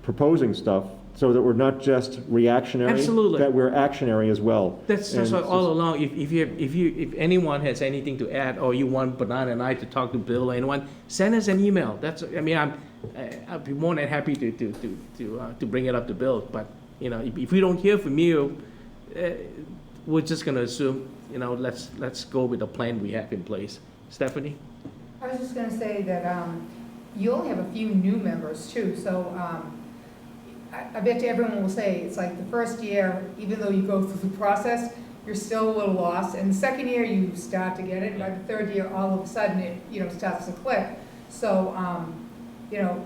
proposing stuff, so that we're not just reactionary. Absolutely. That we're actionary as well. That's And what all along, if anyone has anything to add, or you want Bernard and I to talk to Bill or anyone, send us an email. That's, I mean, I'd be more than happy to bring it up to Bill, but, you know, if we don't hear from you, we're just gonna assume, you know, let's go with the plan we have in place. Stephanie? I was just gonna say that, you only have a few new members too, so, I bet you everyone will say, it's like the first year, even though you go through the process, you're still a little lost, and the second year, you start to get it, and by the third year, all of a sudden, it, you know, starts to click. So, you know,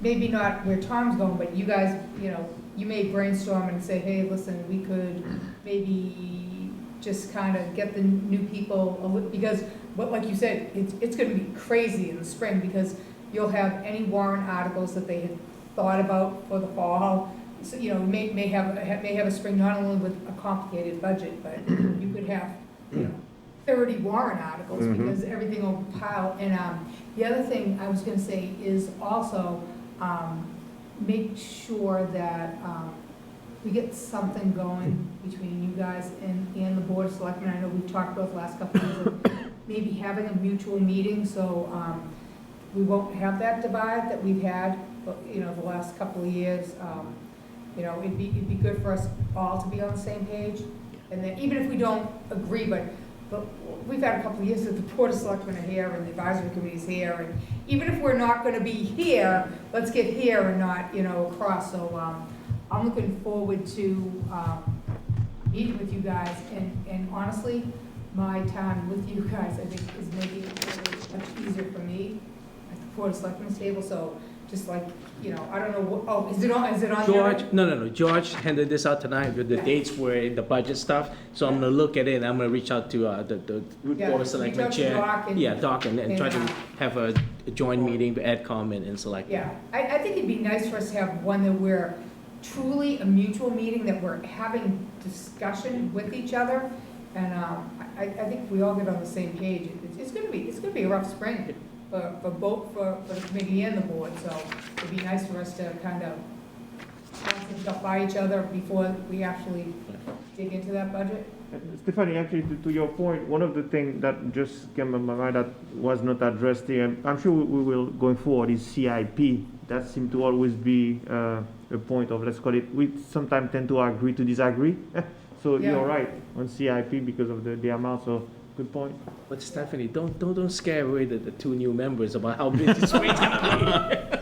maybe not where Tom's going, but you guys, you know, you may brainstorm and say, hey, listen, we could maybe just kind of get the new people, because, what, like you said, it's gonna be crazy in the spring, because you'll have any warrant articles that they had thought about for the fall. So, you know, may have a spring not only with a complicated budget, but you could have, you know, 30 warrant articles, because everything will pile. And the other thing I was gonna say is also, make sure that we get something going between you guys and the Board of Selectmen. I know we've talked about the last couple of years of maybe having a mutual meeting, so we won't have that divide that we've had, you know, the last couple of years. You know, it'd be good for us all to be on the same page, and then even if we don't agree, but we've had a couple of years that the Board of Selectmen are here and the advisory committee's here, and even if we're not gonna be here, let's get here and not, you know, across. So I'm looking forward to meeting with you guys, and honestly, my time with you guys, I think, is making it really much easier for me at the Board of Selectmen's table. So just like, you know, I don't know, oh, is it on George, there? no, George handed this out tonight with the dates where the budget stuff, so I'm gonna look at it, and I'm gonna reach out to the Board of Selectmen chair. Doc, and try to have a joint meeting with AdCom and Select. Yeah, I think it'd be nice for us to have one that we're truly a mutual meeting, that we're having discussion with each other, and I think we all get on the same page. It's gonna be a rough spring for both, for the committee and the board, so it'd be nice for us to kind of bounce some stuff by each other before we actually dig into that budget. Stephanie, actually, to your point, one of the things that just came to my mind that was not addressed here, I'm sure we will going forward, is CIP. That seems to always be a point of, let's call it, we sometimes tend to agree to disagree. So Yeah. you're right on CIP because of the amount, so good point. But Stephanie, don't scare away the two new members about how big this week's gonna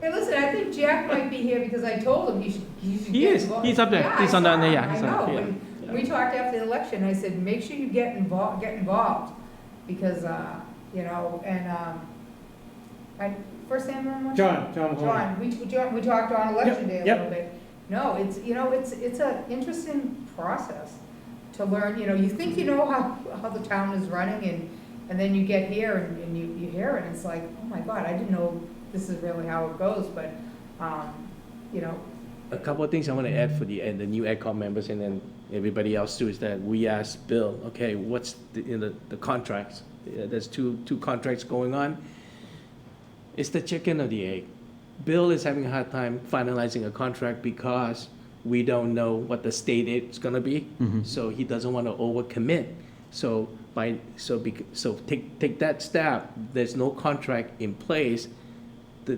Hey, listen, I think Jack might be here because I told him he should He get is. involved. He's up there. Yeah, He's I on down saw there, him. yeah, he's I on- know. yeah, When yeah. we talked after the election, I said, make sure you get involved, because, you know, and, first name, everyone? John Mahoney. John, we talked on election day a Yep. little bit. No, it's, you know, it's an interesting process to learn, you know, you think you know how the town is running, and then you get here and you hear it, and it's like, oh my God, I didn't know this is really how it goes, but, you know. A couple of things I want to add for the new AdCom members, and then everybody else too, is that we asked Bill, okay, what's the contracts? There's two contracts going on. It's the chicken or the egg. Bill is having a hard time finalizing a contract because we don't know what the state is going to be, so he doesn't want to overcommit. So take that step. There's no contract in place.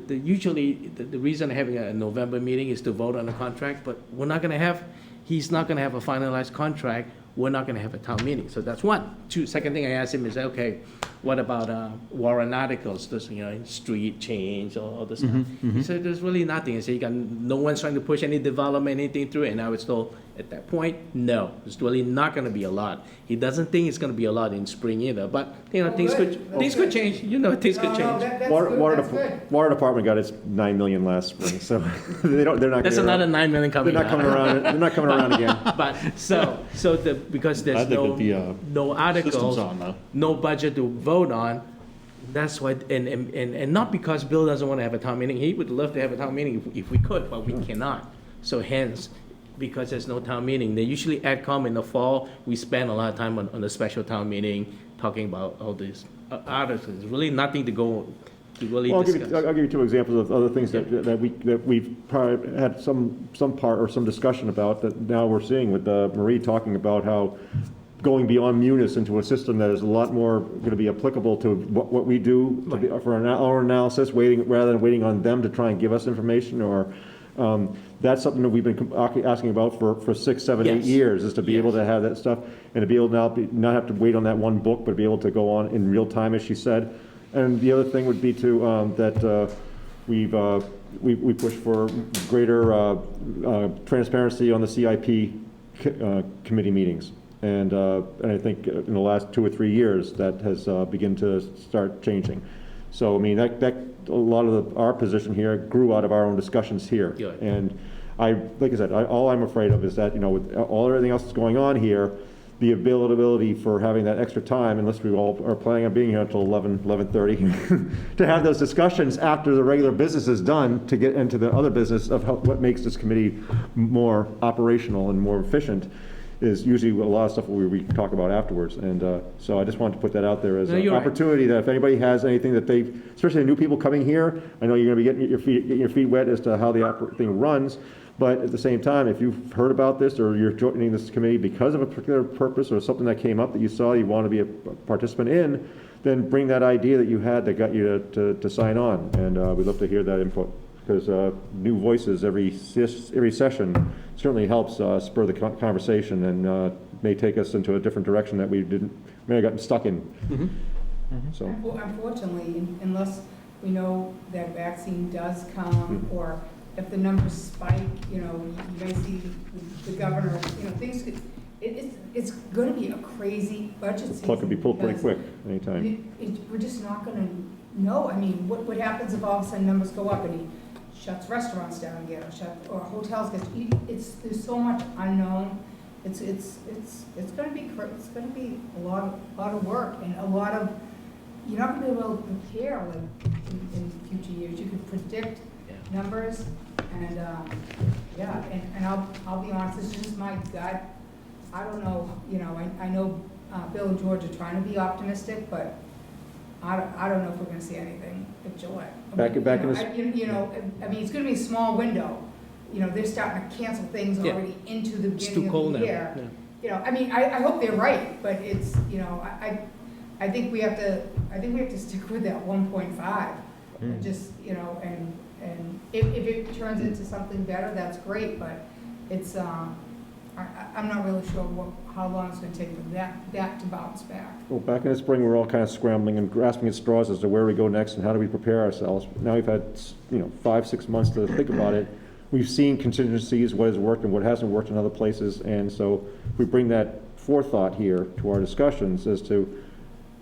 Usually the reason having a November meeting is to vote on the contract, but we're not going to have. He's not going to have a finalized contract. We're not going to have a town meeting. So that's one. Second thing I asked him is, okay, what about warrant articles? This, you know, street change, all this stuff. He said there's really nothing. He said no one's trying to push any development, anything through it. And I was told at that point, no, there's really not going to be a lot. He doesn't think it's going to be a lot in spring either. But you know, things could change. You know, things could change. Water department got its $9 million last spring, so they're not. That's another $9 million coming. They're not coming around. They're not coming around again. But because there's no articles, no budget to vote on. That's why, and not because Bill doesn't want to have a town meeting. He would love to have a town meeting if we could, but we cannot. So hence, because there's no town meeting, they usually AdCom in the fall. We spend a lot of time on the special town meeting talking about all these articles. There's really nothing to go really Well, discuss. I'll give you two examples of other things that we've probably had some part or some discussion about that now we're seeing with Marie talking about how going beyond Munis into a system that is a lot more going to be applicable to what we do for our analysis, rather than waiting on them to try and give us information, or that's something that we've been asking about for 6, 7, 8 Yes. years, is to be able to have that stuff and to be able to not have to wait on that one book, but be able to go on in real time, as she said. And the other thing would be to that we push for greater transparency on the CIP committee meetings. And I think in the last 2 or 3 years, that has begun to start changing. So, I mean, that a lot of our position here grew out of our own discussions here. Yeah. And like I said, all I'm afraid of is that, with everything else that's going on here, the availability for having that extra time, unless we all are planning on being here until 11:30, to have those discussions after the regular business is done, to get into the other business of what makes this committee more operational and more efficient, is usually a lot of stuff we can talk about afterwards. And so I just wanted to put that out there as No, an you're right. opportunity, that if anybody has anything that especially the new people coming here, I know you're going to be getting your feet wet as to how the thing runs. But at the same time, if you've heard about this, or you're joining this committee because of a particular purpose or something that came up that you saw you want to be a participant in, then bring that idea that you had that got you to sign on. And we'd love to hear that input, because new voices every session certainly helps spur the conversation, and may take us into a different direction that we may have gotten stuck in. So. Unfortunately, unless we know that vaccine does come, or if the numbers spike, you may see the governor, things could, it's going to be a crazy budget season. Plug could be pulled pretty quick anytime. We're just not going to know. I mean, what happens if all of a sudden numbers go up and he shuts restaurants down again, or hotels there's so much unknown. It's going to be a lot of work, and a lot of, you're not going to be able to prepare like in future years. You can predict numbers, and and I'll be honest, this is just my gut. I don't know, I know Bill and George are trying to be optimistic, but I don't know if we're going to see anything in July. Back in this. I mean, it's going to be a small window. They're starting to cancel things already into the beginning of the year. Yeah. I mean, I hope they're right, but it's, I think we have to stick with that 1.5. And just, and if it turns into something better, that's great, but it's, I'm not really sure how long it's going to take for that to bounce back. Well, back in the spring, we were all kind of scrambling and grasping at straws as to where we go next and how do we prepare ourselves. Now we've had, 5-6 months to think about it. We've seen contingencies, what has worked and what hasn't worked in other places, and so if we bring that forethought here to our discussions as to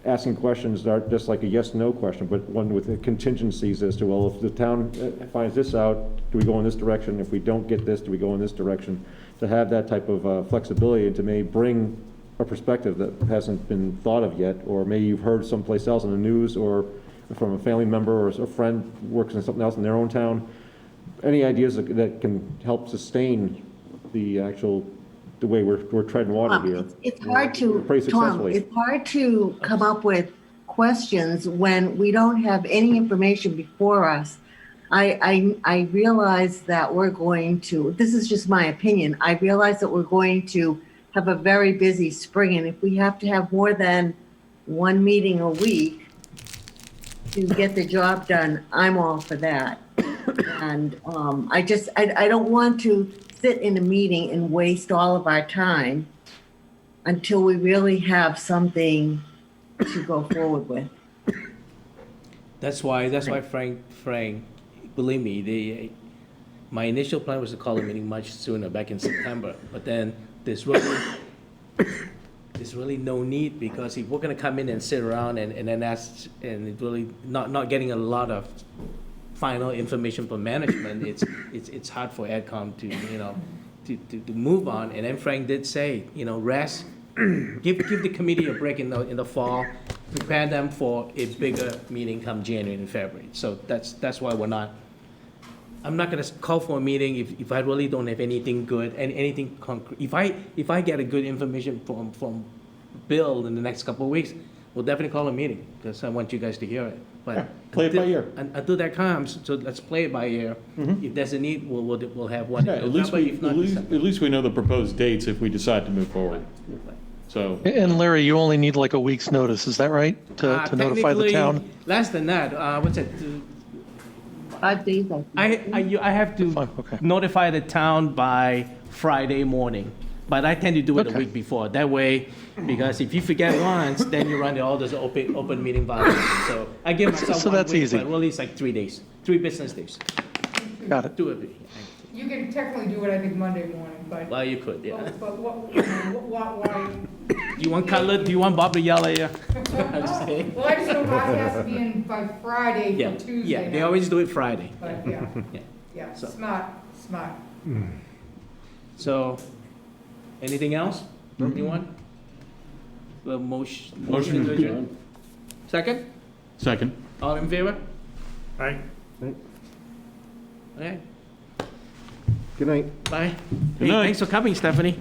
asking questions that aren't just like a yes/no question, but one with the contingencies as to, well, if the town finds this out, do we go in this direction? If we don't get this, do we go in this direction? To have that type of flexibility, and to maybe bring a perspective that hasn't been thought of yet, or maybe you've heard someplace else in the news, or from a family member or a friend works in something else in their own town. Any ideas that can help sustain the way we're treading water here? It's hard to, pretty Tom, successfully. it's hard to come up with questions when we don't have any information before us. I realize that we're going to, this is just my opinion, I realize that we're going to have a very busy spring, and if we have to have more than one meeting a week to get the job done, I'm all for that. And I don't want to sit in a meeting and waste all of our time until we really have something to go forward with. That's why Frank, believe me, my initial plan was to call a meeting much sooner, back in September, but then there's really no need, because if we're gonna come in and sit around and then ask, and it really not getting a lot of final information from management, it's hard for AdCom to move on. And then Frank did say, rest, give the committee a break in the fall, prepare them for a bigger meeting come January and February. So that's why I'm not gonna call for a meeting if I really don't have anything good and anything concrete. If I get a good information from Bill in the next couple of weeks, we'll definitely call a meeting, because I want you guys to hear it. but. Play it by ear. Until that comes, so let's play it by ear. If there's a need, we'll have one. Yeah, in at least November, we, if not at least, December. at least we know the proposed dates if we decide to move forward. So, And Larry, you only need like a week's notice, is that right? To notify the Technically, town? less than that, what's it? 5 days, I think. I have to Fine, okay. notify the town by Friday morning, but I tend to do it a Okay. week before. That way, because if you forget once, then you run all those open meeting violations. So I give myself So 1 that's week, easy. but really it's like 3 days, 3 business days. Got it. Do it. You can technically do it, I think, Monday morning, but, Well, you could, yeah. but why? Do you want Cutler? Do you want Bob to yell at you? I'm just kidding. Well, I just know Bob has to be in by Friday Yeah, for Tuesday. yeah, they now. always do it Friday. But, yeah, Yeah. yeah, So- smart. So, anything else? Anyone? The motion to Motion. adjourn? Second? second. All in favor? Right? Okay, Good night. bye. Good Hey, night. thanks for coming, Stephanie.